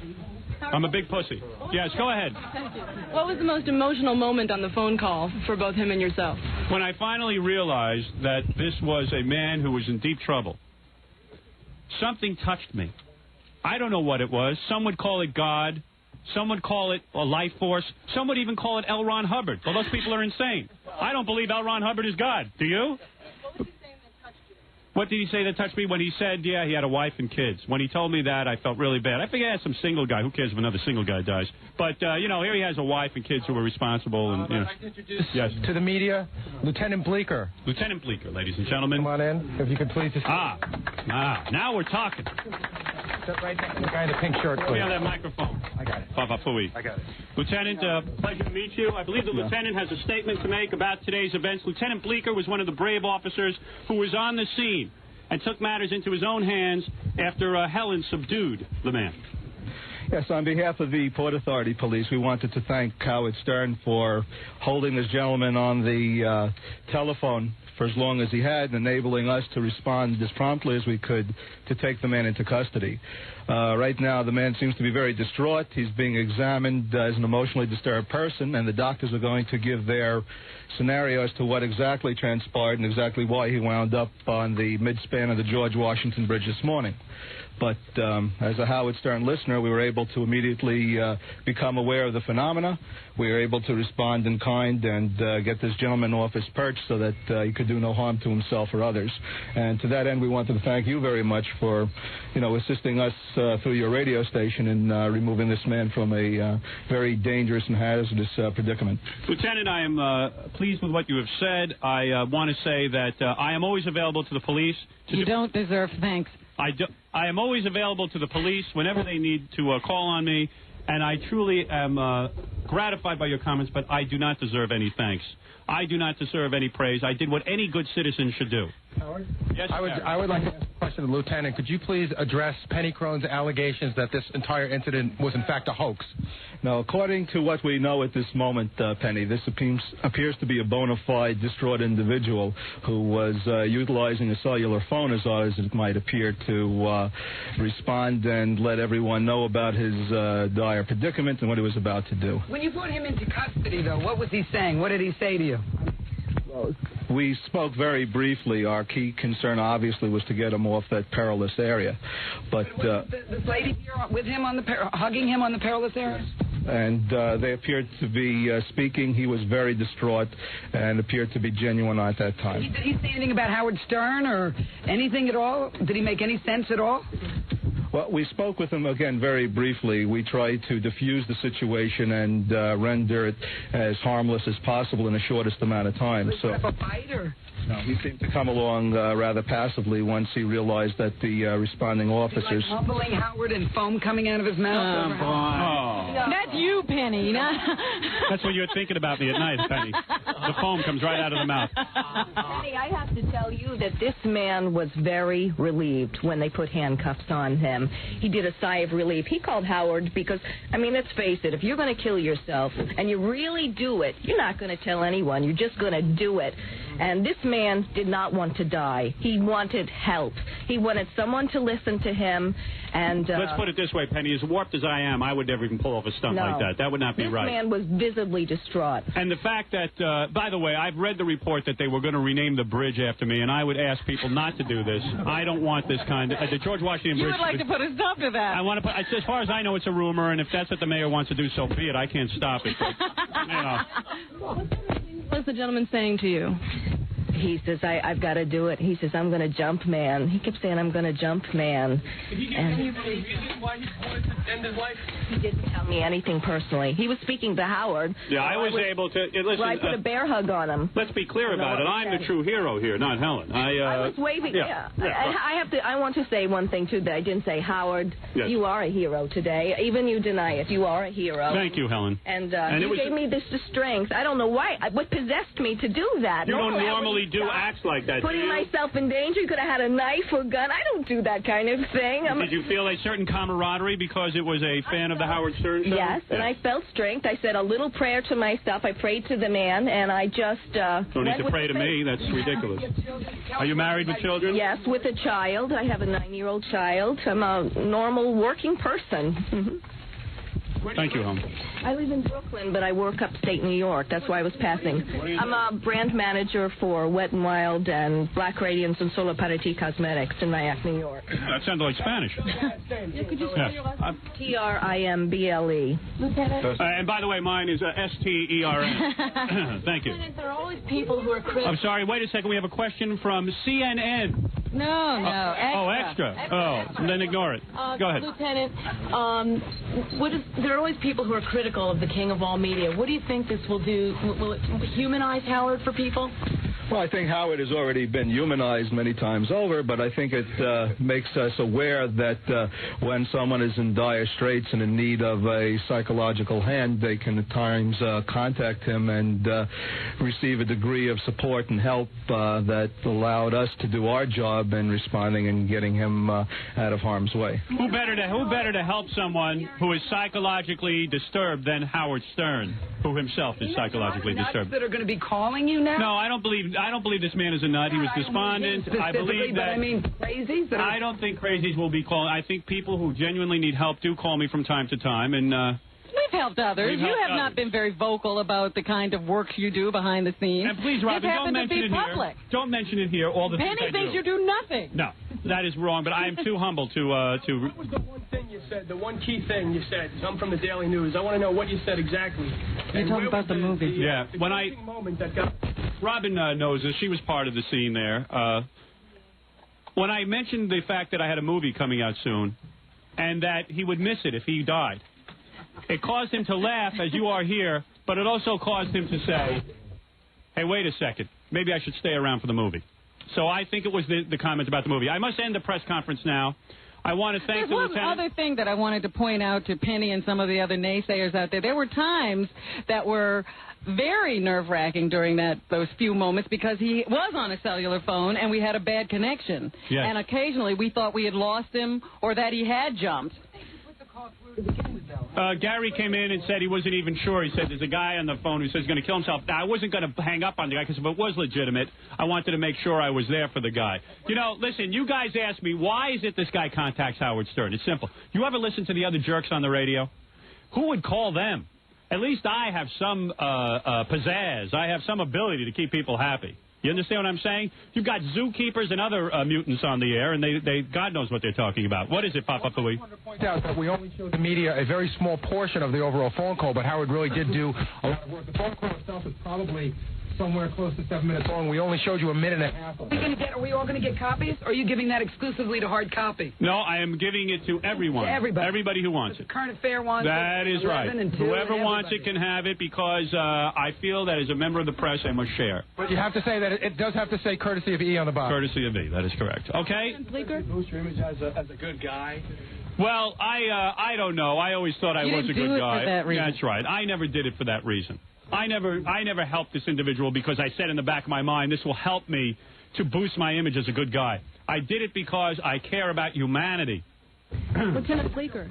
I'm a big pussy. Yes, go ahead. What was the most emotional moment on the phone call for both him and yourself? When I finally realized that this was a man who was in deep trouble. Something touched me. I don't know what it was. Some would call it God. Some would call it a life force. Some would even call it L. Ron Hubbard. Well, those people are insane. I don't believe L. Ron Hubbard is God. Do you? What did he say that touched me? When he said, yeah, he had a wife and kids. When he told me that, I felt really bad. I figured I had some single guy. Who cares if another single guy dies? But, you know, here he has a wife and kids who were responsible. And, you know. I'd like to introduce to the media, Lieutenant Bleeker. Lieutenant Bleeker, ladies and gentlemen. Come on in, if you could please just... Now we're talking. Step right next to the guy in the pink shirt, please. Put me on that microphone. I got it. I got it. Lieutenant, pleasure to meet you. I believe the lieutenant has a statement to make about today's events. Lieutenant Bleeker was one of the brave officers who was on the scene and took matters into his own hands after Helen subdued the man. Yes, on behalf of the Port Authority Police, we wanted to thank Howard Stern for holding this gentleman on the telephone for as long as he had, enabling us to respond as promptly as we could to take the man into custody. Right now, the man seems to be very distraught. He's being examined as an emotionally disturbed person, and the doctors are going to give their scenario as to what exactly transpired and exactly why he wound up on the midspan of the George Washington Bridge this morning. But as a Howard Stern listener, we were able to immediately become aware of the phenomena. We were able to respond in kind and get this gentleman off his perch so that he could do no harm to himself or others. And to that end, we wanted to thank you very much for, assisting us through your radio station in removing this man from a very dangerous and hazardous predicament. Lieutenant, I am pleased with what you have said. I want to say that I am always available to the police. You don't deserve thanks. I am always available to the police whenever they need to call on me, and I truly am gratified by your comments, but I do not deserve any thanks. I do not deserve any praise. I did what any good citizen should do. Howard? Yes, I would like to ask a question to the Lieutenant. Could you please address Penny Crone's allegations that this entire incident was in fact a hoax? Now, according to what we know at this moment, Penny, this appears to be a bona fide distraught individual who was utilizing a cellular phone, as odd as it might appear, to respond and let everyone know about his dire predicament and what he was about to do. When you brought him into custody, though, what was he saying? What did he say to you? We spoke very briefly. Our key concern, obviously, was to get him off that perilous area. But was this lady here with him hugging him on the perilous area? And they appeared to be speaking. He was very distraught and appeared to be genuine at that time. Did he say anything about Howard Stern or anything at all? Did he make any sense at all? Well, we spoke with him again very briefly. We tried to diffuse the situation and render it as harmless as possible in the shortest amount of time. Was it a fight or? No, he seemed to come along rather passively once he realized that the responding officers... Like humbling Howard and foam coming out of his mouth? Oh, boy. No. That's you, Penny. That's what you're thinking about me at night, Penny. The foam comes right out of the mouth. Penny, I have to tell you that this man was very relieved when they put handcuffs on him. He did a sigh of relief. He called Howard because, let's face it, if you're going to kill yourself and you really do it, you're not going to tell anyone. You're just going to do it. And this man did not want to die. He wanted help. He wanted someone to listen to him. And let's put it this way, Penny. As warped as I am, I would never even pull off a stunt like that. That would not be right. This man was visibly distraught. And the fact that, by the way, I've read the report that they were going to rename the bridge after me, and I would ask people not to do this. I don't want this kind of... the George Washington Bridge... You would like to put a stop to that. I want to put... As far as I know, it's a rumor, and if that's what the mayor wants to do, so be it. I can't stop it. But, What's the gentleman saying to you? He says, I've got to do it. He says, I'm going to jump, man. He kept saying, I'm going to jump, man. Did he give any reason why he wanted to end his life? He didn't tell me anything personally. He was speaking to Howard. Yeah, I was able to... Listen, I put a bear hug on him. Let's be clear about it. I'm the true hero here, not Helen. I was waving... I want to say one thing, too, that I didn't say. Howard, you are a hero today. Even you deny it. You are a hero. Thank you, Helen. And you gave me this strength. I don't know why. What possessed me to do that? You don't normally do acts like that. Putting myself in danger. You could have had a knife or a gun. I don't do that kind of thing. Did you feel a certain camaraderie because it was a fan of the Howard Stern show? Yes, and I felt strength. I said a little prayer to myself. I prayed to the man, and I just don't need to pray to me. That's ridiculous. Are you married with children? Yes, with a child. I have a 9-year-old child. I'm a normal working person. Thank you, hon. I live in Brooklyn, but I work upstate New York. That's why I was passing. I'm a brand manager for Wet n Wild and Black Radiance and Solo Parati Cosmetics in Nyack, New York. That sounded like Spanish. Could you spell your last name? T-R-I-M-B-L-E. And by the way, mine is S-T-E-R-N. Thank you. There are always people who are critical. I'm sorry, wait a second. We have a question from CNN. No. Extra. Oh, then ignore it. Go ahead. Lieutenant, there are always people who are critical of the king of all media. What do you think this will do? Will it humanize Howard for people? Well, I think Howard has already been humanized many times over, but I think it makes us aware that when someone is in dire straits and in need of a psychological hand, they can at times contact him and receive a degree of support and help that allowed us to do our job in responding and getting him out of harm's way. Who better to help someone who is psychologically disturbed than Howard Stern, who himself is psychologically disturbed? That are going to be calling you now? No, I don't believe this man is a nut. He was despondent. I believe that. Crazies? I don't think crazies will be calling. I think people who genuinely need help do call me from time to time, and We've helped others. You have not been very vocal about the kind of work you do behind the scenes. And please, Robin, don't mention it public. here. Don't mention it here. All the Penny things I thinks do. you do nothing. No, that is wrong. But I am too humble to. What was the one thing you said? The one key thing you said? I'm from the Daily News. I want to know what you said exactly. You're talking about the movie. Yeah. The When moment that got. Robin knows this. She was part of the scene there. When I mentioned the fact that I had a movie coming out soon, and that he would miss it if he died, it caused him to laugh as you are here, but it also caused him to say, hey, wait a second, maybe I should stay around for the movie. So I think it was the comment about the movie. I must end the press conference now. I want to thank the There's lieutenant. one other thing that I wanted to point out to Penny and some of the other naysayers out there. There were times that were very nerve-wracking during those few moments because he was on a cellular phone and we had a bad connection. Yes. And occasionally we thought we had lost him or that he had jumped. Gary came in and said he wasn't even sure. He said there's a guy on the phone who says he's going to kill himself. Now, I wasn't going to hang up on the guy because if it was legitimate, I wanted to make sure I was there for the guy. You know, listen, you guys asked me, why is it this guy contacts Howard Stern? It's simple. You ever listen to the other jerks on the radio? Who would call them? At least I have some pizzazz. I have some ability to keep people happy. You understand what I'm saying? You've got zookeepers and other mutants on the air, and they God knows what they're talking about. What is it, Papa Louie? I want to point out that we only showed the media a very small portion of the overall phone call, but Howard really did do a lot of work. The phone call itself is probably somewhere close to 7 minutes long. We only showed you a minute and a half of it. Are we all going to get copies, or are you giving that exclusively to hard copy? No, I am giving it to everyone. To everybody. Everybody who wants it. Current affair wants That it. is right. Whoever wants everybody. it can have it because I feel that as a member of the press, I must share. But you have to say that it does have to say courtesy of E on the box. Courtesy of E, that is correct. Okay? Boost your image as a good guy. Well, I don't know. I always thought I was a good guy. For that reason. That's right. I never did it for that reason. I never helped this individual because I said in the back of my mind, this will help me to boost my image as a good guy. I did it because I care about humanity. Lieutenant Bleeker.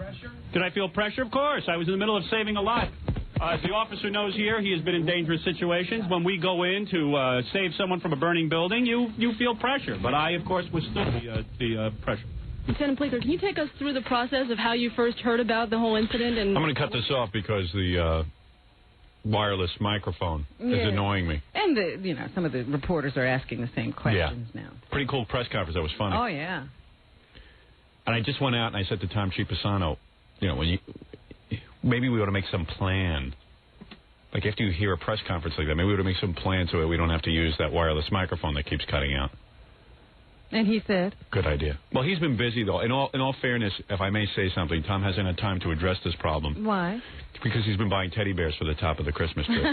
Did I feel pressure? Of course. I was in the middle of saving a life. As the officer knows here, he has been in dangerous situations. When we go in to save someone from a burning building, you feel pressure. But I, of course, withstood the pressure. Lieutenant Bleeker, can you take us through the process of how you first heard about the whole incident? And I'm going to cut this off because the wireless microphone is annoying me. And some of the reporters are asking the same questions now. Pretty cool press conference. That was funny. Oh yeah. And I just went out and I said to Tom Chiapasano, maybe we ought to make some plan. Like after you hear a press conference like that, maybe we ought to make some plan so that we don't have to use that wireless microphone that keeps cutting out. And he said, good idea. Well, he's been busy, though. In all fairness, if I may say something, Tom hasn't had time to address this problem. Why? Because he's been buying teddy bears for the top of the Christmas tree.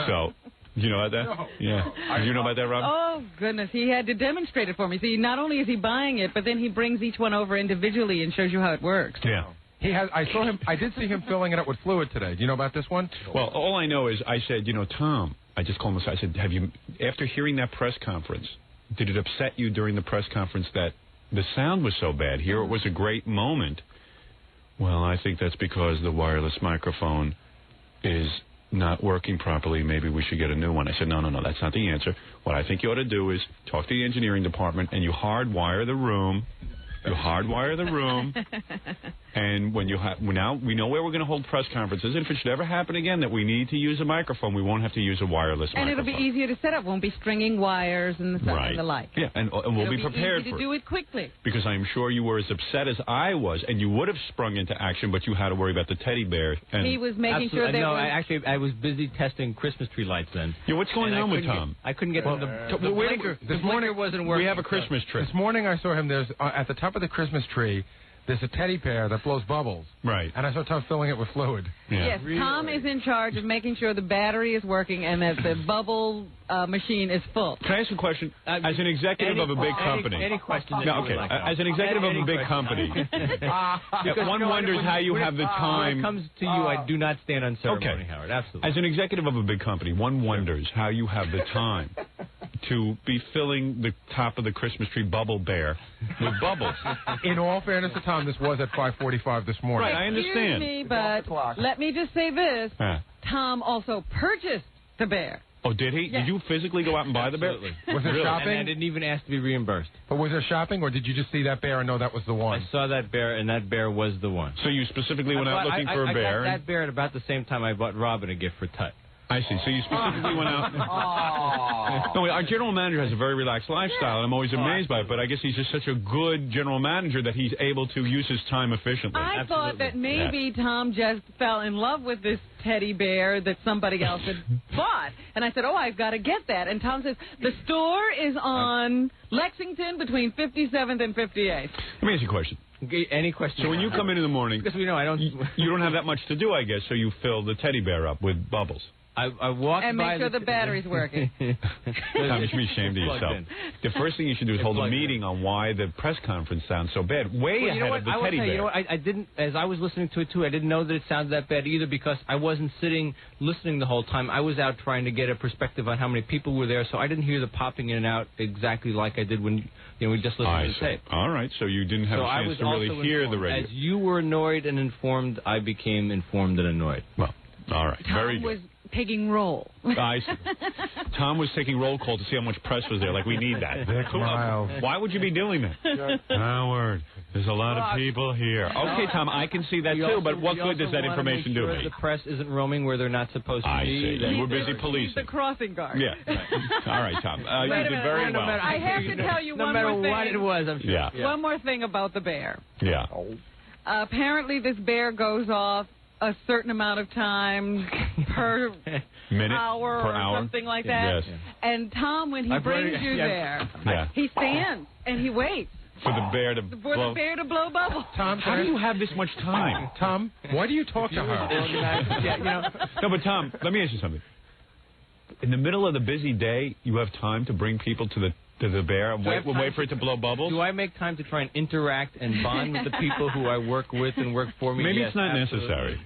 So, do you know about that? No. Yeah. Do you know about that, Rob? Oh, goodness. He had to demonstrate it for me. See, not only is he buying it, but then he brings each one over individually and shows you how it works. Yeah. He has. I did see him filling it up with fluid today. Do you know about this one? Well, all I know is I said, Tom, I just called him aside. I said, after hearing that press conference, did it upset you during the press conference that the sound was so bad? Here it was a great moment. Well, I think that's because the wireless microphone is not working properly. Maybe we should get a new one. I said, no, that's not the answer. What I think you ought to do is talk to the engineering department and you hardwire the room. You hardwire the room, and when now we know where we're going to hold press conferences. And if it should ever happen again that we need to use a microphone, we won't have to use a wireless microphone. And it'll be easier to set up. Won't be stringing wires and the like. Yeah, and we'll be prepared easy for to do it quickly. Because I'm sure you were as upset as I was, and you would have sprung into action, but you had to worry about the teddy bear. And he was making sure there was... I was busy testing Christmas tree lights then. Yeah, what's going on with Tom? I couldn't get the blinker. This morning wasn't working. We have a Christmas tree. This morning I saw him. There's at the top of the Christmas tree. There's a teddy bear that blows bubbles. Right. And I saw Tom filling it with fluid. Yeah. Yes, really? Tom is in charge of making sure the battery is working and that the bubble machine is full. Can I ask a question? As an executive of a big company. Any question. As an executive of a big company. One wonders how you have the time. When it comes to you, I do not stand on ceremony, Howard. Absolutely. As an executive of a big company, one wonders how you have the time to be filling the top of the Christmas tree bubble bear with bubbles. In all fairness to Tom, this was at 5:45 this morning. Right, I understand. Excuse me, but let me just say this. Tom also purchased the bear. Oh, did he? Yes. Did you physically go out and buy the bear? Absolutely. Was it shopping? And I didn't even ask to be reimbursed. But was there shopping, or did you just see that bear and know that was the one? I saw that bear, and that bear was the one. So you specifically went out looking for a bear? I got that bear at about the same time I bought Robin a gift for Tut. I see. So you specifically went out. No, our general manager has a very relaxed lifestyle, and I'm always amazed by it. But I guess he's just such a good general manager that he's able to use his time efficiently. I thought that maybe Tom just fell in love with this teddy bear that somebody else had bought. And I said, oh, I've got to get that. And Tom says, the store is on Lexington between 57th and 58th. Let me ask you a question. Any question? So when you come in the morning, because we know I don't, you don't have that much to do, I guess. So you fill the teddy bear up with bubbles. I walked and by make sure the battery's working. Tom, you should be ashamed of yourself. The first thing you should do is hold a meeting on why the press conference sounds so bad. Way ahead of the teddy bear. You know what? I didn't, as I was listening to it too, I didn't know that it sounded that bad either because I wasn't sitting listening the whole time. I was out trying to get a perspective on how many people were there, so I didn't hear the popping in and out exactly like I did when we just listened to the tape. All right, so you didn't have a chance to really hear the radio. As you were annoyed and informed, I became informed and annoyed. Well, all right, very good. Tom was taking roll. I see. Tom was taking roll call to see how much press was there. Like, we need that. Why would you be doing that? Howard, there's a lot of people here. Okay, Tom, I can see that too, but what good does that information do me? The press isn't roaming where they're not supposed to be. I see. We're busy policing. The crossing guard. Yeah. All right, Tom. You did very well. I have to tell you one more thing. No matter what it was, I'm sure. Yeah. One more thing about the bear. Yeah. Apparently, this bear goes off a certain amount of time per minute, hour or something like that. Yes. And Tom, when he brings you there, he stands and he waits. For the bear to blow bubbles. Tom, how do you have this much time? Tom, why do you talk to her? No, but Tom, let me ask you something. In the middle of the busy day, you have time to bring people to the bear and wait for it to blow bubbles? Do I make time to try and interact and bond with the people who I work with and work for me? Maybe it's not necessary.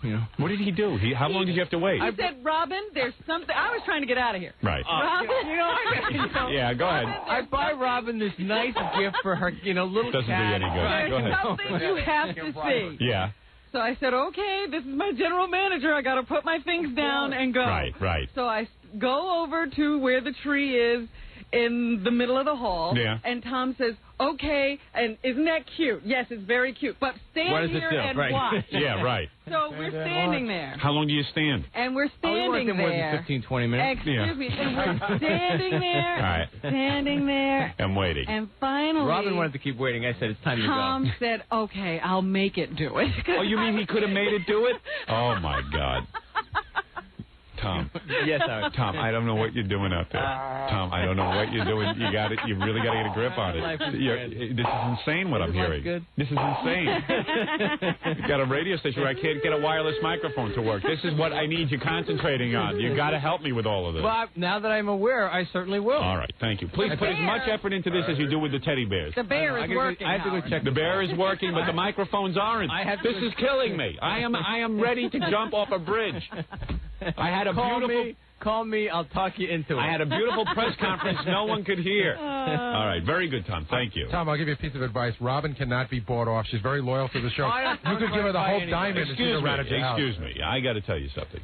You know, what did he do? How long did you have to wait? I said, Robin, there's something. I was trying to get out of here. Right. Robin, yeah, go ahead. I buy Robin this nice gift for her, little Doesn't cat. do you any good. Go ahead. Something you have to see. Yeah. So I said, okay, this is my general manager. I got to put my things down and go. Right. So I go over to where the tree is in the middle of the hall. Yeah. And Tom says, okay, and isn't that cute? Yes, it's very cute. But stand here and watch. Yeah, right. So we're standing there. How long do you stand? And we're standing there. More than 15, 20 minutes. Excuse me. And we're standing there. All right. Standing there. And waiting. And finally, Robin wanted to keep waiting. I said, it's time to go. Tom said, okay, I'll make it do it. Oh, you mean he could have made it do it? Oh, my God. Tom. Yes, Howard. Tom, I don't know what you're doing out there. Tom, I don't know what you're doing. You got it. You really got to get a grip on it. This is insane what I'm hearing. This is insane. You got a radio station where I can't get a wireless microphone to work. This is what I need you concentrating on. You got to help me with all of this. Well, now that I'm aware, I certainly will. All right, thank you. Please put as much effort into this as you do with the teddy bears. The bear is working. I have to go check. The bear is working, but the microphones aren't. This is killing me. I am ready to jump off a bridge. I had a beautiful... Call me. I'll talk you into it. I had a beautiful press conference no one could hear. All right. Very good, Tom. Thank you. Tom, I'll give you a piece of advice. Robin cannot be bought off. She's very loyal to the show. You could give her the whole diamond and she'd have ran at your house. Excuse me. I got to tell you something.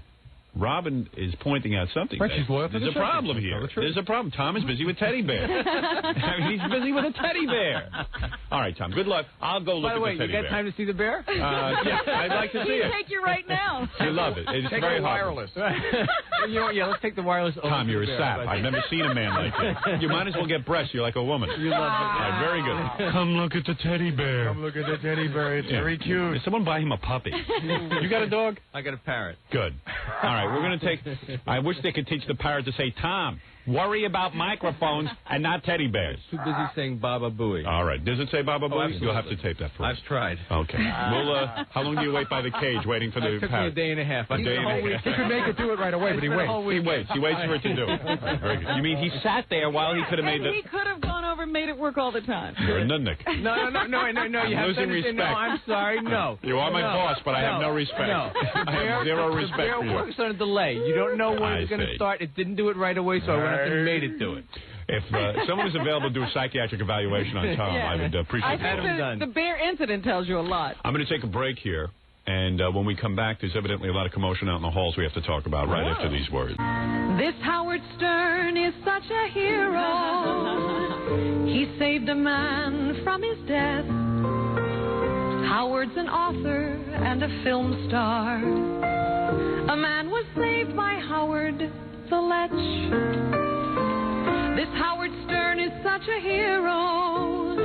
Robin is pointing out something. Right, she's loyal to There's a problem here. There's a problem. Tom is busy with teddy bear. He's busy with a teddy bear. All right, Tom. Good luck. I'll go look at the teddy bear. By the way, you got time to see the bear? Yeah, I'd like to see it. Take you right now. You love it. It's take very wireless. Yeah, let's take the wireless over. Tom, you're a sap. I've never seen a man like you. You might as well get breasts. You're like a woman. You love it. All right, very good. Come look at the teddy bear. Come look at the teddy bear. It's very cute. Did someone buy him a puppy? You got a dog? I got a parrot. Good. All right, we're going to take... I wish they could teach the parrot to say, Tom, worry about microphones and not teddy bears. Too busy saying Baba Booey. All right. Does it say Baba Booey? You'll have to tape that for us. I've tried. Okay. Well, how long do you wait by the cage waiting for the parrot? It took me a day and a half. A day and a half. He could make it do it right away, but he waits. He waits for it to do it. Very good. You mean he sat there while he could have made he could have gone over and made it work all the time. You're a nudnik. No. You have to respect. No, I'm sorry. No. You are my boss, but I have no respect. No. I have zero respect for you. The bear works on a delay. You don't know when it's going to start. It didn't do it right away, so I went up and made it do it. If someone was available to do a psychiatric evaluation on Tom, I would appreciate that. I think the bear incident tells you a lot. I'm going to take a break here. And when we come back, there's evidently a lot of commotion out in the halls we have to talk about right after these words. This Howard Stern is such a hero. He saved a man from his death. Howard's an author and a film star. A man was saved by Howard the Lech. This Howard Stern is such a hero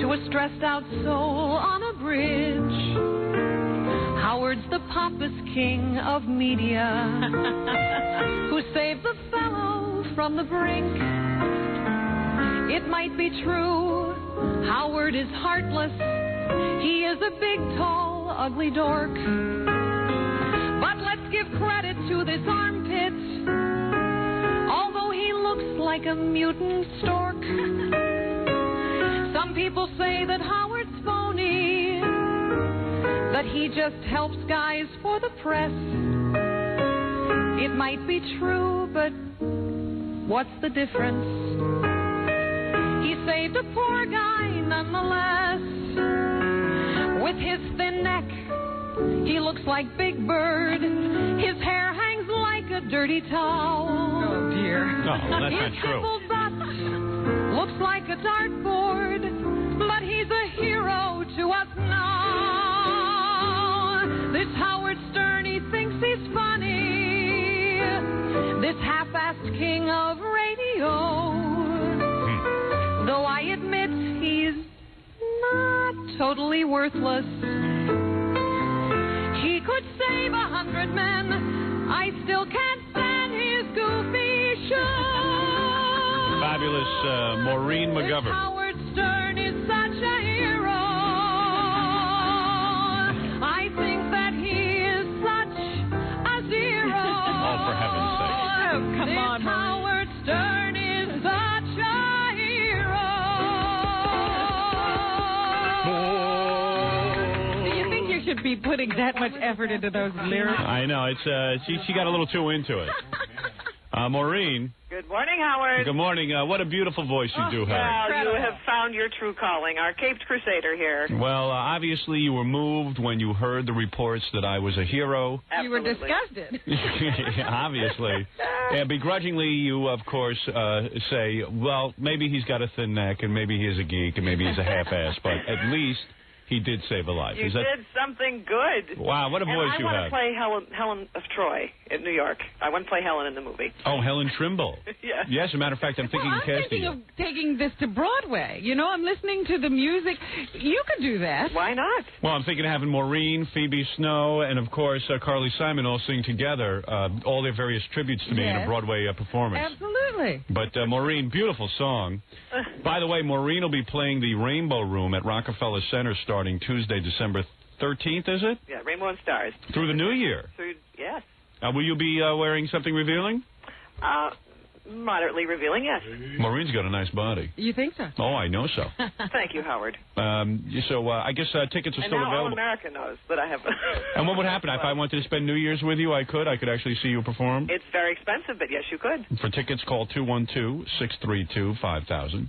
to a stressed out soul on a bridge. Howard's the pompous king of media who saved the fellow from the brink. It might be true, Howard is heartless. He is a big, tall, ugly dork. But let's give credit to this armpit, although he looks like a mutant stork. Some people say that Howard's phony, that he just helps guys for the press. It might be true, but what's the difference? He saved a poor guy nonetheless. With his thin neck, he looks like Big Bird. His hair hangs like a dirty towel. Oh, dear. No, that's his not true. crippled butt looks like a dartboard, but he's a hero to us now. This Howard Stern, he thinks he's funny. This half-assed king of radio. Though I admit he's not totally worthless. He could save 100 men. I still can't stand his goofy show. Fabulous Maureen McGovern. This Howard Stern is such a hero. I think that he is such a zero. Oh, for heaven's sake. Oh, come on, Howard Stern is such a hero. Do you think you should be putting that much effort into those lyrics? I know. It's she got a little too into it. Maureen. Good morning, Howard. Good morning. What a beautiful voice you do have. Well, you have found your true calling, our Caped Crusader here. Well, obviously you were moved when you heard the reports that I was a hero. Absolutely. You were disgusted. Obviously. Yeah, begrudgingly, you, of course, say, well, maybe he's got a thin neck, and maybe he is a geek, and maybe he's a half-ass, but at least he did save a life. You did something good. Wow, what a voice you have. I want to play Helen of Troy in New York. I want to play Helen in the movie. Oh, Helen Trimble. Yes. Yes, as a matter of fact, I'm thinking of casting of taking this to Broadway. You know, I'm listening to the music. You could do that. Why not? Well, I'm thinking of having Maureen, Phoebe Snow, and, of course, Carly Simon all sing together all their various tributes to me in a Broadway performance. Absolutely. But, Maureen, beautiful song. By the way, Maureen will be playing the Rainbow Room at Rockefeller Center starting Tuesday, December 13th, is it? Yeah, Rainbow and Stars. Through the new year. Yes. Will you be wearing something revealing? Moderately revealing, yes. Maureen's got a nice body. You think so? Oh, I know so. Thank you, Howard. So I guess tickets are and still now available. All America knows that I have. And what would happen if I wanted to spend New Year's with you? I could actually see you perform. It's very expensive, but yes, you could. For tickets, call 212-632-5000.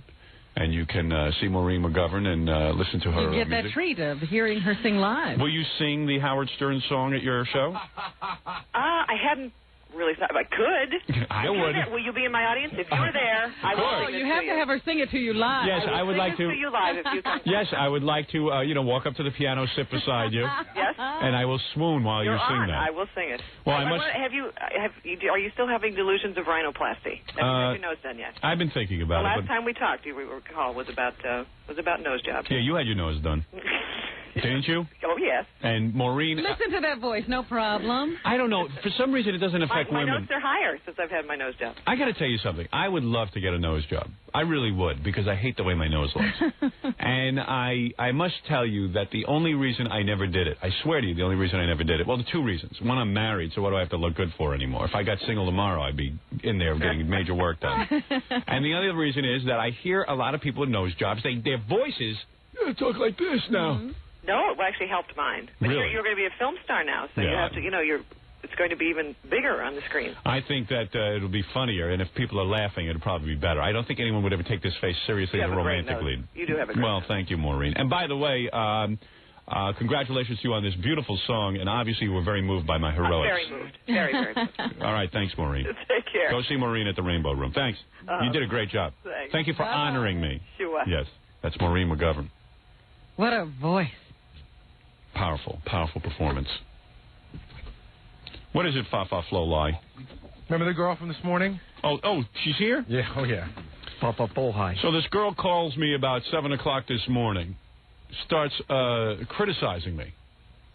And you can see Maureen McGovern and listen to her You get music. that treat of hearing her sing live. Will you sing the Howard Stern song at your show? I hadn't really thought. I could. I would. Will you be in my audience? If you're there, I will sing it you have to have her sing it to you live. Yes, I would like to. Sing it to you live if you can. Yes, I would like to. Walk up to the piano, sit beside you. Yes. And I will swoon while you sing that. I will sing it. Well, I must. Are you still having delusions of rhinoplasty? Have you had your nose done yet? I've been thinking about the it. last time we talked, you recall, was about nose jobs. Yeah, you had your nose done. Didn't you? Oh, yes. And Maureen... Listen to that voice, no problem. I don't know. For some reason, it doesn't affect my women. My notes are higher since I've had my nose job. I got to tell you something. I would love to get a nose job. I really would, because I hate the way my nose looks. And I must tell you that the only reason I never did it, I swear to you, the only reason I never did it, well, the two reasons. One, I'm married, so what do I have to look good for anymore? If I got single tomorrow, I'd be in there getting major work done. And the other reason is that I hear a lot of people with nose jobs, their voices talk like this now. Mm-hmm. No, it actually helped mine. But really? You're going to be a film star now, so you have to, it's going to be even bigger on the screen. I think that it'll be funnier, and if people are laughing, it'll probably be better. I don't think anyone would ever take this face seriously as a romantic lead. You do have a great Well, thank you, Maureen. And by the way, Congratulations to you on this beautiful song, and obviously you were very moved by my heroics. I'm very moved. Very, very moved. All right, thanks, Maureen. Take care. Go see Maureen at the Rainbow Room. Thanks. You did a great job. Thanks. Thank you for honoring me. Sure. Yes, that's Maureen McGovern. What a voice. Powerful, powerful performance. What is it, Fa-Fa Flo Lie? Remember the girl from this morning? Oh, she's here? Yeah, oh yeah. Fa-Fa Flo Lie. So this girl calls me about 7 o'clock this morning, starts criticizing me.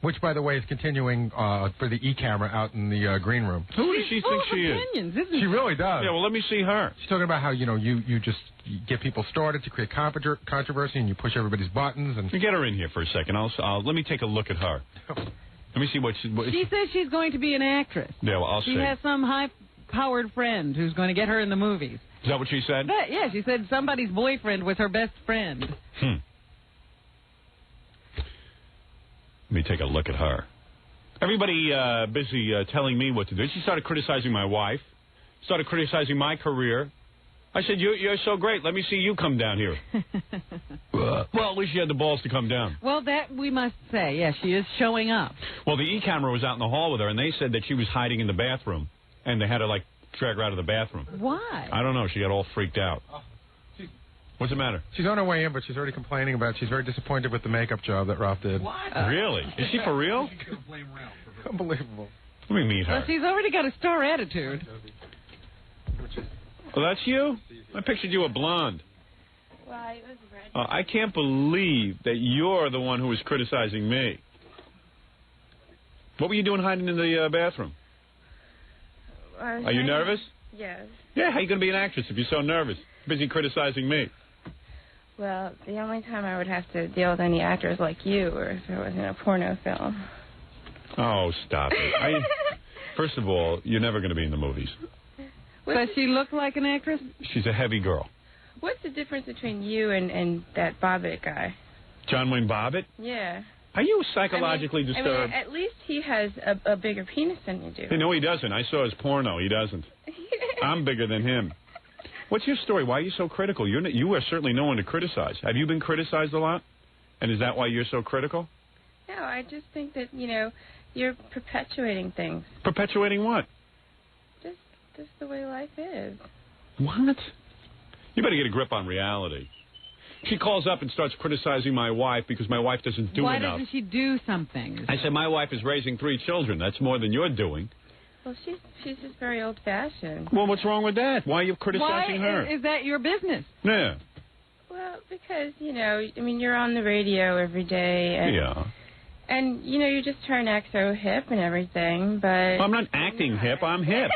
Which, by the way, is continuing for the E-camera out in the green room. Who does she think she is? She really does. Yeah, well, let me see her. She's talking about how, you just get people started to create controversy and you push everybody's buttons. And Get her in here for a second. Let me take a look at her. Let me see what she says she's going to be an actress. Yeah, well, I'll see. She has some high-powered friend who's going to get her in the movies. Is that what she said? Yeah, she said somebody's boyfriend was her best friend. Let me take a look at her. Everybody busy telling me what to do. She started criticizing my wife, started criticizing my career. I said, you're so great. Let me see you come down here. Well, at least she had the balls to come down. Well, that we must say. Yes, she is showing up. Well, the E-camera was out in the hall with her, and they said that she was hiding in the bathroom, and they had to, drag her out of the bathroom. Why? I don't know. She got all freaked out. What's the matter? She's on her way in, but she's already complaining about she's very disappointed with the makeup job that Ralph did. What? Really? Is she for real? Unbelievable. Let me meet her. Well, she's already got a star attitude. Oh, that's you? I pictured you a blonde. Well, it was red. I can't believe that you're the one who was criticizing me. What were you doing hiding in the bathroom? Are you nervous? Yes. Yeah, how are you going to be an actress if you're so nervous? Busy criticizing me. Well, the only time I would have to deal with any actors like you or if it was in a porno film. Oh, stop it. First of all, you're never going to be in the movies. Does she look like an actress? She's a heavy girl. What's the difference between you and that Bobbitt guy? John Wayne Bobbitt? Yeah. Are you psychologically disturbed? At least he has a bigger penis than you do. No, he doesn't. I saw his porno. He doesn't. I'm bigger than him. What's your story? Why are you so critical? You are certainly no one to criticize. Have you been criticized a lot? And is that why you're so critical? No, I just think that, you're perpetuating things. Perpetuating what? Just the way life is. What? You better get a grip on reality. She calls up and starts criticizing my wife because my wife doesn't do enough. Why doesn't she do something? I said, my wife is raising 3 children. That's more than you're doing. Well, she's just very old-fashioned. Well, what's wrong with that? Why are you criticizing her? Is that your business? Yeah. Well, because, you're on the radio every day. And, yeah. And, you're just trying to act so hip and everything, but... Well, I'm not acting hip. I'm hip.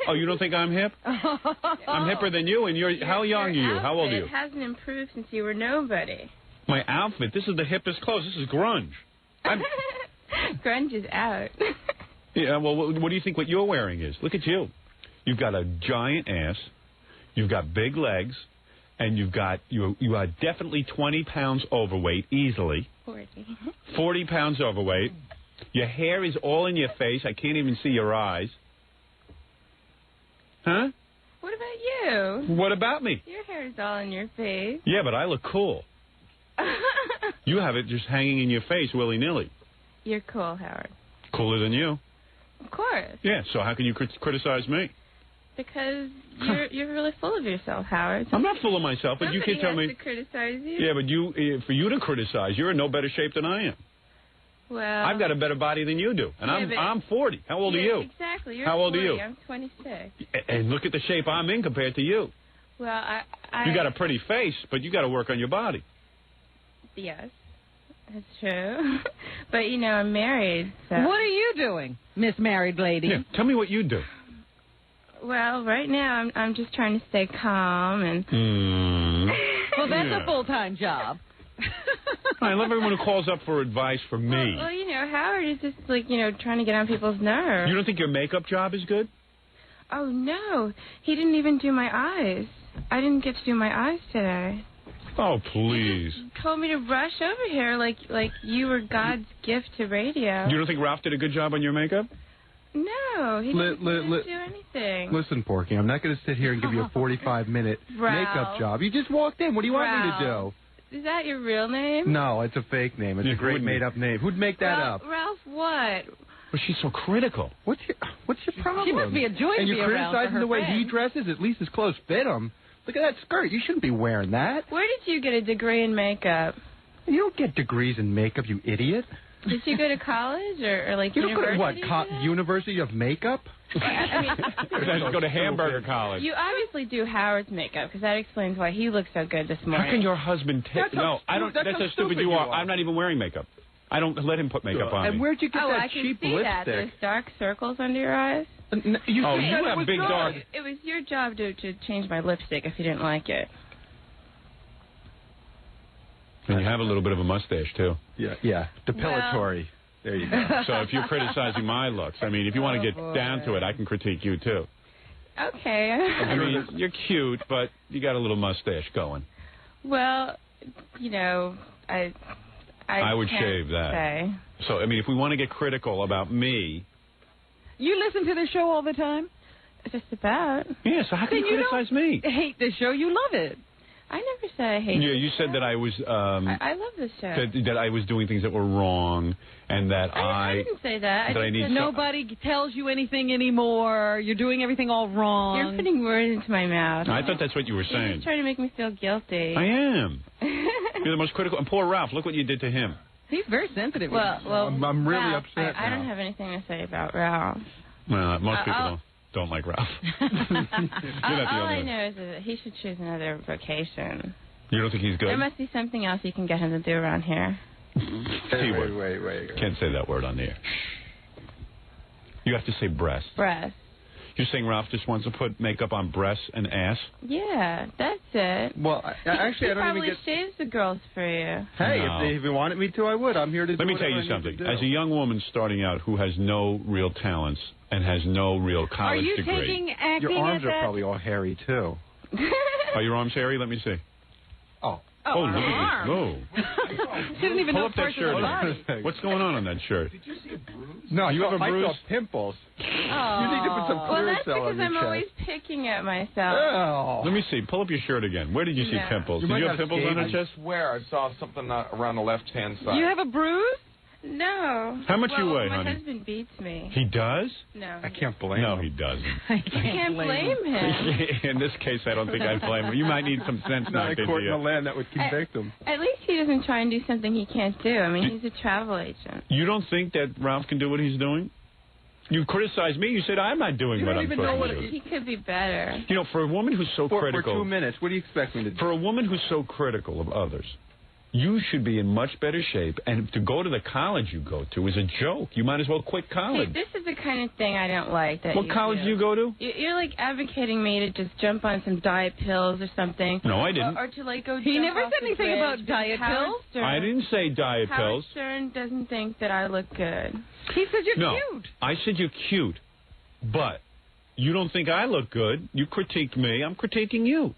Oh, you don't think I'm hip? I'm hipper than you, and you're... How young are you? How old are you? It hasn't improved since you were nobody. My outfit? This is the hippest clothes. This is grunge. Grunge is out. Yeah, well, what do you think what you're wearing is? Look at you. You've got a giant ass. You've got big legs. And you are definitely 20 pounds overweight, easily. 40 pounds overweight. Your hair is all in your face. I can't even see your eyes. Huh? What about you? What about me? Your hair is all in your face. Yeah, but I look cool. You have it just hanging in your face willy-nilly. You're cool, Howard. Cooler than you. Of course. Yeah, so how can you criticize me? Because you're really full of yourself, Howard. I'm not full of myself, but you can tell me. Somebody has to criticize you. Yeah, but for you to criticize, you're in no better shape than I am. Well, I've got a better body than you do, and I'm 40. How old are you? Exactly. You're How old 40. are you? I'm 26. And look at the shape I'm in compared to you. Well, You got a pretty face, but you got to work on your body. Yes, that's true. But I'm married. So. What are you doing, Miss Married Lady? Yeah, tell me what you do. Well, right now I'm just trying to stay calm and. Well, that's a full-time job. I love everyone who calls up for advice from me. Well, Howard is just trying to get on people's nerves. You don't think your makeup job is good? Oh no, he didn't even do my eyes. I didn't get to do my eyes today. Oh, please. He told me to rush over here like you were God's gift to radio. You don't think Ralph did a good job on your makeup? No, he didn't do anything. Listen, Porky, I'm not going to sit here and give you a 45-minute makeup job. You just walked in. What do you want me to do? Is that your real name? No, it's a fake name. It's a great made-up name. Who'd make that up? Ralph what? Well, she's so critical. What's your problem? She must be a joy to and be you're around criticizing for her the way he friends. dresses. At least his clothes fit him. Look at that skirt. You shouldn't be wearing that. Where did you get a degree in makeup? You don't get degrees in makeup, you idiot. Did you go to college or like You don't go to university? what? University of Makeup? I mean, Let's go to Hamburger College. you obviously do Howard's makeup because that explains why he looks so good this morning. How can your husband take? No, I don't. That's how stupid you are. I'm not even wearing makeup. I don't let him put makeup on me. And where'd you get that I can cheap see lipstick? that. There's dark circles under your eyes. You have big dark. It was your job to change my lipstick if you didn't like it. And you have a little bit of a mustache too. Yeah. Depilatory. There you go. So if you're criticizing my looks, I mean, if you want to get down to it, I can critique you too. Okay. I mean, you're cute, but you got a little mustache going. Well, you know, I would can't shave that. say. So I mean, if we want to get critical about me, You listen to the show all the time? Just about. yeah. So how can you criticize me? Hate the show. You love it. I never said I hate Yeah, this you said show. that I was. I love this show. That I was doing things that were wrong, and that I didn't say that. that I need. Nobody tells you anything anymore. You're doing everything all wrong. You're putting words into my mouth. I thought that's what you were You're saying. just trying to make me feel guilty. I am. You're the most critical. And poor Ralph, look what you did to him. He's very sensitive. Well, I'm really Ralph, upset I don't have anything to say about Ralph. Well, most people don't like Ralph. You're not the All only I one. know is that he should choose another vocation. You don't think he's good? There must be something else you can get him to do around here. Wait. Can't say that word on the air. You have to say breast. Breast. You're saying Ralph just wants to put makeup on breasts and ass? Yeah, that's it. Well, actually, he I don't probably even get... shaves the girls for you. Hey, No. if you wanted me to, I would. I'm here to do Let me tell whatever you I need something. to do. As a young woman starting out who has no real talents and has no real Are college you degree. taking acting Your arms at are that? probably all hairy, too. Are your arms hairy? Let me see. Oh. Oh, look at arms. this. Whoa. Didn't even Pull know up that parts of shirt. the body. What's going on that shirt? No, You have a bruise? I saw pimples. Oh. You need to put some Well, that's Clearasil on because your I'm chest. always picking at myself. Oh. Let me see. Pull up your shirt again. Where did you see No. pimples? You Did might you have have pimples on scabies. your chest? I swear I saw something around the left-hand side. You have a bruise? No. How much well, you weigh, my honey? husband beats me. He does? No. I can't blame No, him. he doesn't. I You can't blame him. In this case, I don't think I blame him. You might need some sense Not knocked a into court in the you. land that would convict him. At least he doesn't try and do something he can't do. I mean, he's a travel agent. You don't think that Ralph can do what he's doing? You criticized me. You said I'm not doing what I'm supposed to do. He could be better. You know, for a woman who's so For critical... 2 minutes, what do you expect me to do? For a woman who's so critical of others, you should be in much better shape. And to go to the college you go to is a joke. You might as well quit college. See, this is the kind of thing I don't like. That What college do you go to? You're like advocating me to just jump on some diet pills or something. No, I didn't. Or to like go. He jump never off said the anything bridge about because diet Howard pills. Stern, I didn't say diet Howard pills. Stern doesn't think that I look good. He said you're No, cute. I said you're cute, but you don't think I look good. You critiqued me. I'm critiquing you.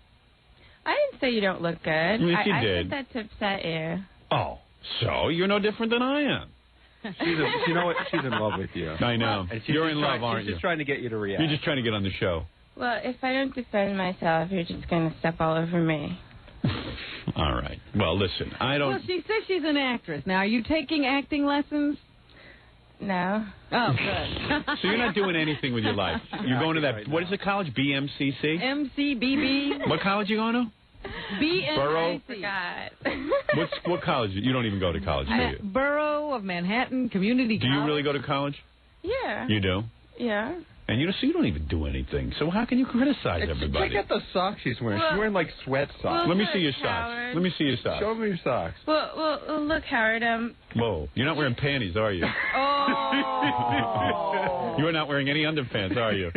I didn't say you don't look good. Yes, you I did. said that to upset you. Oh, so you're no different than I am. You know what? She's in love with you. I know. And she's You're just in love, trying- aren't she's you? just trying to get you to react. You're just trying to get on the show. Well, if I don't defend myself, you're just going to step all over me. All right. Well, listen, I don't... Well, she says she's an actress. Now, are you taking acting lessons? No. Oh, good. So you're not doing anything with your life. You're going to that... What is the college? BMCC? MCBB. What college you going to? Borough? Forgot. What college? You don't even go to college, do you? Borough of Manhattan Community Do College. you really go to college? Yeah. You do? Yeah. And so you don't even do anything. So how can you criticize everybody? Check out the socks she's wearing. Well, she's wearing like sweat socks. Let me look, see your socks. Howard. Let me see your socks. Show me your socks. Well, look, Howard. Whoa. You're not wearing panties, are you? Oh. You're not wearing any underpants, are you?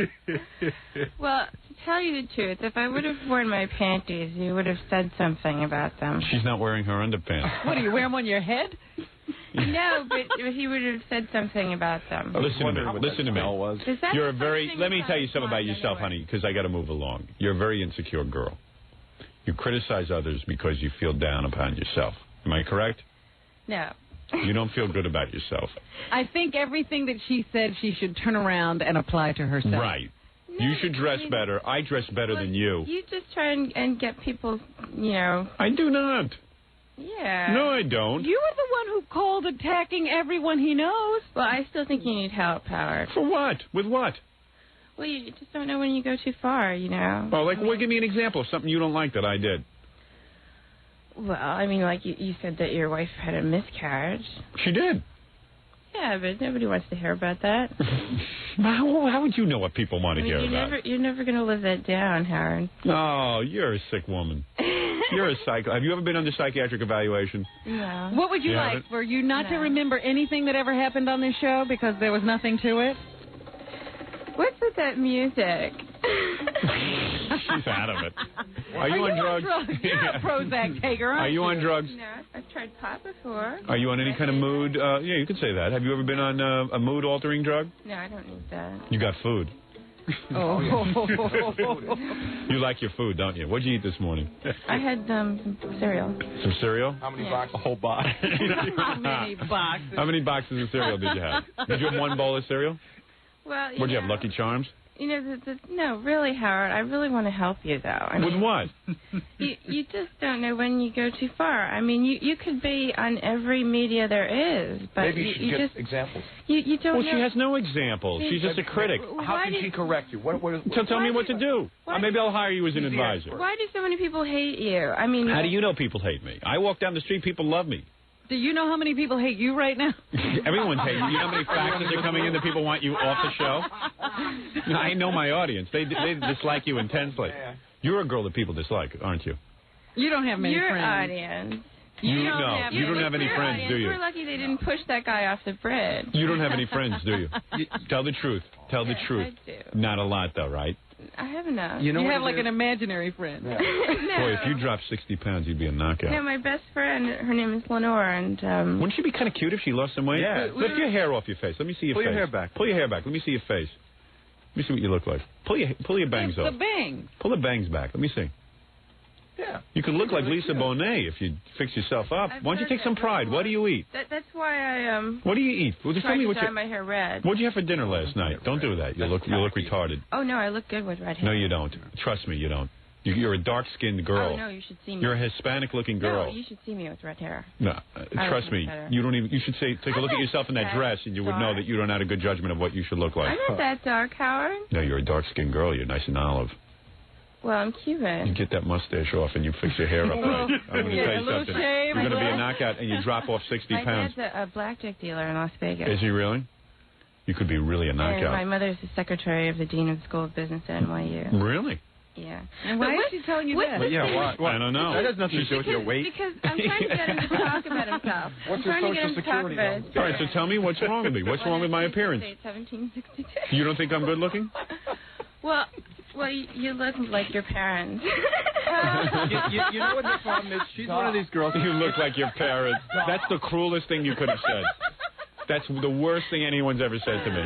Well, to tell you the truth, if I would have worn my panties, you would have said something about them. She's not wearing her underpants. What, do you wear them on your head? No, but he would have said something about them. Listen to me. Listen to me. Does that You're a have very... something Let me about tell you something about mine yourself, anyway? honey, because I got to move along. You're a very insecure girl. You criticize others because you feel down upon yourself. Am I correct? No. You don't feel good about yourself. I think everything that she said she should turn around and apply to herself. Right. You should dress better. I dress better than you. You just try and get people, you know. I do not. Yeah. No, I don't. You were the one who called attacking everyone he knows. Well, I still think you need help, Howard. For what? With what? Well, you just don't know when you go too far, you know. Oh, like, well, give me an example of something you don't like that I did. Well, I mean, like you said that your wife had a miscarriage. She did. Yeah, but nobody wants to hear about that. How would you know what people want to hear about? You're never going to live that down, Howard. Oh, you're a sick woman. You're a psycho. Have you ever been under psychiatric evaluation? No. What would you like? For you not to remember anything that ever happened on this show because there was nothing to it? What's with that music? She's out of it. Are you on drugs? You're a Prozac taker, aren't you? Are you on drugs? No, I've tried pot before. Are you on any kind of mood? Yeah, you could say that. Have you ever been on a mood-altering drug? No, I don't need that. You got food. Oh. You like your food, don't you? What did you eat this morning? I had some cereal. Some cereal? How many boxes? A whole box. How many boxes? How many boxes of cereal did you have? Did you have one bowl of cereal? Well, What did you have, Lucky Charms? You know, no, really, Howard, I really want to help you, though. I With mean, what? You just don't know when you go too far. I mean, you could be on every media there is, but Maybe you should get just examples. You don't Well, know. she has no examples. She's just a critic. How can she correct you? So tell me what to do. Maybe I'll hire you as an advisor. Why do so many people hate you? I mean, How do you know people hate me? I walk down the street, people love me. Do you know how many people hate you right now? Everyone's hating you. You know how many faxes are coming in that people want you off the show? I know my audience. They dislike you intensely. You're a girl that people dislike, aren't you? You don't have many your friends. audience. You don't have any friends, do you? We're lucky they didn't push that guy off the bridge. You don't have any friends, do you? Tell the truth. Tell the truth. I do. Not a lot, though, right? I have enough. You have like an imaginary friend. No. Boy, if you dropped 60 pounds, you'd be a knockout. No, my best friend, her name is Lenore, and Wouldn't she be kind of cute if she lost some weight? Yeah. Lift your hair off your face. Let me see your face. Pull your hair back. Pull your hair back. Let me see your face. Let me see what you look like. Pull your bangs off. The bangs. Pull the bangs back. Let me see. Yeah. You could look like Lisa Bonet if you fix yourself up. Why don't you take some pride? What do you eat? That's why I What do you eat? Well, just tell tried me to what dye you. my hair red. What'd you have for dinner last night? Don't do that. You look retarded. Oh no, I look good with red hair. No, you don't. Trust me, you don't. You're a dark-skinned girl. Oh no, you should see me. You're a Hispanic-looking girl. No, you should see me with red hair. No, trust me. better. You don't even. You should take a look at yourself in that that dress, and you would know dark. that you don't have a good judgment of what you should look like. I'm not that dark, Howard. No, you're a dark-skinned girl. You're nice and olive. Well, I'm You Cuban. get that mustache off, and you fix your hair up right. I'm going to Yeah, tell a you little something. shave, You're going to be a a knockout, and you drop off 60 My pounds. dad's a blackjack dealer in Las Vegas. Is he really? You could be really a And my knockout. mother's the secretary of the dean of the School of Business at NYU. Really? Yeah. And why is she telling you that? But yeah, why? I don't know. That has nothing to do with your weight. Because I'm trying to get him to talk about himself. What's I'm trying your to get him social to talk security about number? All right, so tell me what's wrong with me. What's wrong with my appearance? 1762. You don't think I'm good looking? Well, you look like your parents. You know what the problem is? She's one of these girls. You look like your parents. That's the cruelest thing you could have said. That's the worst thing anyone's ever said to me.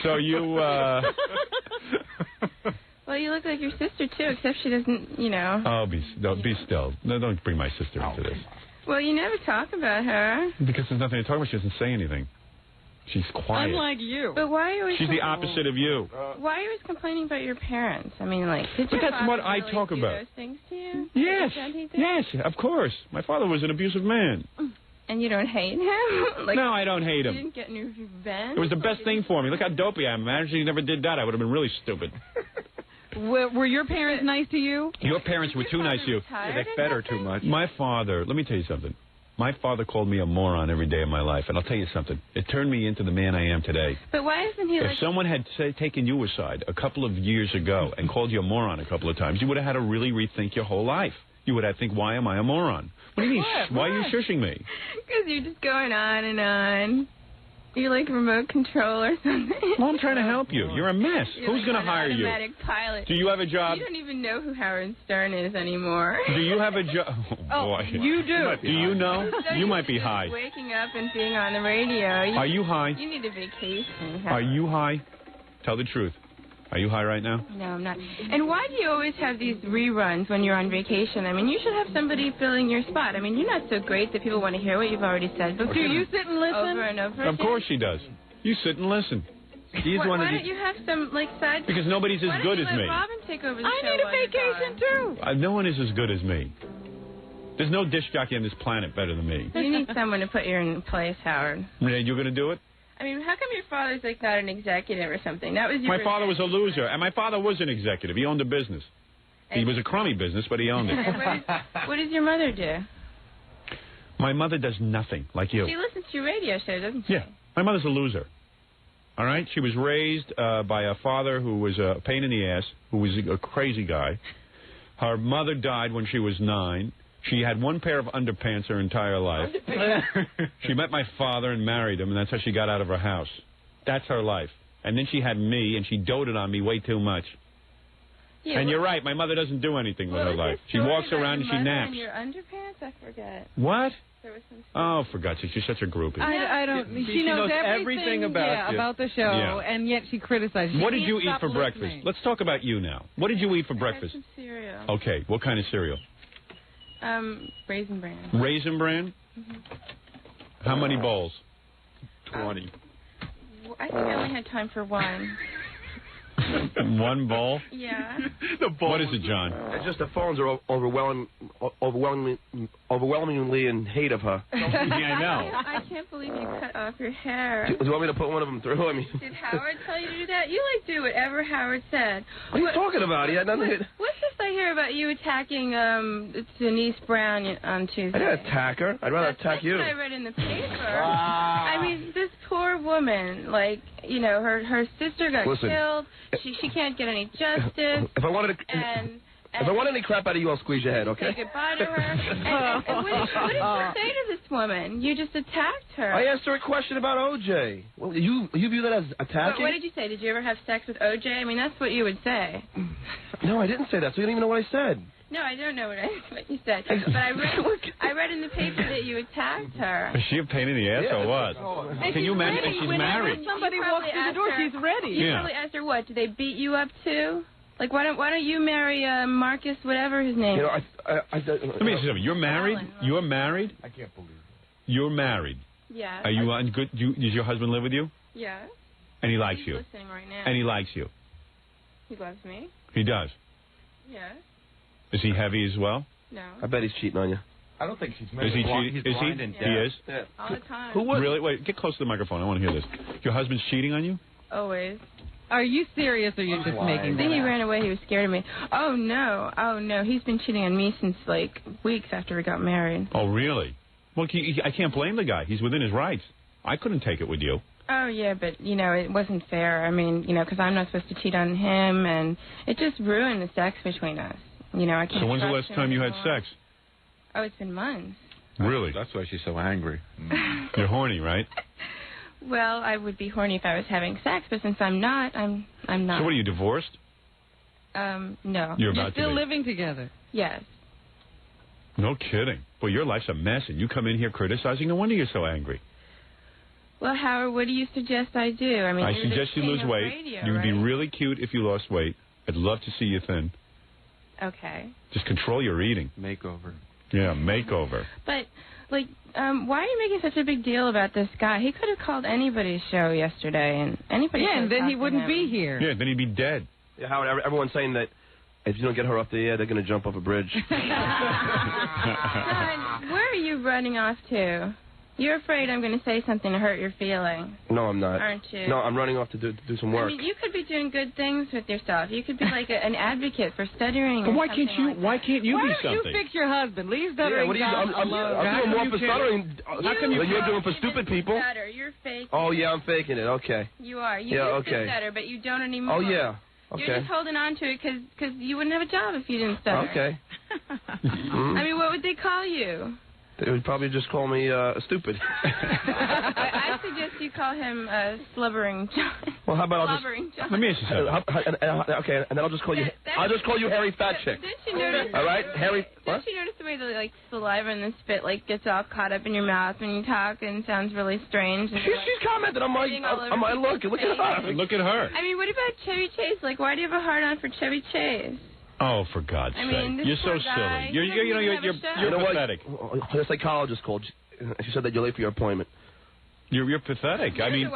So you, Well, you look like your sister, too, except she doesn't, you know. Oh, be still. No, don't bring my sister into this. Well, you never talk about her. Because there's nothing to talk about. She doesn't say anything. She's quiet. Unlike you. But why are you always She's the opposite of you. Why are you always complaining about your parents? I mean, like, did But your that's what father I really talk do about. those things to you? Yes, Did he do? yes, of course. My father was an abusive man. And you don't hate him? Like, No, I don't hate you him. didn't get any revenge? It was the best thing for me. Look how dopey I am. Imagine he never did that. I would have been really stupid. Were your parents nice to you? Your parents were too nice to you. Tired They fed her too much. My father, let me tell you something. My father called me a moron every day of my life, and I'll tell you something. It turned me into the man I am today. But why isn't he If like... someone had taken you aside a couple of years ago and called you a moron a couple of times, you would have had to really rethink your whole life. You would have to think, why am I a moron? What do you mean? Why are you shushing me? Because you're just going on and on. You're like remote control or something. Well, I'm trying to help you. You're a mess. You're Who's like going to an hire you? automatic pilot. Do you have a job? You don't even know who Howard Stern is anymore. Do you have a job? Oh, boy. You do. Do you know? So You might be just high. Waking up and being on the radio. Are you high? You need a vacation. Are you high? Tell the truth. Are you high right now? No, I'm not. And why do you always have these reruns when you're on vacation? I mean, you should have somebody filling your spot. I mean, you're not so great that people want to hear what you've already said before. Do you sit and listen? Over and over Of again? course she does. You sit and listen. Why don't you have some, like, side... Because nobody's as Why don't good you as let me. Robin take over the I show need a while you're vacation, gone? too. No one is as good as me. There's no disc jockey on this planet better than me. You need someone to put you in place, Howard. Yeah, you're going to do it? I mean, how come your father's like not an executive or something? That was your My father was a loser, and my father was an executive. He owned a business. He was a crummy business, but he owned it. What does your mother do? My mother does nothing, like you. She listens to your radio show, doesn't she? Yeah. My mother's a loser. All right? She was raised by a father who was a pain in the ass, who was a crazy guy. Her mother died when she was 9. She had one pair of underpants her entire life. She met my father and married him, and that's how she got out of her house. That's her life. And then she had me, and she doted on me way too much. Yeah, and you're right. My mother doesn't do anything with her life. She walks around and she naps. And your underpants? I forget. What? Oh, for God's sake, she's such a groupie. I don't. She knows everything about you. About the show, and yet she criticizes. What did you eat for breakfast? Let's talk about you now. What did you eat for breakfast? I had some cereal. Okay, what kind of cereal? Raisin Bran. Raisin Bran? Mm-hmm. How many bowls? 20. I think I only had time for one. One bowl? Yeah. What is it, John? It's just the phones are overwhelmingly in hate of her. Yeah, I know. I can't believe you cut off your hair. Do you want me to put one of them through? I mean, did Howard tell you to do that? You do whatever Howard said. What are you talking about? He had nothing. What's this I hear about you attacking Denise Brown on Tuesday? I didn't attack her. I'd rather attack you. That's what I read in the paper. I mean, this poor woman, her sister got killed. She can't get any justice. If I wanted to, if I want any crap out of you, I'll squeeze your head, okay? Say goodbye to her. And what did you say to this woman? You just attacked her. I asked her a question about O.J. Well, you view that as attacking? What did you say? Did you ever have sex with O.J.? I mean, that's what you would say. No, I didn't say that, so you don't even know what I said. No, I don't know what you said. But I read in the paper that you attacked her. Is she a pain in the ass or what? Can you imagine? And she's married. Somebody walks through the door, she's ready. You probably asked her, what, did they beat you up too? Like, why don't you marry Marcus, whatever his name is? Let me ask you something. You're married? You're married? I can't believe it. You're married? Yeah. Are you on good? Does your husband live with you? Yeah. And he likes you? He's listening right now. And he likes you? He loves me. He does? Yeah. Is he heavy as well? No. I bet he's cheating on you. I don't think she's married. Is he cheating? He's blind and deaf. He is? Yeah. All the time. Who would? Really? Wait, get close to the microphone. I want to hear this. Your husband's cheating on you? Always. Are you serious, or you're just making that Then he up? ran away. He was scared of me. Oh, no. He's been cheating on me since, weeks after we got married. Oh, really? Well, I can't blame the guy. He's within his rights. I couldn't take it with you. Oh, yeah, but, it wasn't fair. I mean, because I'm not supposed to cheat on him, and it just ruined the sex between us. I can't. So when's the last time you had sex? Oh, it's been months. Really? That's why she's so angry. You're horny, right? Well, I would be horny if I was having sex, but since I'm not, I'm not. So what, are you divorced? No. You're about still to be. living together? Yes. No kidding. Well, your life's a mess, and you come in here criticizing. No wonder you're so angry. Well, Howard, what do you suggest I do? I mean, I suggest you lose weight. Radio, You'd be right? really cute if you lost weight. I'd love to see you thin. Okay. Just control your eating. Makeover. Yeah, makeover. But, why are you making such a big deal about this guy? He could have called anybody's show yesterday, and anybody. Yeah, and then he wouldn't be here. Yeah, then he'd be dead. Yeah, Howard, everyone's saying that if you don't get her off the air, they're going to jump off a bridge. Son, where are you running off to? You're afraid I'm going to say something to hurt your feelings. No, I'm not. Aren't you? No, I'm running off to do some work. I mean, you could be doing good things with yourself. You could be like an advocate for stuttering. But why can't you? Like why can't you why be don't something? you fix your husband? Leave stuttering. What are you? I'm doing more for stuttering than you're doing for stupid people. Stutter. You're faking. Oh yeah, I'm faking it. Okay. You are. You used to stutter, but you don't anymore. Oh yeah. Okay. You're just holding on to it because you wouldn't have a job if you didn't stutter. Okay. I mean, what would they call you? They would probably just call me stupid. I suggest you call him Slubbering John. Well, how about Slubbering John. Let me ask you something. Okay, and then I'll just call you. I'll just call you Harry Fat Chick. Didn't you notice? All right, Harry. Don't you notice the way the saliva and the spit gets all caught up in your mouth when you talk and sounds really strange? And She's commented on my look. Look at her. Look at her. I mean, what about Chevy Chase? Why do you have a hard on for Chevy Chase? Oh, for God's sake! You're so silly. You're pathetic. The psychologist called. She said that you're late for your appointment. You're pathetic. I mean,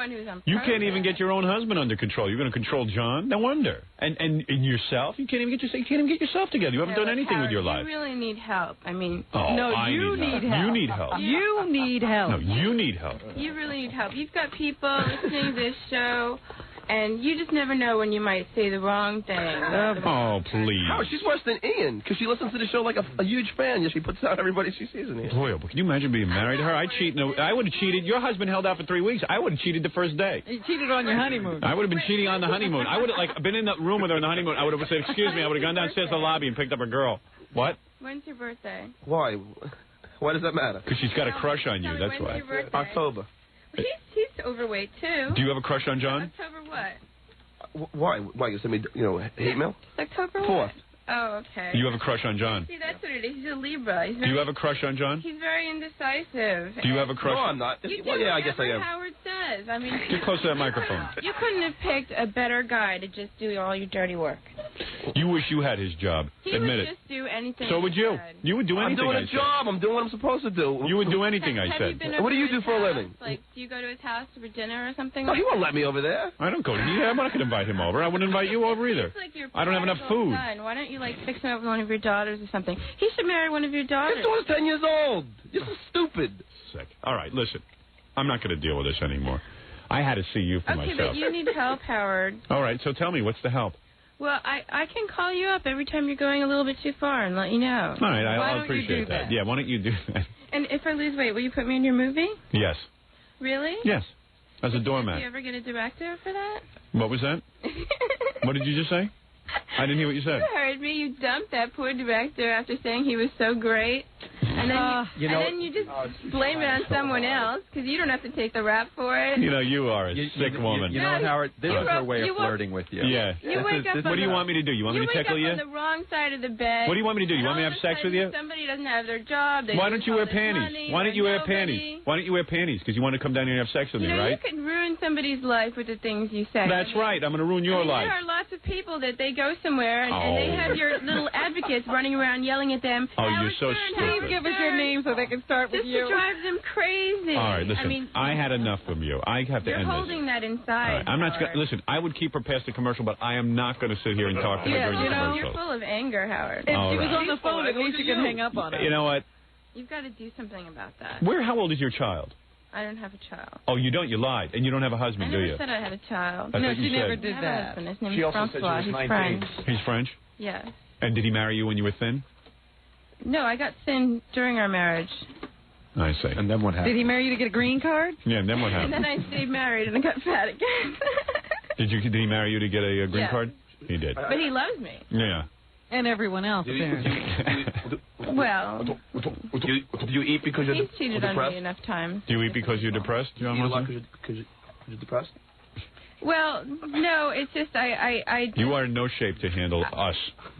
you can't even get your own husband under control. You're going to control John? No wonder. And yourself? You can't even get yourself together. You haven't done anything with your life. You really need help. I mean, you need help. You need help. You need help. No, you need help. You really need help. You've got people listening to this show, and you just never know when you might say the wrong thing. Oh, please. Howard, she's worse than Ian, because she listens to the show like a huge fan. Yeah, she puts out everybody she sees in here. Boy, can you imagine being married to her? I would have cheated. Your husband held out for 3 weeks. I would have cheated the first day. You cheated on your honeymoon. I would have been cheating on the honeymoon. I would have been in the room with her on the honeymoon. I would have said, excuse me, I would have gone downstairs to the lobby and picked up a girl. What? When's your birthday? Why? Why does that matter? Because she's got a crush on you, that's why. October. He's overweight, too. Do you have a crush on John? October what? Why? Why? You send me, hate mail? October 4th. What? Oh, okay. You have a crush on John? See, that's what it is. He's a Libra. Do you have a crush on John? He's very indecisive. Do you have a crush? No, I'm not. Well, yeah, I guess I am. Howard says. I mean, get close to that microphone. You couldn't have picked a better guy to just do all your dirty work. You wish you had his job. Admit would just do anything. So would you. You would do anything. I'm doing a job. I'm doing what I'm supposed to do. You would do anything, I said. What do you do for a living? Like, do you go to his house for dinner or something? Oh, he won't let me over there. I don't go to him. I'm not going to invite him over. I wouldn't invite you over either. I don't have enough food. Son. Why don't you, fix him up with one of your daughters or something? He should marry one of your daughters. His daughter's 10 years old. You're so stupid. Sick. All right, listen. I'm not going to deal with this anymore. I had to see you for myself. Okay, but you need help, Howard. All right, so tell me, what's the help? Well, I can call you up every time you're going a little bit too far and let you know. All right, I'll appreciate that. Yeah, why don't you do that? And if I lose weight, will you put me in your movie? Yes. Really? Yes. As a doormat. Did you ever get a director for that? What was that? What did you just say? I didn't hear what you said. You heard me. You dumped that poor director after saying he was so great. And then you just blame it on someone else because you don't have to take the rap for it. You are a sick woman. You know, Howard, this is her way of flirting with you. Yeah. What do you want me to do? You want me to tickle you? You wake up on the wrong side of the bed. What do you want me to do? You want me to have sex with you? Somebody doesn't have their job. Why don't you wear panties? Why don't you wear panties? Why don't you wear panties? Because you want to come down here and have sex with me, right? You could ruin somebody's life with the things you say. That's right. I'm going to ruin your life. There are lots of people that they go somewhere and they have your little advocates running around yelling at them. Oh, you're so stupid. Please give us your name so they can start with you. This drives them crazy. All right, listen. I had enough from you. I have to end this. You're holding that inside. I'm not. Listen, I would keep her past the commercial, but I am not going to sit here and talk to her during the commercial. You're full of anger, Howard. If she was on the phone, at least you can hang up on her. You know what? You've got to do something about that. How old is your child? I don't have a child. Oh, you don't? You lied. And you don't have a husband, do you? I never said I had a child. No, she never did that. His name is Francois. He's French. He's French? Yes. And did he marry you when you were thin? No, I got thin during our marriage. I see. And then what happened? Did he marry you to get a green card? Yeah, and then what happened? And then I stayed married and I got fat again. Did he marry you to get a green card? He did. But he loves me. Yeah. And everyone else, apparently. Well, do you eat because you're he's cheated on me enough times. Do you eat because you're depressed, John? Because you're depressed? Well, no, it's just I You are in no shape to handle us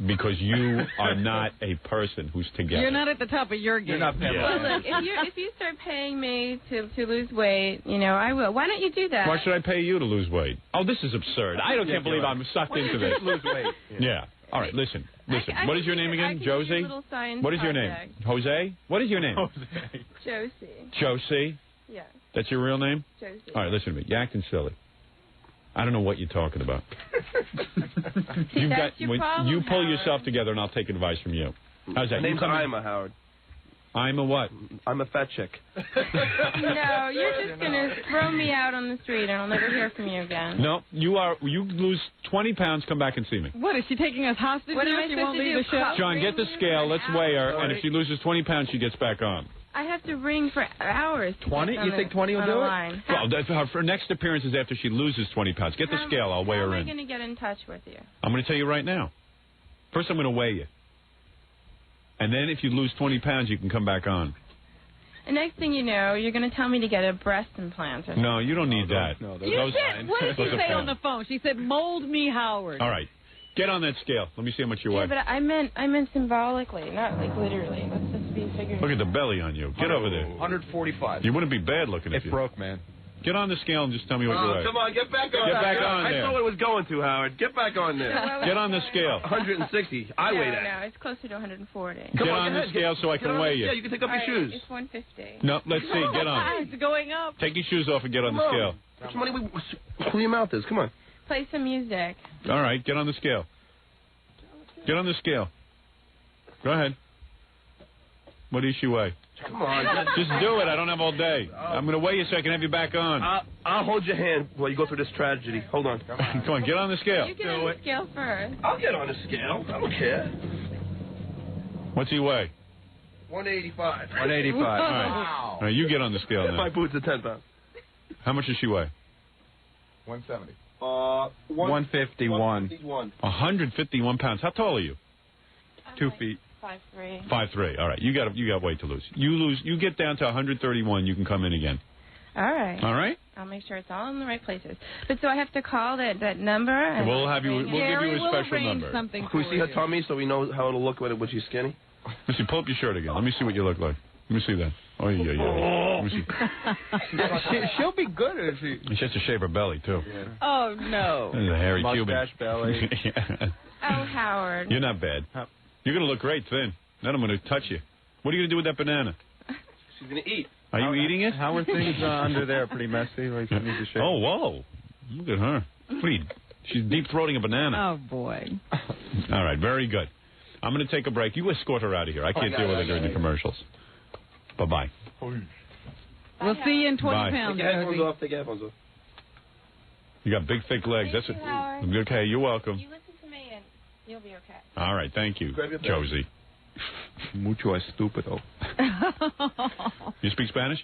because you are not a person who's together. You're not at the top of your game. You're not Well, look, if you start paying me to lose weight, I will. Why don't you do that? Why should I pay you to lose weight? Oh, this is absurd. I can't believe I'm sucked into this. Lose weight. Yeah. All right, listen. What is your name again? Josie? What is your name? Jose? What is your name? Josie. Josie? Yeah. That's your real name? Josie. All right, listen to me. You're acting silly. I don't know what you're talking about. You pull yourself together, and I'll take advice from you. How's that? My name's Ima, Howard. I'm a what? I'm a fat chick. No, you're just going to throw me out on the street, and I'll never hear from you again. No, you lose 20 pounds, come back and see me. What, is she taking us hostage? What am I she supposed won't to leave do? the show? John, get the scale. Let's weigh her, and if she loses 20 pounds, she gets back on. I have to ring for hours. 20? You think 20 will do it? Well, her next appearance is after she loses 20 pounds. Get the scale. I'll weigh her in. How am I going to get in touch with you? I'm going to tell you right now. First, I'm going to weigh you. And then if you lose 20 pounds, you can come back on. The next thing you know, you're going to tell me to get a breast implant or something. No, you don't need that. What did she say on the phone? She said, mold me, Howard. All right. Get on that scale. Let me see how much you weigh. Yeah, but I meant symbolically, not like literally. Let's just be figurative. Look at the belly on you. Get over there. 145. You wouldn't be bad looking if you... It broke, man. Get on the scale and just tell me what you weigh. Come on, get back on. Get back on there. I saw what it was going to, Howard. Get back on there. Get on the scale. 160. I weigh that. No, it's closer to 140. Get on the scale so I can weigh you. Yeah, you can take off your shoes. It's 150. No, let's see. Get on. It's going up. Take your shoes off and get on the scale. How much money who your mouth is? Come on. Play some music. All right, get on the scale. Get on the scale. Go ahead. What does she weigh? Come on. Just do it. I don't have all day. I'm going to weigh you so I can have you back on. I'll hold your hand while you go through this tragedy. Hold on. Come on, get on the scale. You get on the scale first. I'll get on the scale. I don't care. What's he weigh? 185. 185. All right. All right, you get on the scale now. My boots are 10 pounds. How much does she weigh? 170. 151. 151 pounds. How tall are you? 2 feet. 5'3". 5'3". All right, you got weight to lose. You get down to 131. You can come in again. All right. All right. I'll make sure it's all in the right places. But so I have to call that number. And we'll give you a special number. Can we see her tummy so we know how it'll look when she's skinny? Let me see. Pull up your shirt again. Let me see what you look like. Let me see that. Oh yeah. Let me see. She'll be good if she. She has to shave her belly too. Yeah. Oh no. This is a hairy Mustache Cuban. belly. Yeah. Oh, Howard. You're not bad. You're gonna look great thin. Then I'm gonna touch you. What are you gonna do with that banana? She's gonna eat. Are you eating it? How are things under there? Pretty messy. Like you need to shave. Oh whoa! Look at her. She's deep throating a banana. Oh boy. All right, very good. I'm gonna take a break. You escort her out of here. I can't deal with her during the commercials. Bye-bye. We'll see you in 20 pounds. Take your headphones off. Take your headphones off. You got big, thick legs. That's it. Okay, you're welcome. You listen to me and you'll be okay. All right, thank you, Josie. Mucho estúpido. You speak Spanish?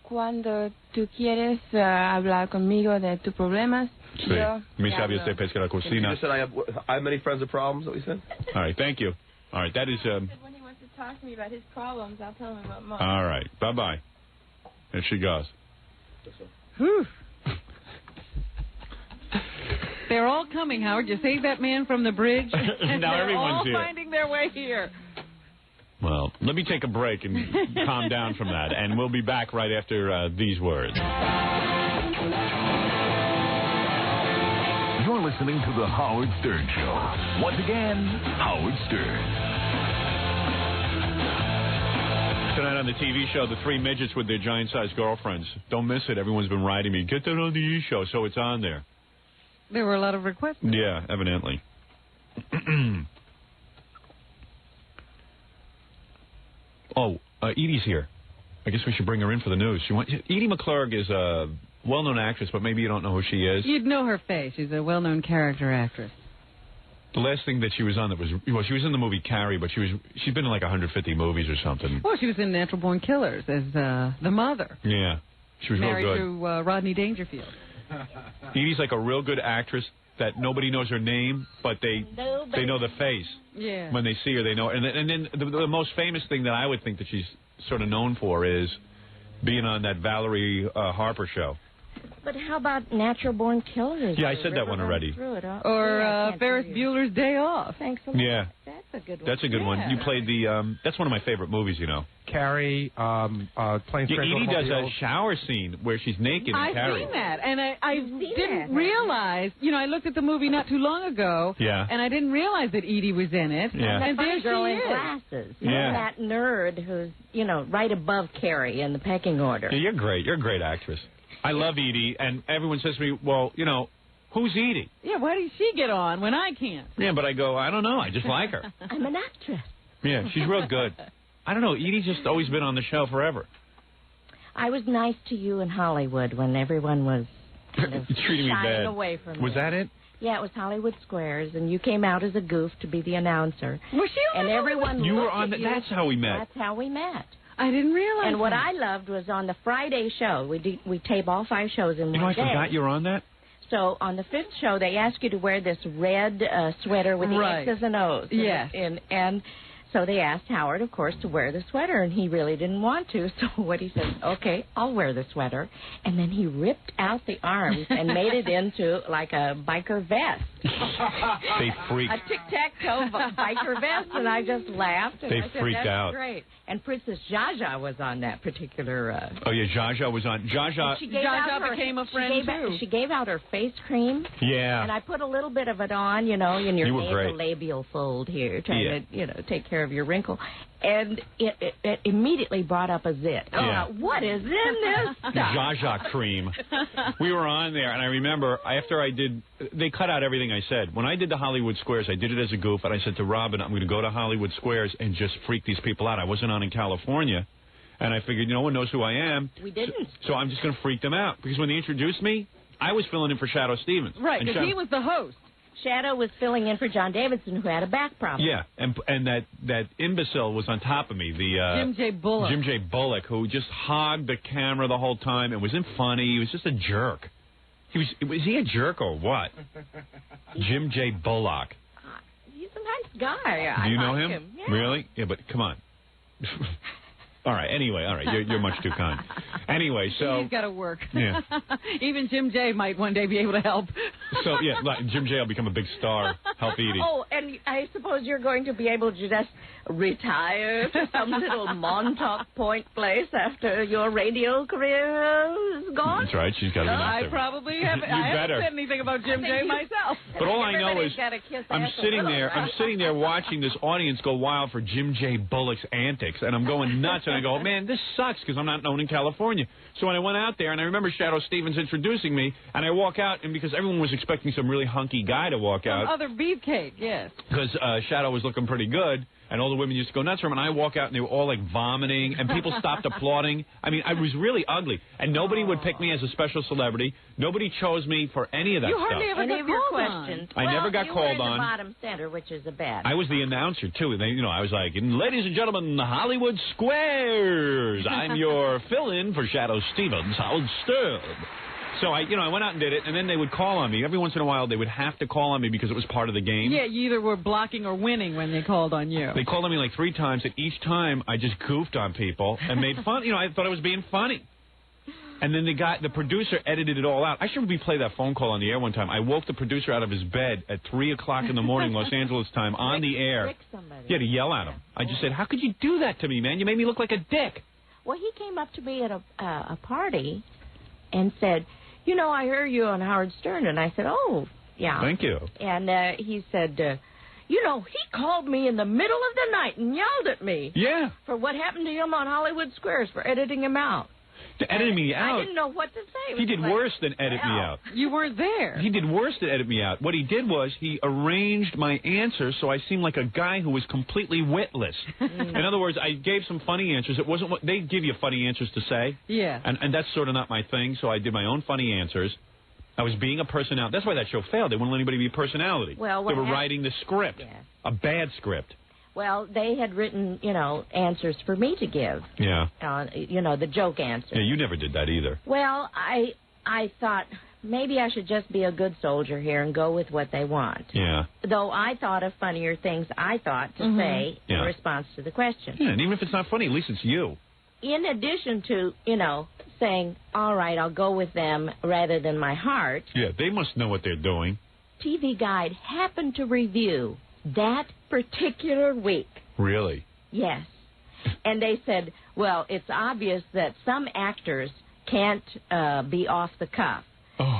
Cuando tú quieres hablar conmigo de tus problemas, sí. Mi sabia se pesca la cocina. You said I have many friends with problems, is that what you said? All right, thank you. All right, that is... When he wants to talk to me about his problems, I'll tell him about mine. All right, bye-bye. There she goes. Whew. They're all coming, Howard. You saved that man from the bridge. And now they're everyone's all here. finding their way here. Well, let me take a break and calm down from that, and we'll be back right after these words. You're listening to The Howard Stern Show. Once again, Howard Stern. Tonight on the TV show, the three midgets with their giant-sized girlfriends. Don't miss it. Everyone's been writing me. Get that on the E! show, so it's on there. There were a lot of requests. Yeah, evidently. Edie's here. I guess we should bring her in for the news. Edie McClurg is a well-known actress, but maybe you don't know who she is. You'd know her face. She's a well-known character actress. The last thing that she was on she was in the movie Carrie, but she's been in like 150 movies or something. Well, she was in Natural Born Killers as the mother. Yeah, she was married real good. to Rodney Dangerfield. Edie's like a real good actress that nobody knows her name, but they know the face. Yeah. When they see her, they know. And then the most famous thing that I would think that she's sort of known for is being on that Valerie Harper show. But how about Natural Born Killers? Yeah, I said that one already. Or Ferris Bueller's Day Off. Thanks a lot. Yeah. That's a good one. That's a good one. You played the... that's one of my favorite movies, you know. Carrie, Planes, Trains, Edie does a shower scene where she's naked in Carrie. I've seen that, and I didn't realize... I looked at the movie not too long ago, and I didn't realize that Edie was in it. Yeah. And there girl she in is. glasses. Yeah. That nerd who's, right above Carrie in the pecking order. Yeah, you're great. You're a great actress. I love Edie, and everyone says to me, well, who's Edie? Yeah, why does she get on when I can't? Yeah, but I go, I don't know. I just like her. I'm an actress. Yeah, she's real good. I don't know. Edie's just always been on the show forever. I was nice to you in Hollywood when everyone was treating me bad. Away from was me. that it? Yeah, it was Hollywood Squares, and you came out as a goof to be the announcer. Was she on And everyone You were looked on at the... you. That's how we met. That's how we met. I didn't realize And what that. I loved was on the Friday show. We tape all 5 shows in one I day. forgot you were on that? So on the 5th show, they ask you to wear this red sweater with the X's and O's. Yes. And So they asked Howard, of course, to wear the sweater, and he really didn't want to. So what he said, okay, I'll wear the sweater. And then he ripped out the arms and made it into like a biker vest. They freaked. A tic-tac-toe biker vest, and I just laughed. And They I said, freaked that's out. Great. And Princess Zsa Zsa was on that particular... Oh, yeah, Zsa Zsa was on. Zsa Zsa became a friend, too. She gave out her face cream. Yeah. And I put a little bit of it on, in your nasal labial fold here, trying to, take care of your wrinkle. And it immediately brought up a zit. Yeah. What is in this stuff? Zsa Zsa cream. We were on there, and I remember after I did, they cut out everything I said. When I did the Hollywood Squares, I did it as a goof, and I said to Robin, I'm going to go to Hollywood Squares and just freak these people out. I wasn't on in California, and I figured no one knows who I am. We didn't. So I'm just going to freak them out. Because when they introduced me, I was filling in for Shadow Stevens. Right, because he was the host. Shadow was filling in for John Davidson, who had a back problem. Yeah, and that imbecile was on top of me, the Jim J. Bullock. Jim J. Bullock, who just hogged the camera the whole time. It wasn't funny. He was just a jerk. Was he a jerk or what? Jim J. Bullock. He's a nice guy. Do you know like him? Yeah. Really? Yeah, but come on. All right. Anyway, all right. You're much too kind. Anyway, so he's got to work. Yeah. Even Jim J. might one day be able to help. So yeah, Jim J. will become a big star. Help eating. Oh, and I suppose you're going to be able to just retire to some little Montauk Point place after your radio career is gone. That's right. She's got to be nice. I probably haven't. I haven't said anything about Jim J. myself. But all I know is I'm sitting there watching this audience go wild for Jim J. Bullock's antics, and I'm going nuts. And I go, man, this sucks because I'm not known in California. So when I went out there, and I remember Shadow Stevens introducing me, and I walk out, and because everyone was expecting some really hunky guy to walk out. Some other beefcake, yes. Because Shadow was looking pretty good, and all the women used to go nuts for him, and I walk out, and they were all, like, vomiting, and people stopped applauding. I mean, I was really ugly, and nobody would pick me as a special celebrity. Nobody chose me for any of that stuff. You hardly ever got called on. I never got called on. You were in the bottom center, which is a bad. I was the announcer, too. And they, I was like, ladies and gentlemen, the Hollywood Squares. I'm your fill-in for Shadow Stevens, Howard Stern. So I went out and did it, and then they would call on me. Every once in a while, they would have to call on me because it was part of the game. Yeah, you either were blocking or winning when they called on you. They called on me like 3 times, and each time I just goofed on people and made fun. I thought I was being funny. And then the producer edited it all out. I should play that phone call on the air one time. I woke the producer out of his bed at 3 o'clock in the morning, Los Angeles time, on the air. Yeah, to yell at him. I just said, how could you do that to me, man? You made me look like a dick. Well, he came up to me at a party and said, I heard you on Howard Stern. And I said, oh, yeah. Thank you. And he said, he called me in the middle of the night and yelled at me. Yeah. For what happened to him on Hollywood Squares, for editing him out. To edit me out. I didn't know what to say. He did worse than edit me out. You weren't there. He did worse than edit me out. What he did was he arranged my answers so I seemed like a guy who was completely witless. In other words, I gave some funny answers. It wasn't what they give you funny answers to say. Yeah. And that's sort of not my thing, so I did my own funny answers. I was being a personality. That's why that show failed. They wouldn't let anybody be a personality. Well, they were writing the script. Yeah. A bad script. Well, they had written, answers for me to give. Yeah. The joke answers. Yeah, you never did that either. Well, I thought maybe I should just be a good soldier here and go with what they want. Yeah. Though I thought of funnier things to say in response to the question. Yeah, and even if it's not funny, at least it's you. In addition to, saying, all right, I'll go with them rather than my heart. Yeah, they must know what they're doing. TV Guide happened to review that particular week. Really? Yes. And they said, well, it's obvious that some actors can't be off the cuff.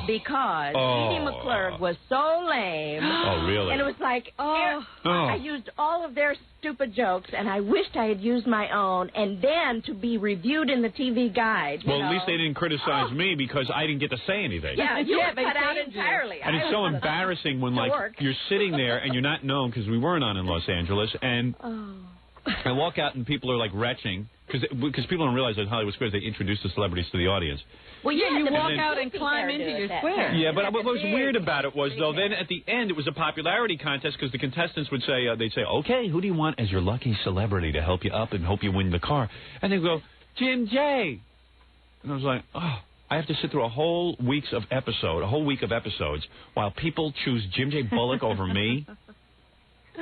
Because Edie McClurg was so lame. Oh, really? And it was like, I used all of their stupid jokes, and I wished I had used my own, and then to be reviewed in the TV Guide. Well, at least they didn't criticize me because I didn't get to say anything. Yeah, you were cut out entirely. And it's so embarrassing when, you're sitting there and you're not known because we weren't on in Los Angeles, and I walk out and people are, retching. Because people don't realize that Hollywood Squares, they introduce the celebrities to the audience. Well, yeah, you walk out and climb into your square. Yeah, but what was weird about it was, though, then at the end, it was a popularity contest because the contestants would say, they'd say, okay, who do you want as your lucky celebrity to help you up and hope you win the car? And they'd go, Jim J. And I was like, I have to sit through a whole week of episodes while people choose Jim J. Bullock over me?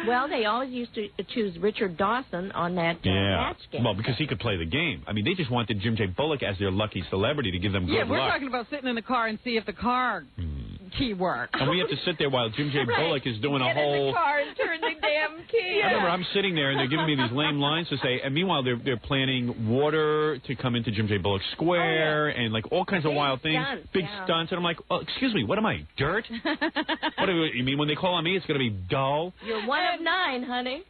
Well, they always used to choose Richard Dawson on that match game. Well, because he could play the game. I mean, they just wanted Jim J. Bullock as their lucky celebrity to give them good luck. Yeah, we're talking about sitting in the car and see if the car key works. And we have to sit there while Jim J. Bullock is doing a whole... Get in the car and turn the damn key. I remember I'm sitting there and they're giving me these lame lines to say, and meanwhile they're planning water to come into Jim J. Bullock Square and like all kinds of wild things, big stunts, and I'm like, oh, excuse me, what am I, dirt? What do you mean when they call on me, it's going to be dull? You're one of 9, honey.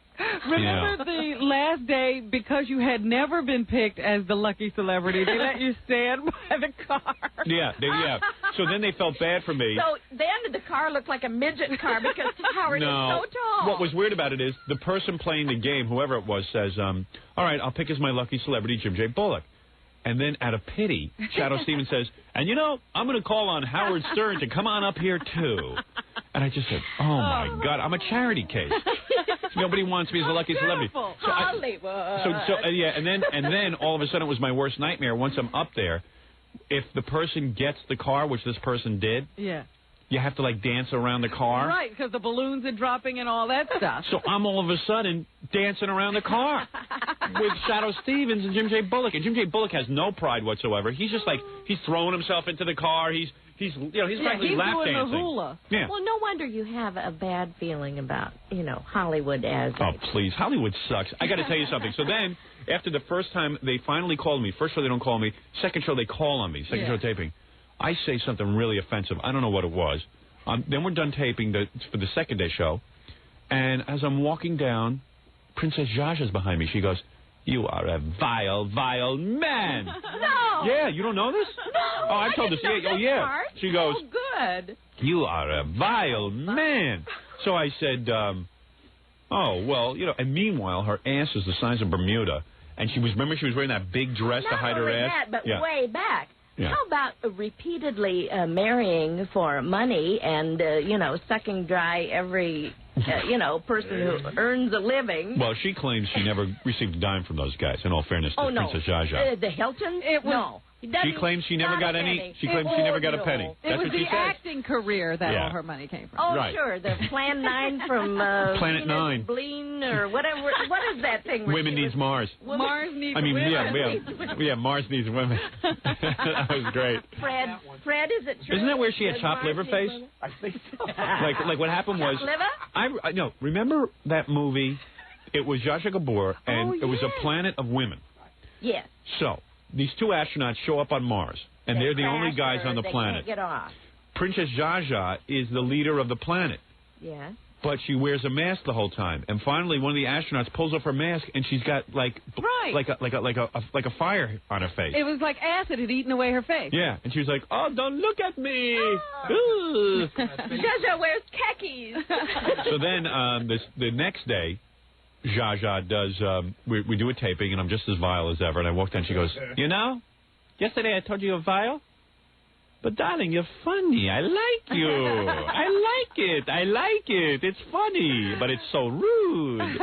Remember the last day, because you had never been picked as the lucky celebrity, they let you stand by the car. Yeah. So then they felt bad for me. So then the car looked like a midget car because Howard is so tall. What was weird about it is the person playing the game, whoever it was, says, all right, I'll pick as my lucky celebrity Jim J. Bullock. And then out of pity, Shadow Stevens says, and you know, I'm going to call on Howard Stern to come on up here too. And I just said, oh my God, I'm a charity case. Nobody wants me as a lucky celebrity. Hollywood. And then all of a sudden it was my worst nightmare. Once I'm up there, if the person gets the car, which this person did, you have to like dance around the car. Right, because the balloons are dropping and all that stuff. So I'm all of a sudden dancing around the car with Shadow Stevens and Jim J. Bullock. And Jim J. Bullock has no pride whatsoever. He's just like, he's throwing himself into the car. He's practically lap doing dancing. The hula. Yeah. Well, no wonder you have a bad feeling about, Hollywood as... Oh, please. Hollywood sucks. I got to tell you something. So then, after the first time they finally called me, first show they don't call me, second show they call on me, second show taping, I say something really offensive. I don't know what it was. Then we're done taping for the second day show, and as I'm walking down, Princess Zsa behind me. She goes, you are a vile, vile man. No. Yeah, you don't know this? No. Oh, I told this. Yeah. Part. She goes, oh, good. You are a vile man. So I said, oh, well, and meanwhile, her ass is the size of Bermuda, and remember she was wearing that big dress to hide her ass? Not only that, but way back. Yeah. How about repeatedly marrying for money and, sucking dry every, person who earns a living? Well, she claims she never received a dime from those guys, in all fairness to Princess Zsa. The Hilton? No. She claims she never got any. She claims she never got a penny. It was the says. acting career that all her money came from. Oh, right. Sure. The Plan 9 from Planet 9. Bleen or whatever. What is that thing? Women needs Mars. Mars needs women. Yeah, Mars needs women. That was great. Fred, is it true? Isn't that where she had chopped liver face? I think so. Like what happened was. Chopped liver? No, remember that movie? It was Zsa Zsa Gabor, and it was a planet of women. Yes. So these two astronauts show up on Mars, and they're the only guys on the planet. Can't get off. Princess Zsa is the leader of the planet. Yeah. But she wears a mask the whole time, and finally one of the astronauts pulls off her mask, and she's got like a fire on her face. It was like acid had eaten away her face. Yeah, and she was like, "Oh, don't look at me!" Zsa wears khakis. So then the next day, Zsa does. We do a taping, and I'm just as vile as ever. And I walk down, she goes, yesterday I told you you're vile. But, darling, you're funny. I like you. I like it. It's funny. But it's so rude.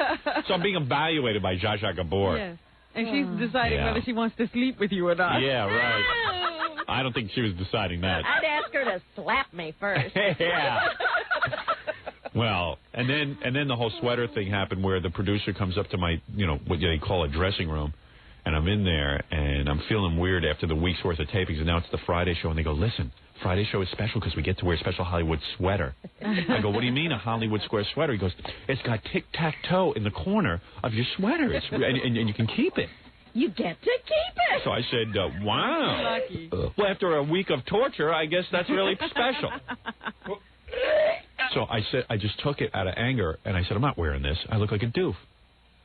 So I'm being evaluated by Zsa Zsa Gabor. Yes. And she's deciding whether she wants to sleep with you or not. Yeah, right. I don't think she was deciding that. I'd ask her to slap me first. Yeah. Well, and then the whole sweater thing happened where the producer comes up to my, what they call a dressing room. And I'm in there, and I'm feeling weird after the week's worth of tapings. And now it's the Friday show, and they go, listen, Friday show is special because we get to wear a special Hollywood sweater. I go, what do you mean a Hollywood square sweater? He goes, it's got tic-tac-toe in the corner of your sweater, and you can keep it. You get to keep it. So I said, wow. Well, after a week of torture, I guess that's really special. So I just took it out of anger, and I said, I'm not wearing this. I look like a doof.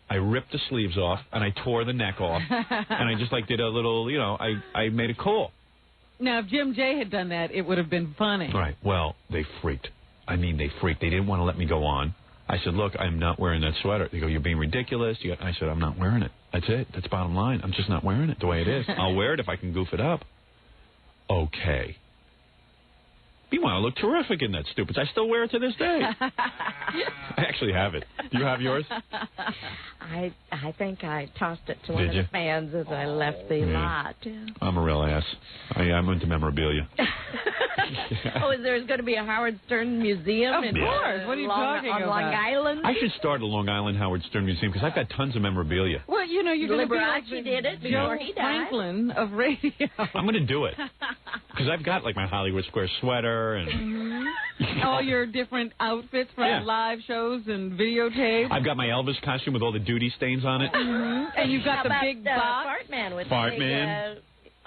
I ripped the sleeves off, and I tore the neck off, and I just, did a little, I made it cool. Now, if Jim J had done that, it would have been funny. Right. Well, they freaked. I mean, they freaked. They didn't want to let me go on. I said, look, I'm not wearing that sweater. They go, you're being ridiculous. I said, I'm not wearing it. That's it. That's bottom line. I'm just not wearing it the way it is. I'll wear it if I can goof it up. Okay. Meanwhile, I look terrific in that stupid. I still wear it to this day. I actually have it. Do you have yours? I think I tossed it to one of the fans as I left the lot. I'm a real ass. I'm into memorabilia. Oh, there's going to be a Howard Stern museum? Of course. What are you talking about? On Long Island? I should start a Long Island Howard Stern museum because I've got tons of memorabilia. Well, you know, you're going to be like did it before he died. Franklin of radio. I'm going to do it because I've got like my Hollywood Square sweater and all your different outfits from live shows and videotapes. I've got my Elvis costume with all the duty stains on it. And you've got the big box. Fart Man with Fart the Man.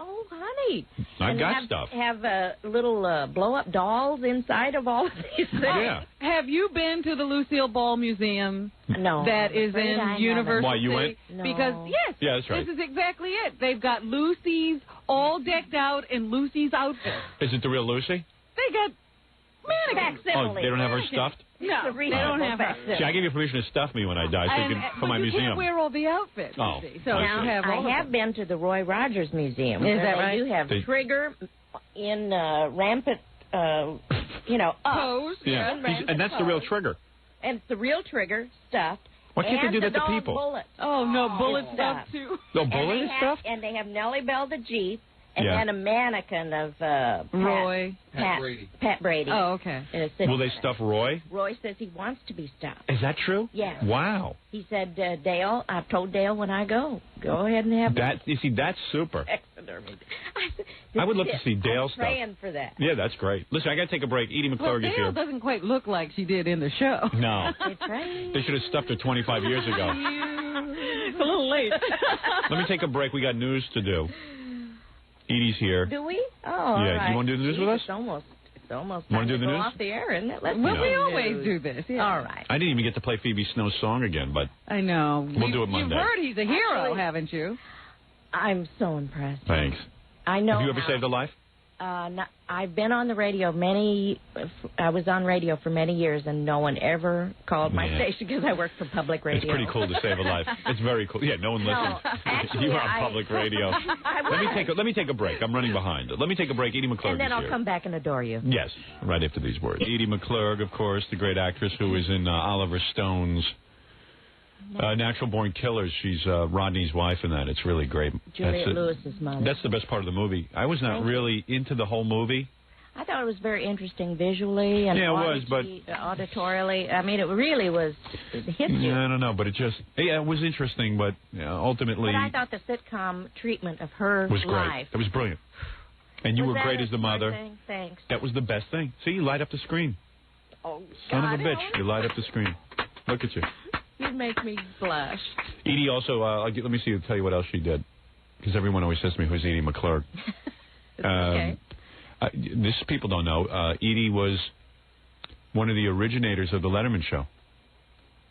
Oh, honey. I've got stuff. Have little blow-up dolls inside of all of these things. Yeah. Have you been to the Lucille Ball Museum? No. That is in University. Why, you went? No. Because, yes. Yeah, that's right. This is exactly it. They've got Lucy's all decked out in Lucy's outfit. Is it the real Lucy? They got mannequins. Oh, they don't have her stuffed? No, they don't have her. See, I gave you permission to stuff me when I die so you can for my museum. You can't wear all the outfits. Oh. So now, I have been to the Roy Rogers Museum. Is that right? They do have Trigger in rampant, up. Pose. Yeah. And that's the real Trigger. And it's the real Trigger stuffed. Why can't they do that to people? Bullet. Oh, no, Bullet stuff, too. No, Bullet stuff? And they have Nellie Bell the Jeep. And Yeah. then a mannequin of Roy. Pat Brady. Pat Brady. Oh, okay. Will they stuff Roy? Roy says he wants to be stuffed. Is that true? Yes. Wow. He said, Dale, I've told Dale when I go ahead and have that. You see, that's super. taxidermy. I would love to see Dale stuff. I'm praying for that. Yeah, that's great. Listen, I got to take a break. Edie McClurg is here. Dale doesn't quite look like she did in the show. No. That's right. They should have stuffed her 25 years ago. It's a little late. Let me take a break. We got news to do. Edie's here. Do we? Oh, yeah. right. You want to do the news with us? It's almost Want time to do to the go news? off the air, isn't it? We always do this. Yeah. All right. I didn't even get to play Phoebe Snow's song again, but I know. We'll do it Monday. You've heard he's a hero, haven't you? I'm so impressed. Thanks. I know. Have you ever saved a life? I've been on the radio I was on radio for many years, and no one ever called my station because I work for public radio. It's pretty cool to save a life. It's very cool. Yeah, no one listens. Actually, you are on public radio. Let me take a break. I'm running behind. Let me take a break. Edie McClurg and then is I'll here. come back and adore you. Yes, right after these words. Edie McClurg, of course, the great actress who is in Oliver Stone's Natural Born Killers. She's Rodney's wife in that. It's really great. Juliette Lewis's mother. That's the best part of the movie. I was not really into the whole movie. I thought it was very interesting visually and auditorially. I mean, it really was. It hit you. I don't know, but it was interesting, but ultimately. But I thought the sitcom treatment of her was great. life. It was brilliant. And you were great as the mother. Thing? Thanks. That was the best thing. See, you light up the screen. Oh, Son of a bitch, you light up the screen. Look at you. You make me blush. Edie also, let me see, tell you what else she did. Because everyone always says to me, who's Edie McClurg? Okay. This people don't know. Edie was one of the originators of the Letterman Show.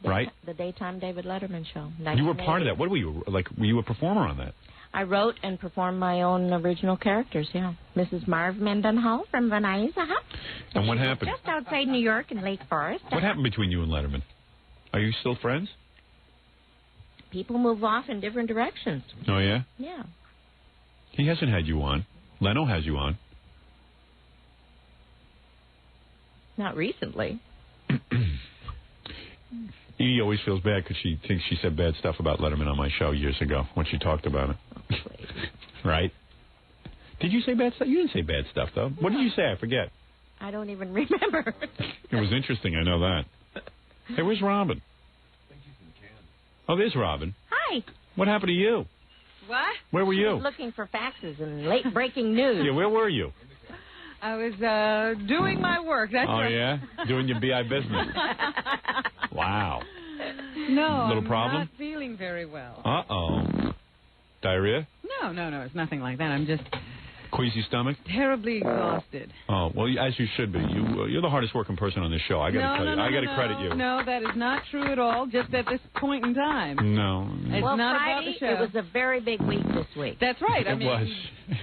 Right? The Daytime David Letterman Show. You were part of that. What were you, were you a performer on that? I wrote and performed my own original characters, yeah. Mrs. Marv Mendenhall from Venice, And what happened? Just outside New York in Lake Forest. What happened between you and Letterman? Are you still friends? People move off in different directions. Oh, yeah? Yeah. He hasn't had you on. Leno has you on. Not recently. Edie always feels bad because she thinks she said bad stuff about Letterman on my show years ago when she talked about it. Right? Did you say bad stuff? You didn't say bad stuff, though. What did you say? I forget. I don't even remember. It was interesting. I know that. Hey, where's Robin? Oh, there's Robin. Hi. What happened to you? What? Where were you? I was looking for faxes and late breaking news. Yeah, where were you? I was doing my work. That's oh, right. Yeah? Doing your BI business. Wow. No, Little problem? I'm not feeling very well. Uh-oh. Diarrhea? No, it's nothing like that. I'm just queasy stomach? Terribly exhausted. Oh, well, as you should be. You're the hardest working person on this show. I got to tell you. I got to credit you. No, that is not true at all, just at this point in time. No. It's not Friday, about the show. It was a very big week this week. That's right. It was.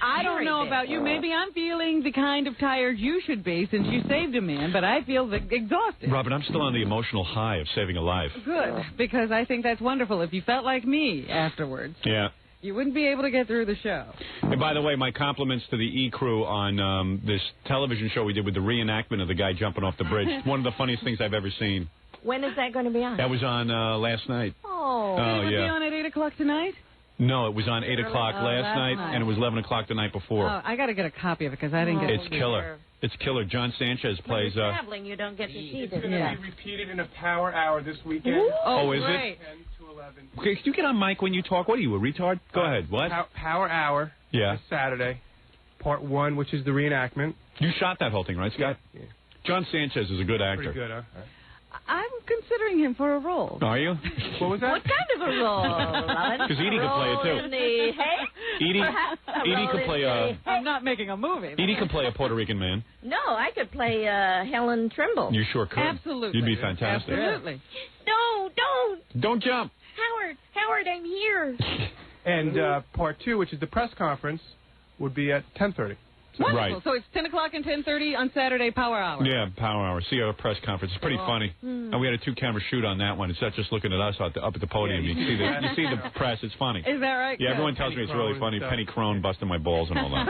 I don't know about you. Maybe I'm feeling the kind of tired you should be since you saved a man, but I feel exhausted. Robin, I'm still on the emotional high of saving a life. Good, because I think that's wonderful. If you felt like me afterwards. Yeah. You wouldn't be able to get through the show. And by the way, my compliments to the E! Crew on this television show we did with the reenactment of the guy jumping off the bridge. One of the funniest things I've ever seen. When is that going to be on? That was on last night. Oh, Will it yeah. be on at 8 o'clock tonight? No, it was on 8 o'clock last night, and it was 11 o'clock the night before. Oh, I got to get a copy of it because I didn't get it. It's killer. It's killer. John Sanchez plays... When you're traveling, you don't get to see this. It's going to be repeated in a Power Hour this weekend. Oh, is it? 10 to 11. Okay, can you get on mic when you talk? What are you, a retard? Go ahead. What? Power Hour. Yeah. This Saturday. Part 1, which is the reenactment. You shot that whole thing, right, Scott? Yeah. John Sanchez is a good actor. Pretty good, huh? I'm considering him for a role. Are you? What was that? What kind of a role? Because Edie could play it, too. In the hay? Edie could play a... I'm not making a movie. Edie could play a Puerto Rican man. No, I could play Helen Trimble. You sure could. Absolutely. You'd be fantastic. Absolutely. No, don't. Don't jump. Howard, I'm here. And Part 2, which is the press conference, would be at 10:30. Wonderful. Right. So it's 10 o'clock and 10:30 on Saturday, Power Hour. Yeah, Power Hour. See our press conference. It's pretty funny. And we had a 2-camera shoot on that one. It's not just looking at us up at the podium. You see the press. It's funny. Is that right? Yeah, everyone tells me it's really funny. Penny Crone busting my balls and all that.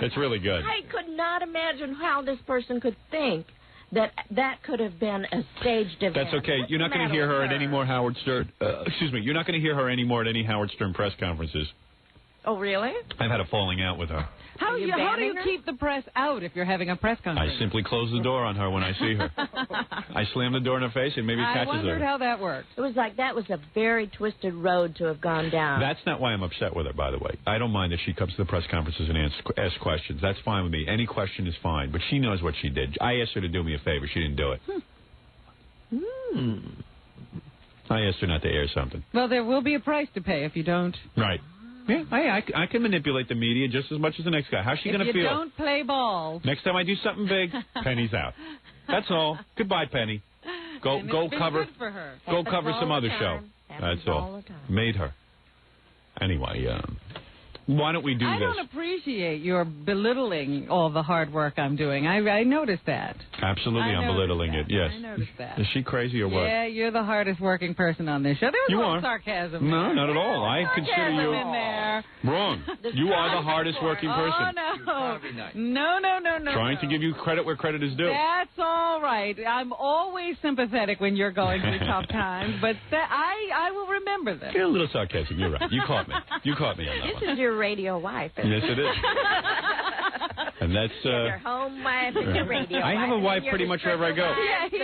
It's really good. I could not imagine how this person could think that could have been a staged event. That's okay. You're not going to hear her at any more Howard Stern. Excuse me. You're not going to hear her anymore at any Howard Stern press conferences. Oh, really? I've had a falling out with her. How do you keep the press out if you're having a press conference? I simply close the door on her when I see her. I slam the door in her face and maybe it catches her. I wondered how that worked. It was like that was a very twisted road to have gone down. That's not why I'm upset with her, by the way. I don't mind that she comes to the press conferences and asks questions. That's fine with me. Any question is fine. But she knows what she did. I asked her to do me a favor. She didn't do it. I asked her not to air something. Well, there will be a price to pay if you don't. Right. Yeah, I can manipulate the media just as much as the next guy. How's she going to feel? If you don't play ball. Next time I do something big, Penny's out. That's all. Goodbye, Penny. Go cover. Good for her. Go cover some other show. That's all. Made her. Anyway, why don't we do this? I don't appreciate your belittling all the hard work I'm doing. I noticed that. Absolutely, I'm belittling it. Yes. I noticed that. Is she crazy or what? Yeah, you're the hardest working person on this show. There was You no are. sarcasm. No, there. not at all. I consider you in there. wrong. You are the hardest working person. Oh, no. No. Trying to give you credit where credit is due. That's all right. I'm always sympathetic when you're going through tough times, but I will remember this. You're a little sarcastic. You're right. You caught me. You caught me on that one. This is your radio wife. Yes, it is. And that's your home wife and your radio wife. I have a wife pretty much wherever I go. Yeah, he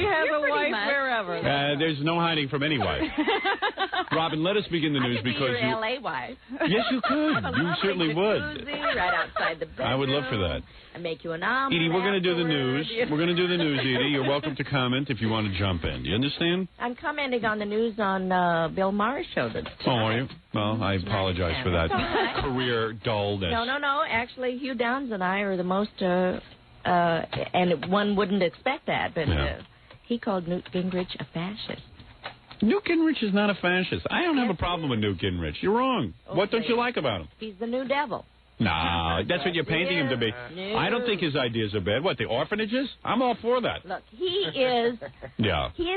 has a wife wherever. There's no hiding from any wife. Robin, let us begin the news because your LA wife. Yes, you could. You certainly would. Right outside the bedroom. I would love for that. I make you an omelet. Edie, we're going to do the news. We're going to do the news, Edie. You're welcome to comment if you want to jump in. You understand? I'm commenting on the news on Bill Maher's show. Oh, are you? Well, I apologize for that career dullness. No. Actually, Hugh Downs and I are the most, and one wouldn't expect that, but he called Newt Gingrich a fascist. Newt Gingrich is not a fascist. I don't have a problem with Newt Gingrich. You're wrong. Okay. What don't you like about him? He's the new devil. Nah, that's what you're painting him to be. No. I don't think his ideas are bad. What, the orphanages? I'm all for that. Look, he is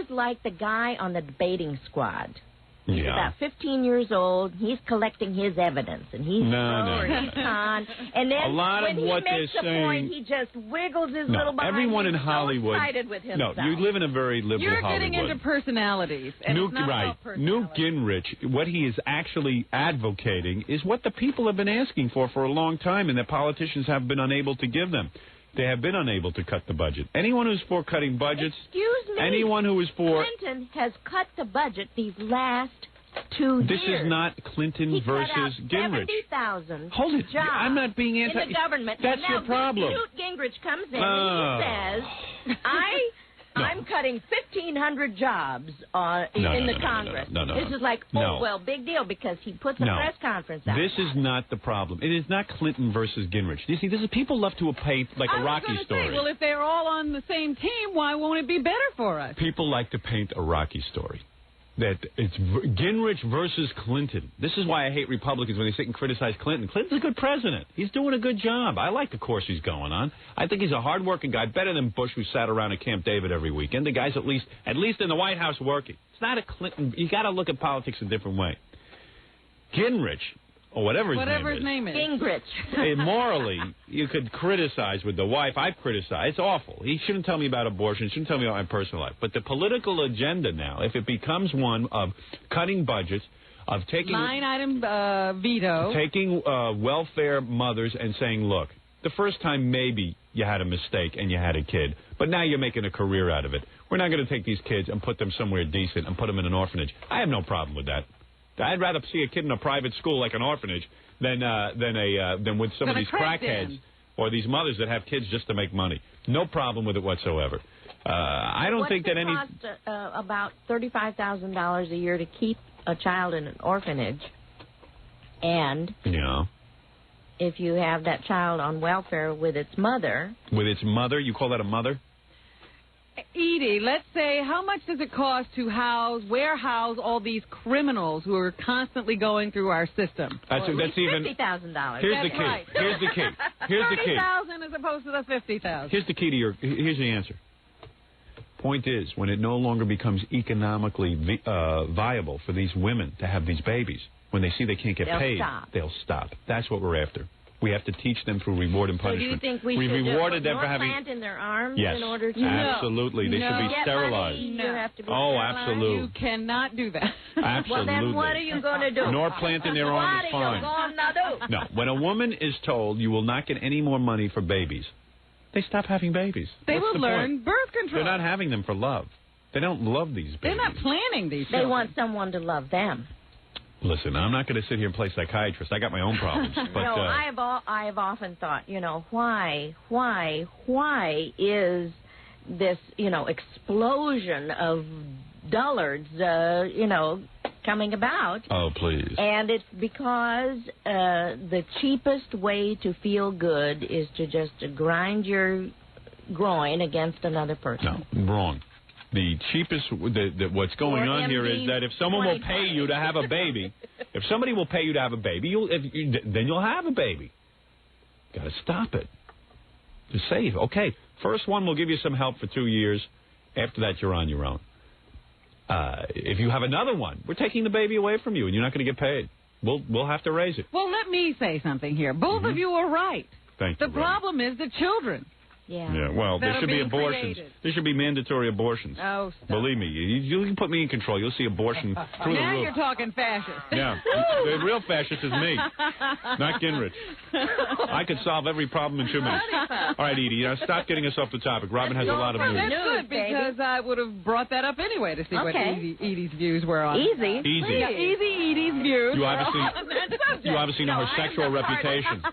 like the guy on the debating squad. He's about 15 years old. He's collecting his evidence, and he's he's on. And then when he makes a point, he just wiggles his little behind. Everyone in Hollywood. So excited with himself. No, you live in a very liberal You're Hollywood. getting into personalities. And Newt, it's not about personalities. Newt Gingrich, what he is actually advocating is what the people have been asking for a long time, and the politicians have been unable to give them. They have been unable to cut the budget. Anyone who's for cutting budgets, excuse me, anyone who is for... Clinton has cut the budget these last 2 years. This is not Clinton versus Gingrich. 70,000 Hold it. jobs I'm not being anti... in the government. That's now, your problem. Newt Gingrich comes in and he says, I'm cutting 1,500 jobs in the Congress. No. This is like, well, big deal because he puts a press conference out. This is not the problem. It is not Clinton versus Gingrich. You see, people love to paint like a Rocky story. Well, if they're all on the same team, why won't it be better for us? People like to paint a Rocky story. That it's Gingrich versus Clinton. This is why I hate Republicans when they sit and criticize Clinton. Clinton's a good president. He's doing a good job. I like the course he's going on. I think he's a hard-working guy, better than Bush, who sat around at Camp David every weekend. The guy's at least in the White House working. It's not a Clinton. You got to look at politics a different way. Gingrich, or whatever his name is. Gingrich. Morally, you could criticize with the wife. I've criticized. It's awful. He shouldn't tell me about abortion. He shouldn't tell me about my personal life. But the political agenda now, if it becomes one of cutting budgets, of taking... Line-item veto. Taking welfare mothers and saying, look, the first time maybe you had a mistake and you had a kid, but now you're making a career out of it. We're not going to take these kids and put them somewhere decent and put them in an orphanage. I have no problem with that. I'd rather see a kid in a private school like an orphanage than with some of these crackheads or these mothers that have kids just to make money. No problem with it whatsoever. I don't think that any... What's it cost about $35,000 a year to keep a child in an orphanage? And if you have that child on welfare with its mother... With its mother? You call that a mother? Edie, let's say, how much does it cost to warehouse all these criminals who are constantly going through our system? That's even $50,000. Here's the key. Here's the key. Here's the key. $30,000 as opposed to the $50,000. Here's the key to here's the answer. Point is, when it no longer becomes economically viable for these women to have these babies, when they see they can't get paid, they'll stop. That's what we're after. We have to teach them through reward and punishment. So do you think we should rewarded them for having plant in their arms yes, in order to... absolutely. They should be sterilized. Absolutely. You cannot do that. Absolutely. Well, then what are you going to do? Nor plant in their arms is fine. What are you going to do? No. When a woman is told you will not get any more money for babies, they stop having babies. They will learn birth control. They're not having them for love. They don't love these babies. They're not planning these children. They want someone to love them. Listen, I'm not going to sit here and play psychiatrist. I got my own problems. But, no, I have often thought, why is this, explosion of dullards, coming about? Oh, please. And it's because the cheapest way to feel good is to just grind your groin against another person. No, wrong. The cheapest, what's going on here is that if someone will pay you to have a baby, if somebody will pay you to have a baby, then you'll have a baby. Got to stop it. Just say, okay, first one will give you some help for 2 years. After that, you're on your own. If you have another one, we're taking the baby away from you, and you're not going to get paid. We'll have to raise it. Well, let me say something here. Both of you are right. Thank you. The problem is the children. Yeah. Well, there should be abortions. There should be mandatory abortions. Oh, stop. Believe me, you can put me in control. You'll see abortion through the roof. Now you're talking fascist. Yeah. The real fascist is me, not Gingrich. I could solve every problem in 2 minutes. All right, Edie, stop getting us off the topic. Robin has a lot of news. That's good, because I would have brought that up anyway to see what Edie's views were on Easy. Yeah, Edie's views. You obviously know her sexual reputation.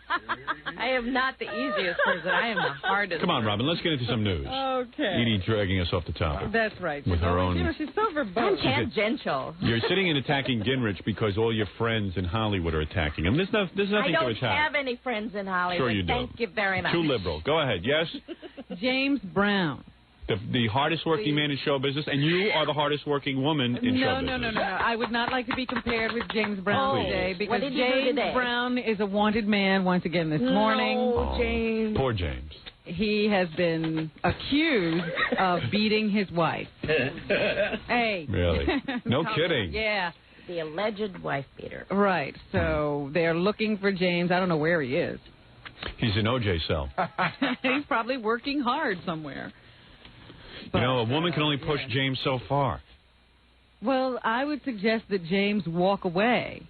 I am not the easiest person. I am the hardest. Come on, Robin, let's get into some news. Okay. Edie dragging us off the topic. That's right. With her own... she's so verbose. I'm tangential. You're sitting and attacking Gingrich because all your friends in Hollywood are attacking him. There's nothing to attack. I don't have any friends in Hollywood. Sure you do. Thank you very much. Too liberal. Go ahead. Yes? James Brown. The hardest working man in show business, and you are the hardest working woman in show business. No. I would not like to be compared with James Brown today, because James Brown is a wanted man once again this morning. James. Poor James. He has been accused of beating his wife. Hey. Really? No kidding. Yeah. The alleged wife beater. Right. So they're looking for James. I don't know where he is. He's in OJ cell. He's probably working hard somewhere. But, a woman can only push James so far. Well, I would suggest that James walk away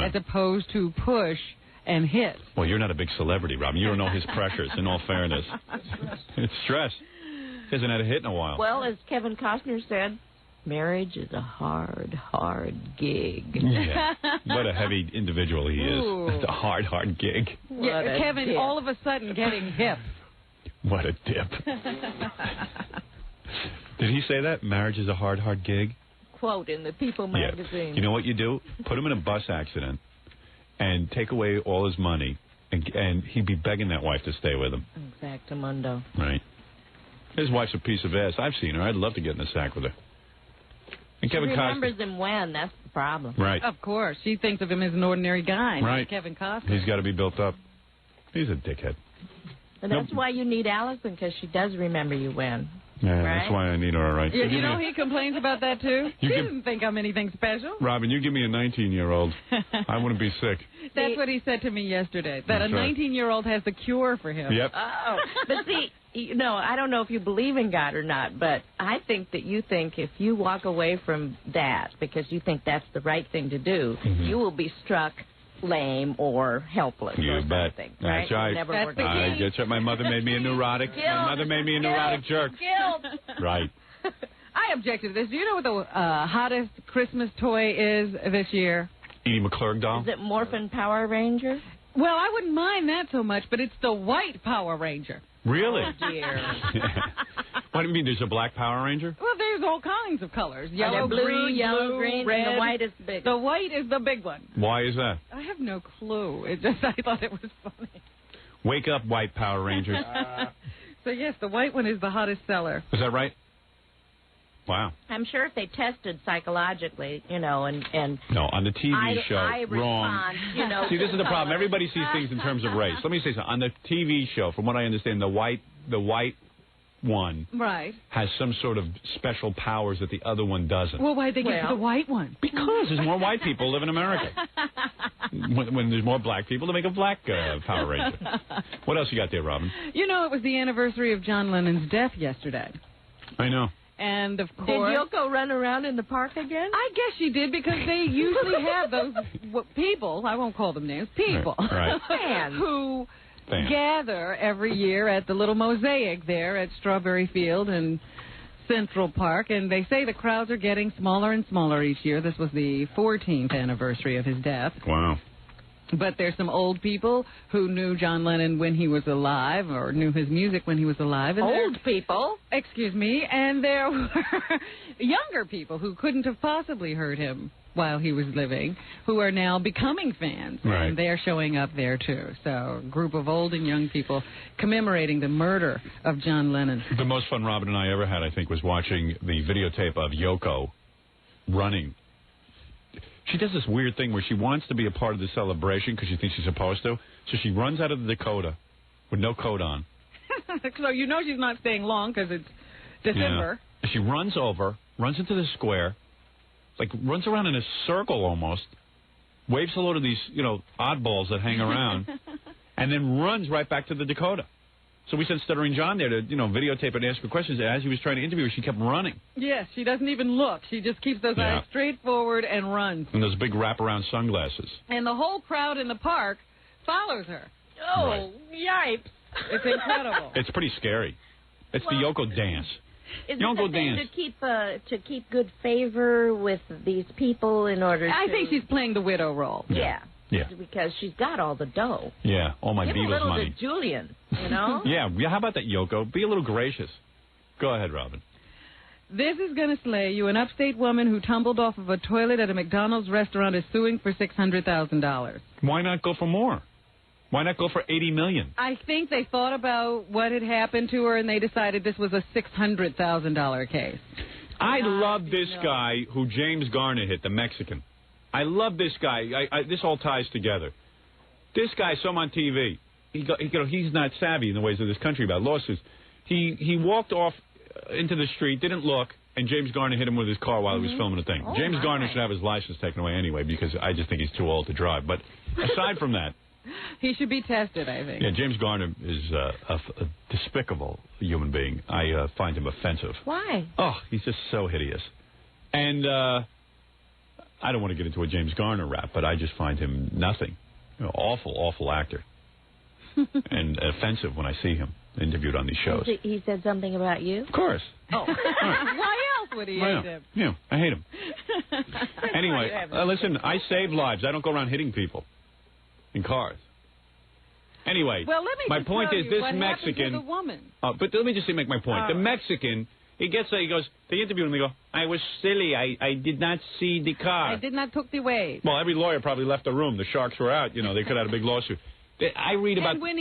as opposed to push and hit. Well, you're not a big celebrity, Robin. You don't know his pressures, in all fairness. It's stress. He hasn't had a hit in a while. Well, as Kevin Costner said, marriage is a hard, hard gig. Yeah. What a heavy individual he is. It's a hard, hard gig. Yeah, Kevin, dip. All of a sudden getting hip. What a dip. Did he say that? Marriage is a hard, hard gig? Quote in the People magazine. Yeah. You know what you do? Put him in a bus accident and take away all his money, and he'd be begging that wife to stay with him. Exactamundo. Right. His wife's a piece of ass. I've seen her. I'd love to get in the sack with her. And she remembers him when. That's the problem. Right. Of course. She thinks of him as an ordinary guy. Right. Kevin Costner. He's got to be built up. He's a dickhead. And that's why you need Allison, because she does remember you when. Yeah, right? That's why I need her, all right. Yeah, you know, he complains about that, too. He doesn't think I'm anything special. Robin, you give me a 19-year-old. I wouldn't be sick. That's what he said to me yesterday, that a 19-year-old has the cure for him. Yep. Oh, but see, you know, I don't know if you believe in God or not, but I think that you think if you walk away from that because you think that's the right thing to do, you will be struck lame or helpless you or bet. something. That's right. I get you. My mother made me a neurotic. My mother made me a neurotic jerk. Guilt. Right. I object to this. Do you know what the hottest Christmas toy is this year? Edie McClurg doll? Is it Morphin Power Ranger? Well, I wouldn't mind that so much, but it's the white Power Ranger. Really? Oh, dear. What do you mean, there's a black Power Ranger? Well, there's all kinds of colors. Yellow, blue, green, yellow, green, red. and the white is the big. The white is the big one. Why is that? I have no clue. It just, I thought it was funny. Wake up, white Power Rangers. So, yes, the white one is the hottest seller. Is that right? Wow. I'm sure if they tested psychologically, you know, and no, on the TV show, I wrong. Respond, you know, see, this is the problem. Everybody sees things in terms of race. Let me say something. On the TV show, from what I understand, the white one has some sort of special powers that the other one doesn't. Well, why'd they get the white one? Because there's more white people live in America. When there's more black people, they make a black Power Ranger. What else you got there, Robin? You know, it was the anniversary of John Lennon's death yesterday. I know. And, of course... Did Yoko run around in the park again? I guess she did, because they usually have those people, I won't call them names, people, fans, who gather every year at the little mosaic there at Strawberry Field and Central Park, and they say the crowds are getting smaller and smaller each year. This was the 14th anniversary of his death. Wow. But there's some old people who knew John Lennon when he was alive, or knew his music when he was alive. And old people? Excuse me. And there were younger people who couldn't have possibly heard him while he was living, who are now becoming fans. Right. And they're showing up there, too. So a group of old and young people commemorating the murder of John Lennon. The most fun Robin and I ever had, I think, was watching the videotape of Yoko running. She does this weird thing where she wants to be a part of the celebration because she thinks she's supposed to. So she runs out of the Dakota with no coat on. So you know she's not staying long because it's December. Yeah. She runs over, runs into the square, like runs around in a circle almost, waves hello to these, oddballs that hang around, and then runs right back to the Dakota. So we sent Stuttering John there to, videotape and ask her questions. As he was trying to interview her, she kept running. Yes, she doesn't even look. She just keeps those eyes straight forward and runs. And those big wraparound sunglasses. And the whole crowd in the park follows her. Oh, yipes. It's incredible. It's pretty scary. It's the Yoko dance. Is Yoko it dance. To keep good favor with these people in order to... I think she's playing the widow role. Yeah. Yeah. Because she's got all the dough. Yeah, all my Give Beatles a little money. to Julian, Yeah, how about that, Yoko? Be a little gracious. Go ahead, Robin. This is going to slay you. An upstate woman who tumbled off of a toilet at a McDonald's restaurant is suing for $600,000. Why not go for more? Why not go for $80 million? I think they thought about what had happened to her, and they decided this was a $600,000 case. I love this guy who James Garner hit, the Mexican. I love this guy. This all ties together. This guy, saw him on TV. He's not savvy in the ways of this country about lawsuits. He walked off into the street, didn't look, and James Garner hit him with his car while he was filming a thing. Oh, James Garner should have his license taken away anyway because I just think he's too old to drive. But aside from that... He should be tested, I think. Yeah, James Garner is a despicable human being. I find him offensive. Why? Oh, he's just so hideous. And... I don't want to get into a James Garner rap, but I just find him nothing. Awful, awful actor. And offensive when I see him interviewed on these shows. He said something about you? Of course. Oh. Why else would he hate him? Yeah, I hate him. Anyway, listen, I save lives. I don't go around hitting people in cars. Anyway, well, let me my point is this what Mexican... To the woman? But let me just make my point. The Mexican... He gets there, he goes, they interview him, they go, I was silly, I did not see the car. I did not took the wave. Well, every lawyer probably left the room. The Sharks were out, they could have had a big lawsuit. I read about... And when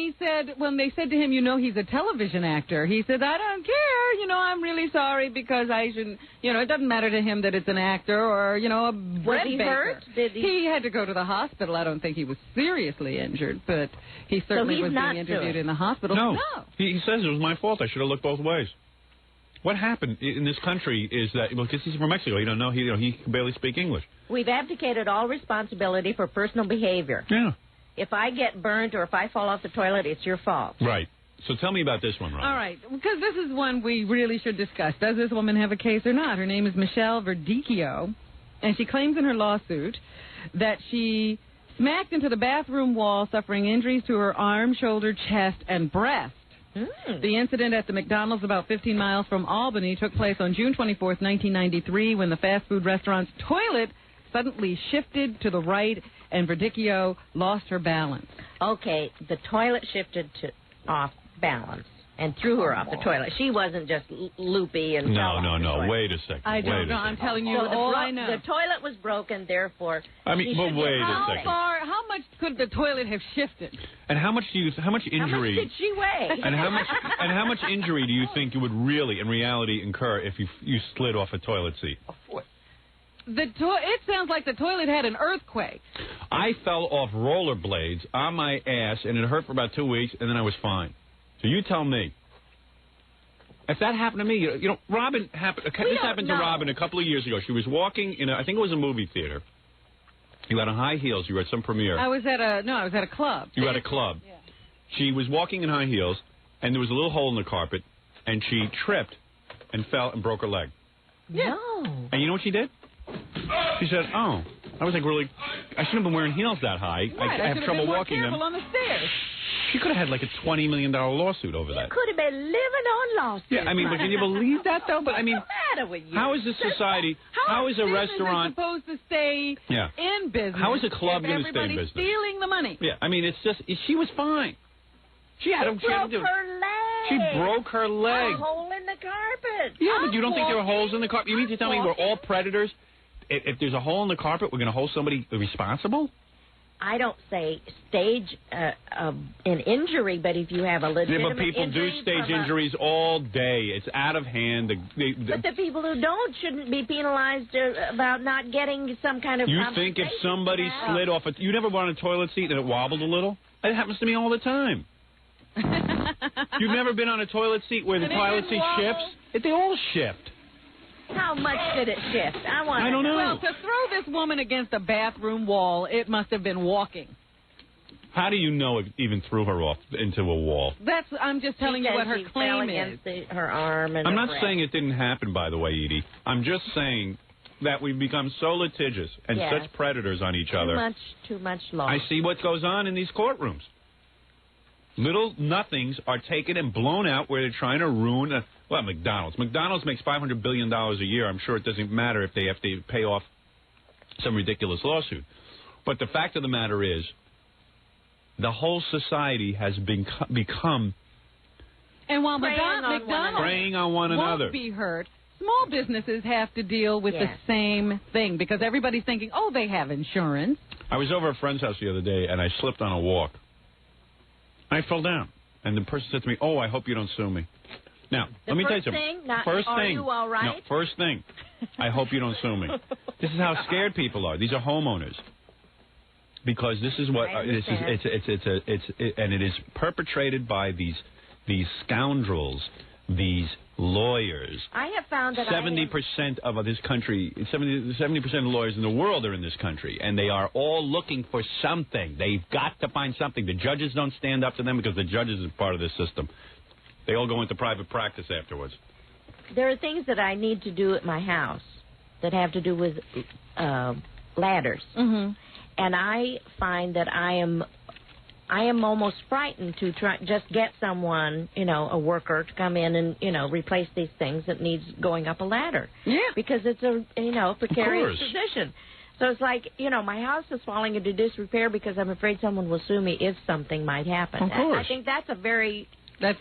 they said to him, he's a television actor, he said, I don't care, I'm really sorry because I shouldn't, it doesn't matter to him that it's an actor or, a bread Was he baker. hurt? He had to go to the hospital. I don't think he was seriously injured, but he certainly was being interviewed in the hospital. No. He says it was my fault. I should have looked both ways. What happened in this country is that, because he's from Mexico, you don't know, he can barely speak English. We've abdicated all responsibility for personal behavior. Yeah. If I get burnt or if I fall off the toilet, it's your fault. Right. So tell me about this one, Ron. All right, because this is one we really should discuss. Does this woman have a case or not? Her name is Michelle Verdicchio, and she claims in her lawsuit that she smacked into the bathroom wall, suffering injuries to her arm, shoulder, chest, and breast. The incident at the McDonald's about 15 miles from Albany took place on June 24th, 1993, when the fast food restaurant's toilet suddenly shifted to the right and Verdicchio lost her balance. Okay, the toilet shifted off balance and threw her off the toilet. She wasn't just loopy and No. Wait a second. I don't know. I'm telling you so all I know. The toilet was broken, therefore. I mean, but wait a second. How much could the toilet have shifted? And how much injury? How much did she weigh? And how much injury do you think you would really, in reality, incur if you slid off a toilet seat? A foot. It sounds like the toilet had an earthquake. I fell off rollerblades on my ass, and it hurt for about 2 weeks, and then I was fine. So you tell me. If that happened to me, you know, Robin this happened to Robin a couple of years ago. She was walking in I think it was a movie theater. You had on high heels. You were at some premiere. I was at a club. You were at a club. Yeah. She was walking in high heels, and there was a little hole in the carpet, and she tripped and fell and broke her leg. Yeah. No. And you know what she did? She said, "Oh, I was like really. I shouldn't have been wearing heels that high. Right, I have trouble walking them." On the stairs. She could have had like a $20 million lawsuit over that. You could have been living on lawsuits. Yeah, I mean, but can you believe that though? But I mean, what's the matter with you? How is this society? How is a restaurant supposed to stay in business? How is a club going to stay in business? Stealing the money. Yeah, I mean, it's just she was fine. She broke her leg. She broke her leg. A hole in the carpet. Yeah, but you don't think there were holes in the carpet? You mean to tell me we're all predators? If there's a hole in the carpet, we're going to hold somebody responsible? I don't say stage an injury, but if you have a legitimate but people do stage injuries all day. It's out of hand. But the people who don't shouldn't be penalized about not getting some kind of You think if somebody slid off you never were on a toilet seat and it wobbled a little? It happens to me all the time. You've never been on a toilet seat where the toilet seat shifts? They all shift. How much did it shift? I don't know. Well, to throw this woman against a bathroom wall, it must have been walking. How do you know it even threw her off into a wall? I'm just telling you what her claim is. Her arm and I'm not saying it didn't happen, by the way, Edie. I'm just saying that we've become so litigious and such predators on each other. Too much law. I see what goes on in these courtrooms. Little nothings are taken and blown out where they're trying to ruin McDonald's. McDonald's makes $500 billion a year. I'm sure it doesn't matter if they have to pay off some ridiculous lawsuit. But the fact of the matter is, the whole society has become and while McDonald's preying on one another. Won't be hurt. Small businesses have to deal with the same thing because everybody's thinking, oh, they have insurance. I was over at a friend's house the other day, and I slipped on a walk. I fell down, and the person said to me, "Oh, I hope you don't sue me." Now, let me tell you something. Are you all right? No, first thing, I hope you don't sue me. This is how scared people are. These are homeowners. Because this is what and it is perpetrated by these scoundrels, these lawyers. I have found that 70% of this country, 70% of the lawyers in the world are in this country, and they are all looking for something. They've got to find something. The judges don't stand up to them because the judges are part of this system. They all go into private practice afterwards. There are things that I need to do at my house that have to do with ladders. Mm-hmm. And I find that I am almost frightened to just get someone, a worker to come in and, replace these things that needs going up a ladder. Yeah. Because it's a precarious position. So it's like, my house is falling into disrepair because I'm afraid someone will sue me if something might happen. Of course. I think that's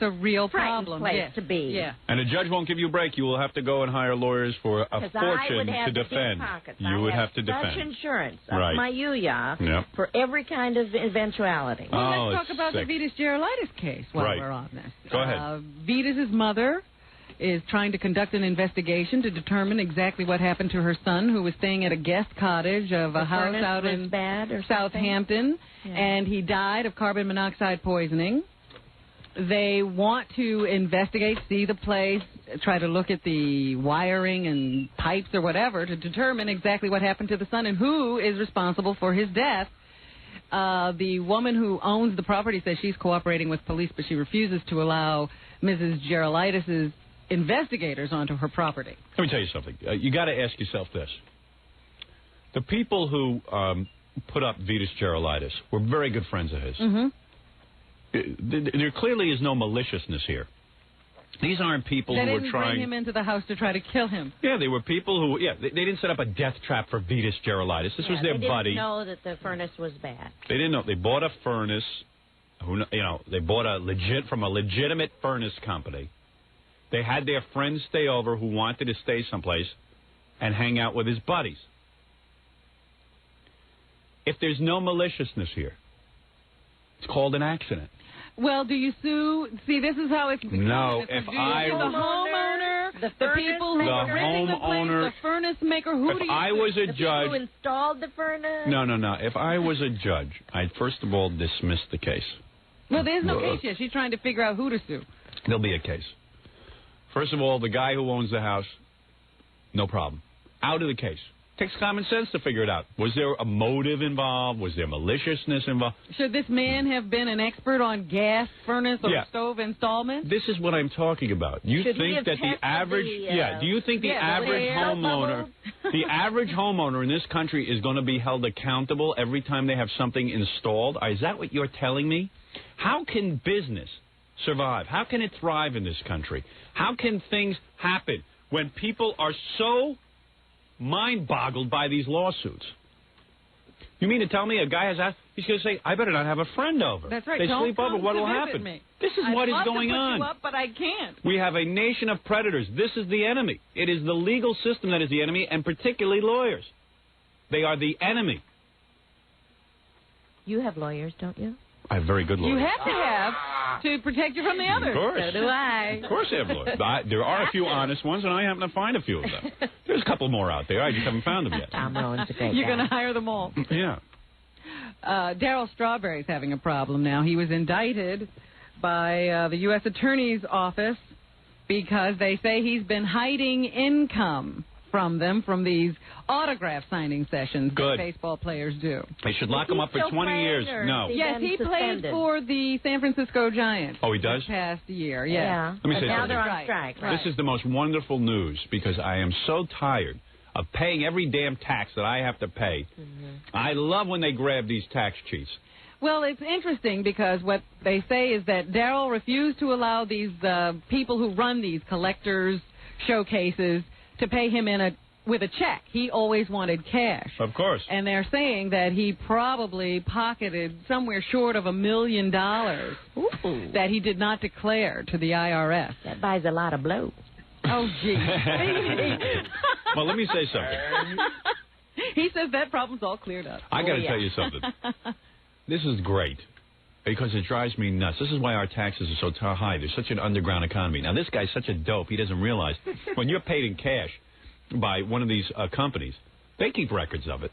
a real problem. Place to be. Yeah. And a judge won't give you a break. You will have to go and hire lawyers for a fortune to defend. You would have to defend. Such insurance up my UYA for every kind of eventuality. Well, let's talk about the Vitas Gerulaitis case while we're on this. Go ahead. Vitas' mother is trying to conduct an investigation to determine exactly what happened to her son, who was staying at a guest cottage of a house out in Southampton, and he died of carbon monoxide poisoning. They want to investigate, see the place, try to look at the wiring and pipes or whatever to determine exactly what happened to the son and who is responsible for his death. The woman who owns the property says she's cooperating with police, but she refuses to allow Mrs. Gerolaitis' investigators onto her property. Let me tell you something. You got to ask yourself this. The people who put up Vitas Gerolaitis were very good friends of his. Mm-hmm. There clearly is no maliciousness here. These aren't people who were trying... They didn't bring him into the house to try to kill him. Yeah, they were people who... Yeah, they didn't set up a death trap for Vitas Gerolaitis. This was their buddy. They didn't know that the furnace was bad. They didn't know. They bought a furnace. They bought from a legitimate furnace company. They had their friends stay over who wanted to stay someplace and hang out with his buddies. If there's no maliciousness here, it's called an accident. Well, do you sue? See, this is how it's become. No, if the homeowner, the people who are renting the place, the furnace maker, who do you sue? If I was a judge... who installed the furnace? No. If I was a judge, I'd first of all dismiss the case. Well, there's no case yet. She's trying to figure out who to sue. There'll be a case. First of all, the guy who owns the house, no problem. Out of the case. Takes common sense to figure it out. Was there a motive involved? Was there maliciousness involved? Should this man have been an expert on gas, furnace, or stove installment? This is what I'm talking about. You think that the average... do you think the average homeowner... the average homeowner in this country is going to be held accountable every time they have something installed? Is that what you're telling me? How can business survive? How can it thrive in this country? How can things happen when people are so mind-boggled by these lawsuits? You mean to tell me a guy has asked, he's going to say, I better not have a friend over. That's right. They sleep over. What will happen? This is what is going on. I'd love to put you up, but I can't. We have a nation of predators. This is the enemy. It is the legal system that is the enemy, and particularly lawyers. They are the enemy. You have lawyers, don't you? I have very good lawyers. You have to have to protect you from the others. Of course. So do I. Of course I have lawyers. There are a few honest ones, and I happen to find a few of them. There's a couple more out there. I just haven't found them yet. Tom Rowan's a great You're guy. going to hire them all. Yeah. Darryl Strawberry's having a problem now. He was indicted by the U.S. Attorney's Office because they say he's been hiding income from them from these autograph signing sessions that baseball players do. They should lock him up for 20 years. No. Yes, he played for the San Francisco Giants. Oh, he does? This past year, yeah. Let me say now something. they're on strike. This is the most wonderful news because I am so tired of paying every damn tax that I have to pay. I love when they grab these tax cheats. Well, it's interesting because what they say is that Darryl refused to allow these people who run these collectors showcases to pay him with a check. He always wanted cash. Of course. And they're saying that he probably pocketed somewhere short of $1 million that he did not declare to the IRS. That buys a lot of blow. Oh, gee. Well, let me say something. He says that problem's all cleared up. I got to tell you something. This is great because it drives me nuts. This is why our taxes are so high. There's such an underground economy. Now, this guy's such a dope. He doesn't realize when you're paid in cash by one of these companies, they keep records of it.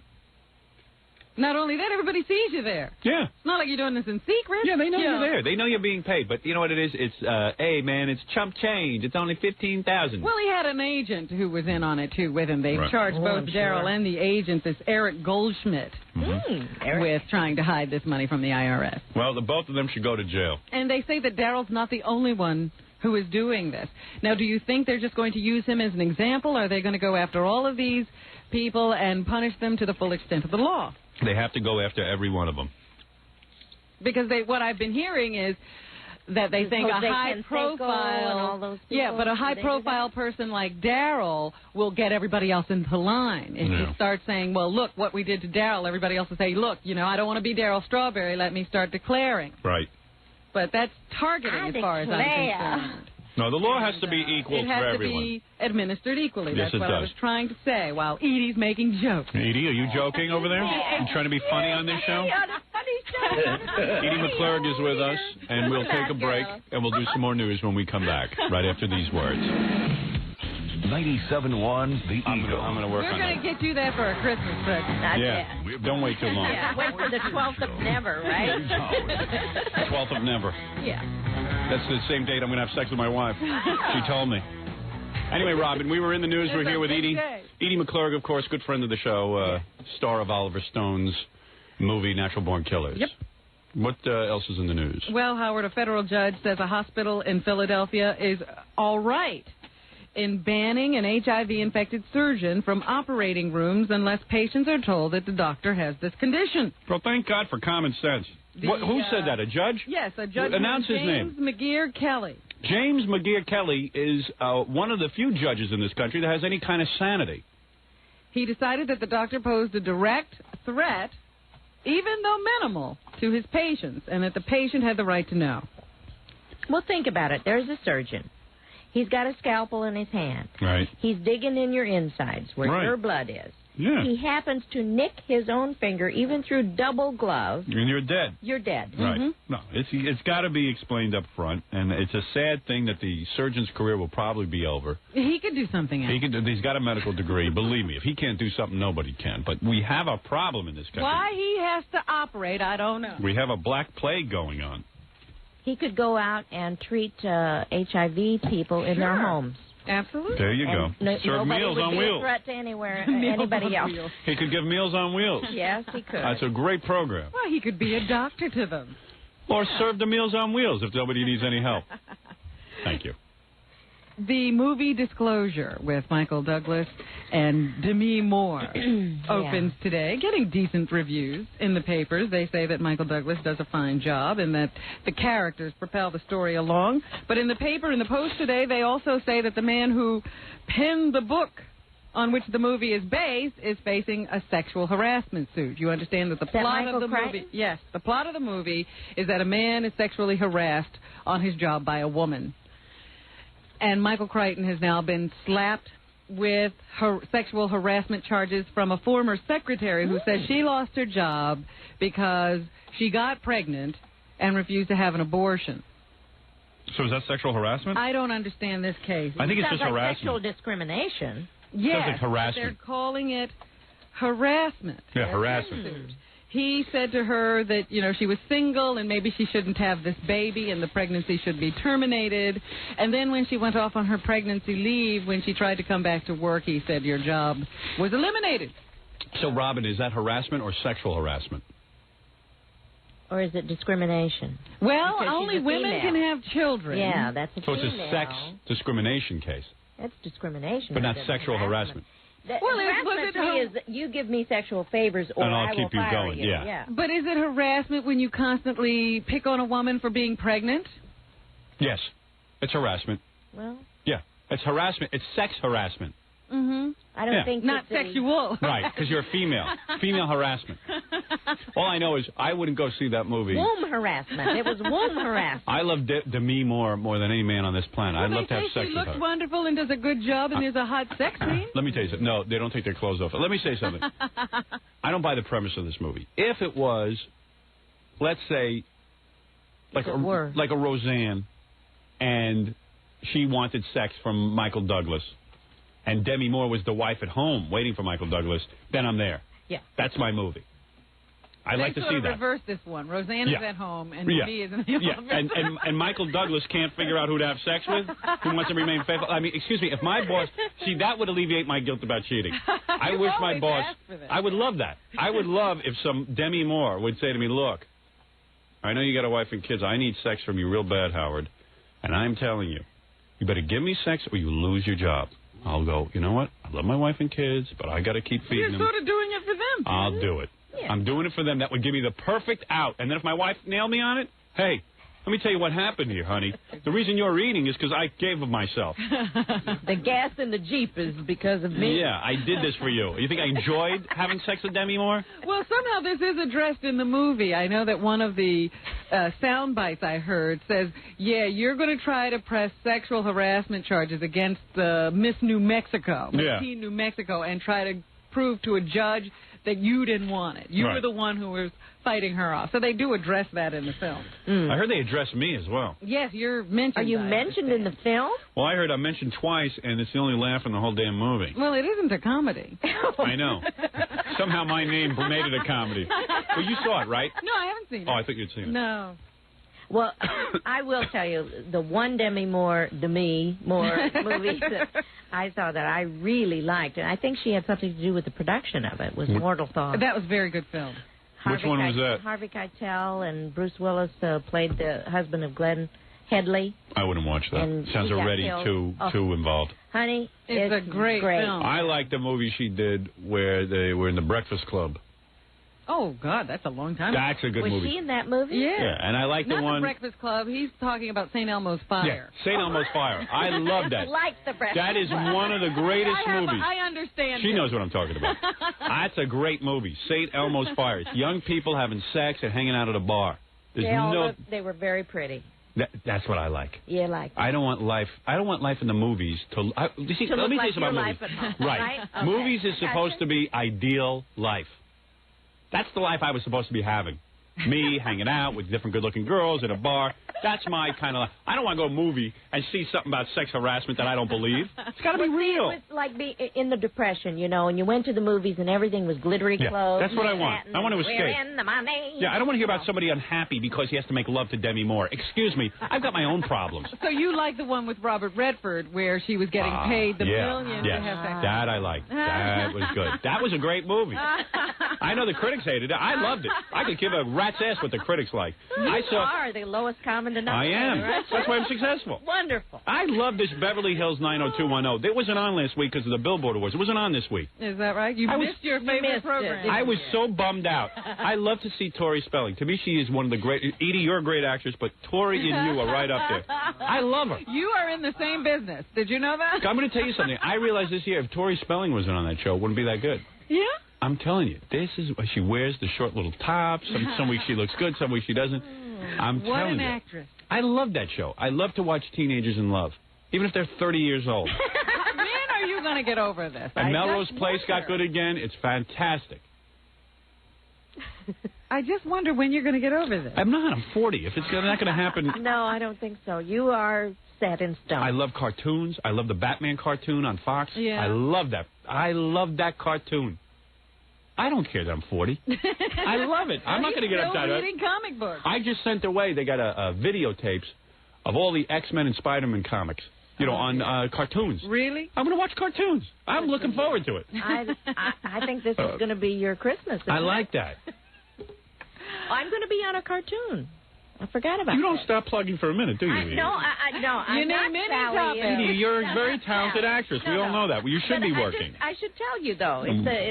Not only that, everybody sees you there. Yeah. It's not like you're doing this in secret. Yeah, they know you're there. They know you're being paid. But you know what it is? It's, hey, man, it's chump change. It's only $15,000. Well, he had an agent who was in on it, too, with him. They charged both Darryl and the agent, this Eric Goldschmidt, with trying to hide this money from the IRS. Well, the both of them should go to jail. And they say that Darryl's not the only one who is doing this. Now, do you think they're just going to use him as an example? Or are they going to go after all of these people and punish them to the full extent of the law? They have to go after every one of them. Because what I've been hearing is that they think a high-profile, but a high-profile person like Darryl will get everybody else into line. If you start saying, well, look, what we did to Darryl, everybody else will say, look, I don't want to be Darryl Strawberry, let me start declaring. Right. But that's targeting as far as I'm concerned. No, the law has to be equal for everyone. It has to be administered equally. Yes, That's what I was trying to say while Edie's making jokes. Edie, are you joking over there? You trying to be funny on this show? Edie McClurg is with us, and we'll take a break, and we'll do some more news when we come back, right after these words. 97.1 The Eagle. I'm going to work on it. We're going to get you that for a Christmas present. Don't wait too long. Wait for the 12th of never, right? 12th of never. Yeah. That's the same date I'm going to have sex with my wife. She told me. Anyway, Robin, we were in the news. We're here with Edie. Edie McClurg, of course, good friend of the show, star of Oliver Stone's movie Natural Born Killers. Yep. What else is in the news? Well, Howard, a federal judge says a hospital in Philadelphia is all right in banning an HIV-infected surgeon from operating rooms unless patients are told that the doctor has this condition. Well, thank God for common sense. Who said that, a judge? Yes, a judge. Announce his name. James McGeer Kelly. James McGeer Kelly is one of the few judges in this country that has any kind of sanity. He decided that the doctor posed a direct threat, even though minimal, to his patients, and that the patient had the right to know. Well, think about it. There's a surgeon. He's got a scalpel in his hand. Right. He's digging in your insides where your blood is. Yeah. He happens to nick his own finger, even through double glove. And you're dead. You're dead. Right. Mm-hmm. No, it's got to be explained up front, and it's a sad thing that the surgeon's career will probably be over. He could do something else. He's got a medical degree. Believe me, if he can't do something, nobody can. But we have a problem in this country. Why he has to operate, I don't know. We have a black plague going on. He could go out and treat HIV people in their homes. Absolutely. There you go. Serve Meals on Wheels. Threat to anybody else. He could give Meals on Wheels. Yes, he could. That's a great program. Well, he could be a doctor to them. Or serve the Meals on Wheels if nobody needs any help. Thank you. The movie Disclosure with Michael Douglas and Demi Moore opens today, getting decent reviews in the papers. They say that Michael Douglas does a fine job and that the characters propel the story along. But in the paper, in the Post today, they also say that the man who penned the book on which the movie is based is facing a sexual harassment suit. You understand that the plot of the movie... Yes, the plot of the movie is that a man is sexually harassed on his job by a woman. And Michael Crichton has now been slapped with sexual harassment charges from a former secretary who says she lost her job because she got pregnant and refused to have an abortion. So is that sexual harassment? I don't understand this case. I think it's just harassment. Sexual discrimination. Yes, like harassment. They're calling it harassment. Yeah, harassment. He said to her that, she was single and maybe she shouldn't have this baby and the pregnancy should be terminated. And then when she went off on her pregnancy leave, when she tried to come back to work, he said your job was eliminated. So, Robin, is that harassment or sexual harassment? Or is it discrimination? Well, only women can have children. Yeah, that's a female. So it's a sex discrimination case. That's discrimination. But not sexual harassment. Harassment is you give me sexual favors or and I'll keep you fire going. you. Yeah. But is it harassment when you constantly pick on a woman for being pregnant? Yes. It's harassment. Well. Yeah. It's harassment. It's sex harassment. Mm-hmm. I don't think not sexual. Right, because you're a female. Female harassment. All I know is I wouldn't go see that movie. Womb harassment. It was womb harassment. I love Demi Moore more than any man on this planet. Well, I'd love to have sex with her. She looks wonderful and does a good job, and there's a hot sex scene. Let me tell you something. No, they don't take their clothes off. Let me say something. I don't buy the premise of this movie. If it was, let's say, like a Roseanne, and she wanted sex from Michael Douglas, and Demi Moore was the wife at home waiting for Michael Douglas, then I'm there. Yeah. That's my movie. I'd like to see that. Reverse this one. Roseanne is at home, and Demi is in the office. And Michael Douglas can't figure out who to have sex with, who wants to remain faithful. I mean, excuse me, if my boss... See, that would alleviate my guilt about cheating. I wish my boss... I would love that. I would love if some Demi Moore would say to me, look, I know you got a wife and kids. I need sex from you real bad, Howard. And I'm telling you, you better give me sex or you lose your job. I'll go, you know what? I love my wife and kids, but I got to keep feeding them. You're sort of doing it for them. I'll do it. Yeah. I'm doing it for them. That would give me the perfect out. And then if my wife nailed me on it, hey, let me tell you what happened here, honey. The reason you're eating is because I gave of myself. The gas in the Jeep is because of me. Yeah, I did this for you. You think I enjoyed having sex with Demi Moore? Well, somehow this is addressed in the movie. I know that one of the sound bites I heard says, yeah, you're going to try to press sexual harassment charges against Miss New Mexico, Miss Teen New Mexico, and try to prove to a judge that you didn't want it. You were the one who was fighting her off. So they do address that in the film. I heard they address me as well. Yes, you're mentioned. Are you mentioned in the film? Well, I heard I'm mentioned twice, and it's the only laugh in the whole damn movie. Well, it isn't a comedy. I know. Somehow my name made it a comedy. Well, you saw it, right? No, I haven't seen it. Oh, I thought you'd seen it. No. Well, I will tell you, the one Demi Moore movie that I saw that I really liked, and I think she had something to do with the production of it, was Mortal Thought. That was a very good film. Which one was that? Harvey Keitel and Bruce Willis played the husband of Glenn Headley. I wouldn't watch that. And sounds already too involved. Honey, it's a great film. I like the movie she did where they were in the Breakfast Club. Oh, God, that's a long time ago. That's a good movie. Was she in that movie? Yeah. And I like the one... Not the Breakfast Club. He's talking about St. Elmo's Fire. Yeah, St. Elmo's Fire. I love that. Like the Breakfast That is one of the greatest movies. I understand. She knows what I'm talking about. That's a great movie, St. Elmo's Fire. It's young people having sex and hanging out at a bar. They were very pretty. That's what I like. Yeah, like. I don't want life in the movies to. Let me tell you something about movies. Right. Okay. Movies is supposed to be ideal life. That's the life I was supposed to be having. Me hanging out with different good-looking girls at a bar. That's my kind of life. I don't want to go to a movie and see something about sex harassment that I don't believe. It's got to be real. It was like in the Depression, and you went to the movies and everything was glittery clothes. That's what I want. I want to escape. We're in the money. Yeah, I don't want to hear about somebody unhappy because he has to make love to Demi Moore. Excuse me, I've got my own problems. So you like the one with Robert Redford where she was getting paid the million to have sex? That I liked. That was good. That was a great movie. I know the critics hated it. I loved it. I could give a rat's ass what the critics like. You are the lowest common denominator. I am. Right? That's why I'm successful. Wonderful. I love this Beverly Hills 90210. It wasn't on last week because of the Billboard Awards. It wasn't on this week. Is that right? You missed your favorite program. I was so bummed out. I love to see Tori Spelling. To me, she is one of the great... Edie, you're a great actress, but Tori and you are right up there. I love her. You are in the same business. Did you know that? I'm going to tell you something. I realized this year if Tori Spelling wasn't on that show, it wouldn't be that good. Yeah? I'm telling you, this is she wears the short little tops. Some weeks she looks good, some weeks she doesn't. I'm telling you. What an actress. I love that show. I love to watch teenagers in love, even if they're 30 years old. When are you going to get over this? And Melrose Place got good again. It's fantastic. I just wonder when you're going to get over this. I'm not. I'm 40. If it's not going to happen. No, I don't think so. You are set in stone. I love cartoons. I love the Batman cartoon on Fox. Yeah. I love that. I love that cartoon. I don't care that I'm 40. I love it. I'm not going to get upset. Reading comic books. I just sent away. They got a videotapes of all the X-Men and Spider-Man comics. On cartoons. Really? I'm going to watch cartoons. I'm looking forward to it. I think this is going to be your Christmas. I like that. I'm going to be on a cartoon. I forgot about You don't stop plugging for a minute, do you? No, I'm not Sally. Edie, you're a very talented actress. We all know that. Well, you should be working. I should tell you, though.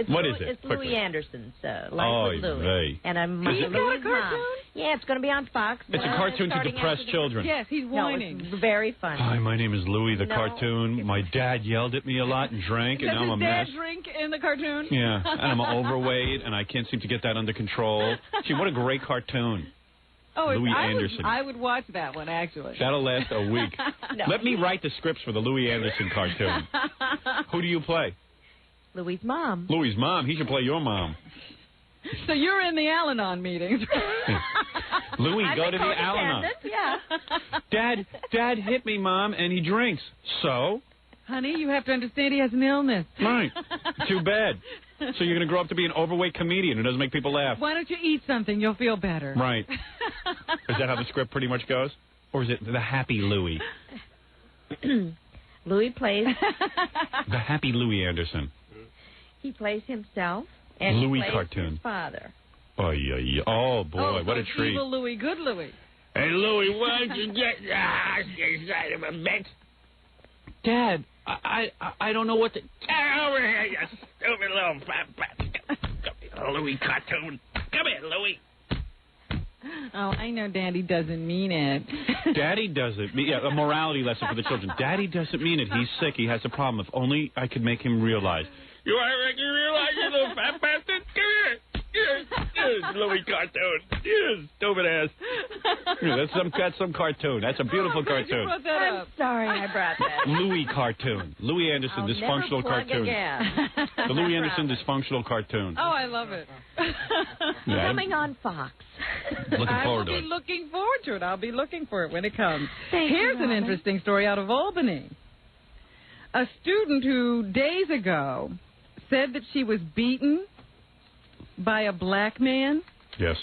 What is it? It's Louis Anderson's Life with Louis. And I'm He's got a cartoon? Mom. Yeah, it's going to be on Fox. It's a cartoon to depress children. Yes, he's whining. No, it's very funny. Hi, my name is Louis the cartoon. My dad yelled at me a lot and drank, and now I'm a mess. Does his dad drink in the cartoon? Yeah, and I'm overweight, and I can't seem to get that under control. Gee, what a great cartoon. Oh, Louis Anderson. I would watch that one, actually. That'll last a week. No. Let me write the scripts for the Louis Anderson cartoon. Who do you play? Louis' mom. Louis' mom. He should play your mom. So you're in the Al-Anon meetings. Louis, go to the Al-Anon. Yeah. Dad hit me, Mom, and he drinks. So? Honey, you have to understand he has an illness. Right. Too bad. So you're going to grow up to be an overweight comedian who doesn't make people laugh. Why don't you eat something? You'll feel better. Right. Is that how the script pretty much goes? Or is it the happy Louis? Louis plays... The happy Louis Anderson. He plays himself, and Louis he plays cartoon. his father. Oh, boy, what a treat. Evil Louis, good Louis. Hey, Louis, why don't you get... inside of a bitch? Dad, I don't know what to... Get over here, you stupid little fat Louis cartoon. Come here, Louis. Oh, I know Daddy doesn't mean it. Daddy doesn't mean... Yeah, a morality lesson for the children. Daddy doesn't mean it. He's sick. He has a problem. If only I could make him realize. You want to make me realize, you little fat bastard? Come here. Yes, Louis cartoon. Yes, stupid ass. That's some cartoon. That's a beautiful cartoon. I'm sorry I brought that. Louis cartoon. Louis Anderson I'll dysfunctional never plug cartoon. Again. The Louis Anderson dysfunctional cartoon. Oh, I love it. Yeah, coming on Fox. Looking forward to it. I will be looking forward to it. I'll be looking for it when it comes. Here's an interesting story out of Albany. A student who days ago said that she was beaten by a black man. Yes.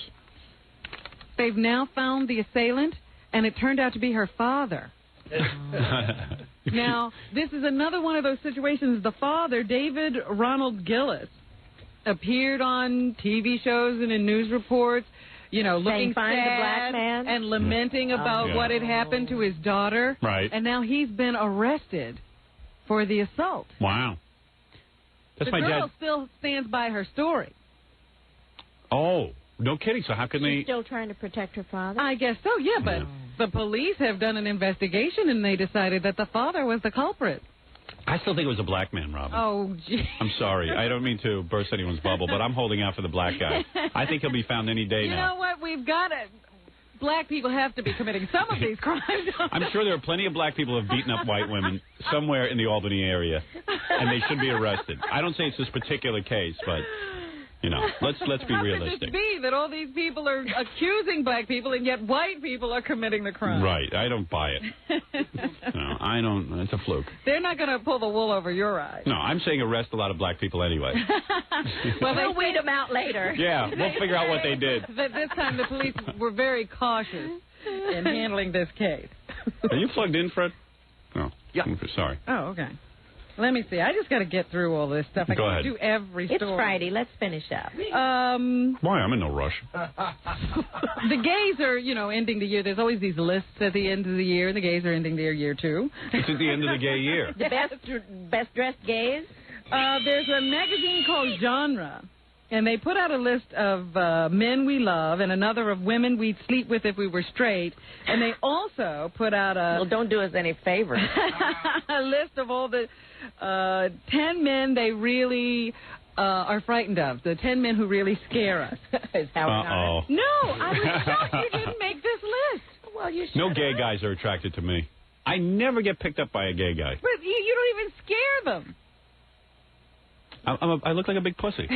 They've now found the assailant. and it turned out to be her father. Now, this is another one of those situations. The father, David Ronald Gillis, appeared on TV shows and in news reports, looking sad the black man and lamenting about what had happened to his daughter. Right. And now he's been arrested for the assault. Wow. That's the my girl dad. still stands by her story. Oh, no kidding. So how can She's still trying to protect her father? I guess so, yeah, but the police have done an investigation and they decided that the father was the culprit. I still think it was a black man, Robin. Oh, gee. I'm sorry. I don't mean to burst anyone's bubble, but I'm holding out for the black guy. I think he'll be found any day now. You know what? We've got to... Black people have to be committing some of these crimes. I'm sure there are plenty of black people who have beaten up white women somewhere in the Albany area, and they should be arrested. I don't say it's this particular case, but... let's be realistic. How could it be that all these people are accusing black people and yet white people are committing the crime? Right. I don't buy it. No, I don't. It's a fluke. They're not going to pull the wool over your eyes. No, I'm saying arrest a lot of black people anyway. Well, we'll weed them out later. Yeah, we'll figure out what they did. This time the police were very cautious in handling this case. Are you plugged in, Fred? No. Yeah. Sorry. Oh, okay. Let me see. I just got to get through all this stuff. I Go can't ahead. do every story. It's Friday. Let's finish up. Why? I'm in no rush. The gays are, ending the year. There's always these lists at the end of the year, and the gays are ending their year, too. It's at the end of the gay year. The best dressed gays? There's a magazine called Genre, and they put out a list of men we love and another of women we'd sleep with if we were straight. And they also put out a... Well, don't do us any favors. a list of all the 10 men they really are frightened of. The 10 men who really scare us. Is Howard honest? No, I was shocked you didn't make this list. Well, you should. No gay guys are attracted to me. I never get picked up by a gay guy. But you don't even scare them. I look like a big pussy.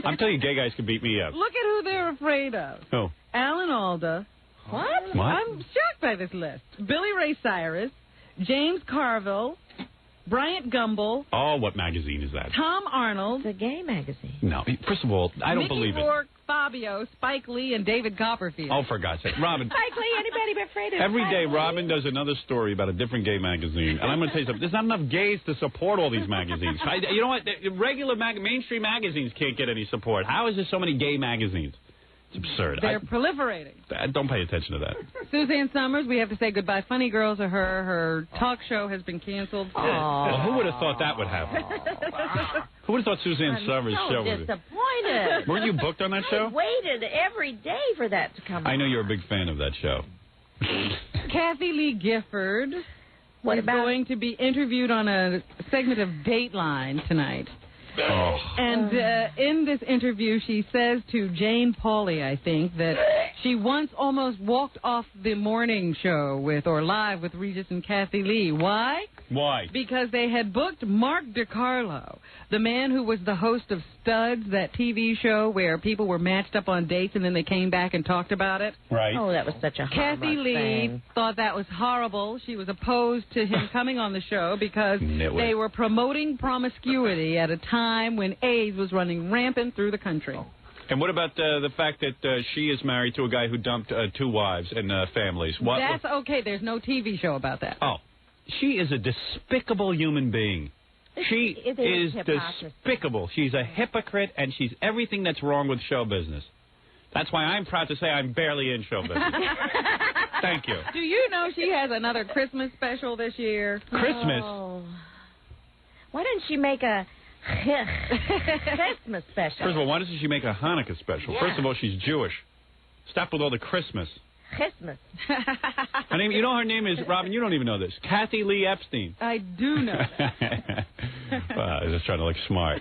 I'm telling you, gay guys can beat me up. Look at who they're afraid of. Who? Alan Alda. What? I'm shocked by this list. Billy Ray Cyrus, James Carville, Bryant Gumbel. Oh, what magazine is that? Tom Arnold. It's a gay magazine. No, first of all, I don't believe it. Mickey Rourke, Fabio, Spike Lee, and David Copperfield. Oh, for God's sake. Robin. Spike Lee, anybody but afraid of Every Spike day, Lee? Robin does another story about a different gay magazine. And I'm going to tell you something. There's not enough gays to support all these magazines. You know what? The regular mainstream magazines can't get any support. How is there so many gay magazines? It's absurd. They're proliferating. Don't pay attention to that. Suzanne Summers, we have to say goodbye. Funny Girls are her. Her talk show has been canceled. Well, who would have thought that would happen? Who would have thought Suzanne Summers' show would be disappointed. Weren't you booked on that show? I waited every day for that to come I know you're a big fan of that show. Kathy Lee Gifford is going to be interviewed on a segment of Dateline tonight. Oh. And in this interview, she says to Jane Pauley, I think, that she once almost walked off the morning show or live with Regis and Kathy Lee. Why? Why? Because they had booked Mark DiCarlo, the man who was the host of Studs, that TV show where people were matched up on dates and then they came back and talked about it. Right. Oh, that was such a Kathy Lee thing. thought that was horrible. She was opposed to him coming on the show because they were promoting promiscuity at a time when AIDS was running rampant through the country. And what about the fact that she is married to a guy who dumped 2 wives and families? That's okay. There's no TV show about that. Oh, she is a despicable human being. She is despicable. She's a hypocrite, and she's everything that's wrong with show business. That's why I'm proud to say I'm barely in show business. Thank you. Do you know she has another Christmas special this year? Christmas? Oh. Why didn't she make a Christmas special? First of all, why doesn't she make a Hanukkah special? Yeah. First of all, she's Jewish. Stop with all the Christmas. Christmas. Her name, you know her name is, Robin, you don't even know this, Kathy Lee Epstein. I do know that. Well, I was just trying to look smart.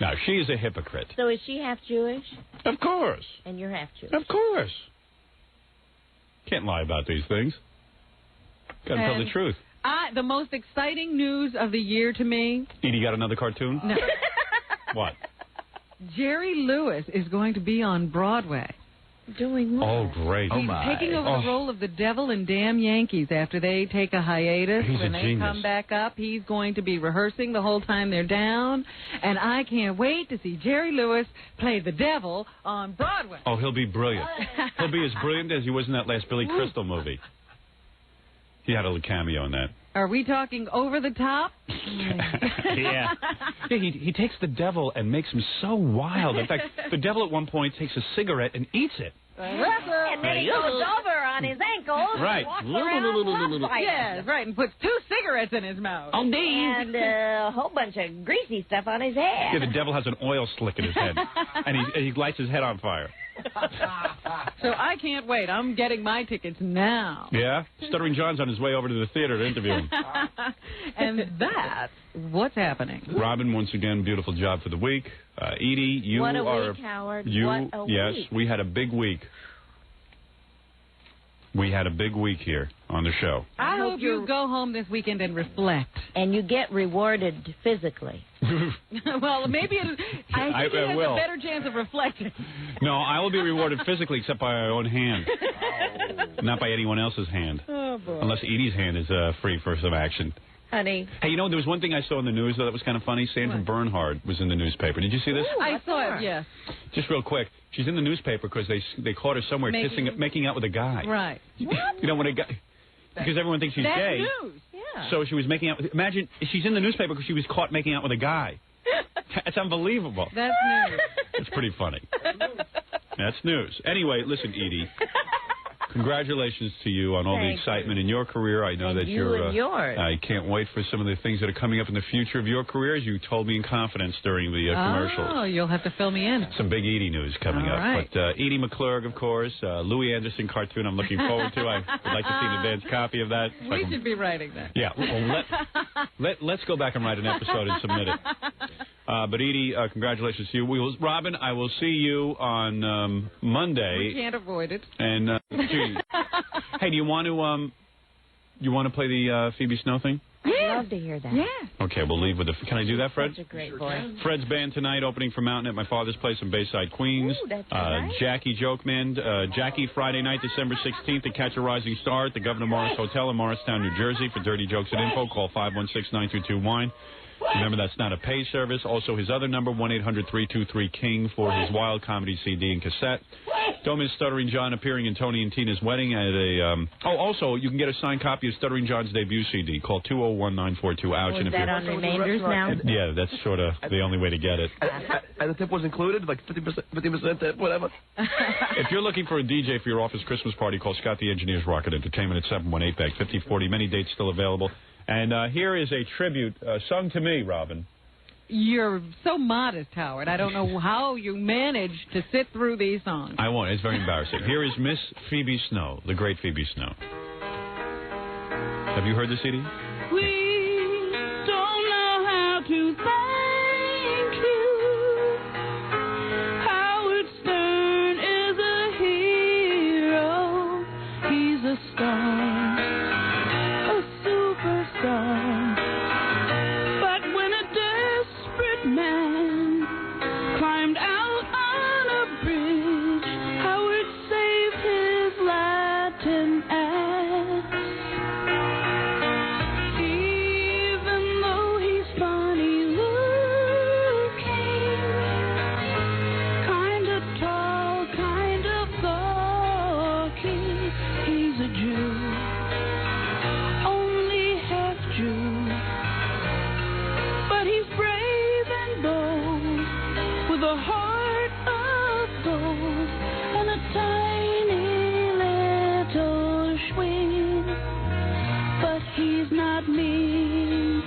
No, she's a hypocrite. So is she half Jewish? Of course. And you're half Jewish? Of course. Can't lie about these things. Got to tell the truth. The most exciting news of the year to me. Edie got another cartoon? No. What? Jerry Lewis is going to be on Broadway. Doing what? Oh, great. He's taking over the role of the devil in Damn Yankees after they take a hiatus. He's when a they genius. come back up, he's going to be rehearsing the whole time they're down. And I can't wait to see Jerry Lewis play the devil on Broadway. Oh, he'll be brilliant. He'll be as brilliant as he was in that last Billy Crystal movie. He had a little cameo in that. Are we talking over the top? Yeah. He takes the devil and makes him so wild. In fact, the devil at one point takes a cigarette and eats it. And then he goes over on his ankles. Right. Yes, right, and puts 2 cigarettes in his mouth. And a whole bunch of greasy stuff on his head. Yeah, the devil has an oil slick in his head, and he lights his head on fire. So I can't wait. I'm getting my tickets now. Yeah? Stuttering John's on his way over to the theater to interview him. And that's what's happening. Robin, once again, beautiful job for the week. Edie, you what a are... week, Howard. You, what a yes, week. we had a big week. We had a big week here on the show. I hope you go home this weekend and reflect. And you get rewarded physically. Well, maybe I think you have a better chance of reflecting. No, I will be rewarded physically except by my own hand. Not by anyone else's hand. Oh, boy. Unless Edie's hand is free for some action. Honey. Hey, you know, there was one thing I saw in the news, though, that was kind of funny. Sandra Bernhard was in the newspaper. Did you see this? Ooh, I saw it, yes. Just real quick. She's in the newspaper because they caught her somewhere making out with a guy. Right. What? You know, when a guy... Because everyone thinks she's gay. That's news, yeah. So she was making out... Imagine, she's in the newspaper because she was caught making out with a guy. That's unbelievable. That's news. It's pretty funny. That's news. Anyway, listen, Edie. Congratulations to you on all the excitement in your career. I know that you're... yours. I can't wait for some of the things that are coming up in the future of your career, as you told me in confidence during the commercials. Oh, you'll have to fill me in. Some big Edie news coming up. Right. But Edie McClurg, of course, Louis Anderson cartoon I'm looking forward to. I would like to see an advance copy of that. We should be writing that. Yeah. Well, let's go back and write an episode and submit it. But Edie, congratulations to you. Robin, I will see you on Monday. We can't avoid it. And gee, hey, do you want to play the Phoebe Snow thing? I'd love to hear that. Yeah. Okay, we'll leave with the... Can I do that, Fred? Such a great voice. Fred's band tonight, opening for Mountain at my father's place in Bayside, Queens. Ooh, that's right. Jackie Jokeman. Jackie, Friday night, December 16th, to Catch a Rising Star at the Governor Morris Hotel in Morristown, New Jersey. For dirty jokes and info, call 516-922-WINE. Remember, that's not a pay service. Also, his other number, 1-800-323-KING, for his wild comedy CD and cassette. Don't miss Stuttering John appearing in Tony and Tina's wedding at a... also, you can get a signed copy of Stuttering John's debut CD. Call 201-942-OUCH. Was that on Remainders now? Yeah, that's sort of the only way to get it. And the tip was included? Like 50% tip, whatever? If you're looking for a DJ for your office Christmas party, call Scott the Engineer's Rocket Entertainment at 718-5040. Many dates still available. And here is a tribute sung to me, Robin. You're so modest, Howard. I don't know how you manage to sit through these songs. I won't. It's very embarrassing. Here is Miss Phoebe Snow, the great Phoebe Snow. Have you heard this, Edie? We don't know how to thank you. Howard Stern is a hero. He's a star, a superstar. But when a desperate man climbed out on a bridge, Howard saved his Latin ass. Even though he's funny looking, kinda tall, kinda gawky, he's a Jew, only half Jew. But he's brave and bold, with a heart of gold, and a tiny little swing. But he's not mean.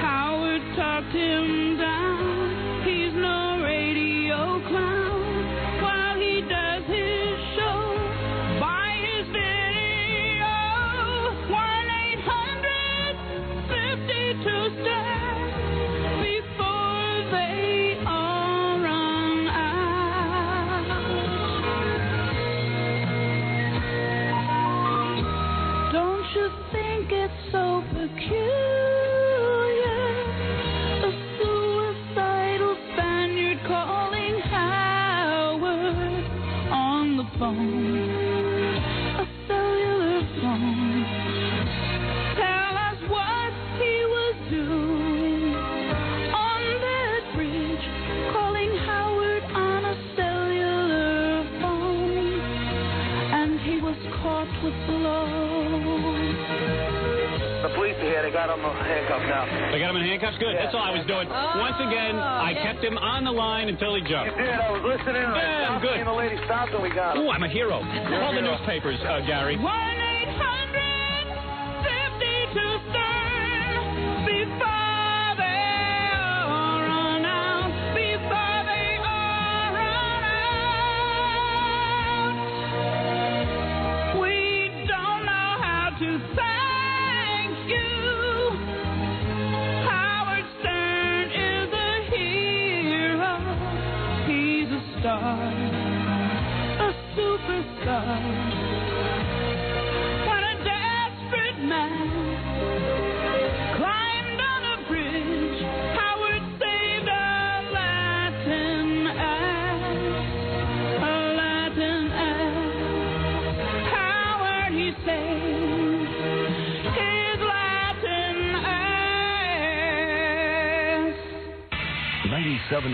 Howard talked him down. He's no radio clown. While he does his show, buy his video. 1-800-52-STAR before they all run out. Don't you think it's so peculiar? A suicidal Spaniard calling Howard handcuffs now. They got him in handcuffs? Good. That's all I was doing. Once again, I kept him on the line until he jumped. You did. I was listening. Yeah, I'm good. And the lady stopped and we got him. Ooh, I'm a hero. Call the newspapers, Gary. 1-800-52-STERN before they all run out. Before they all run out. We don't know how to thank you. Howard Stern is a hero. He's a star, a superstar. When a desperate man climbed on a bridge, Howard saved a Latin ass. A Latin ass. Howard, he saved his Latin ass. 97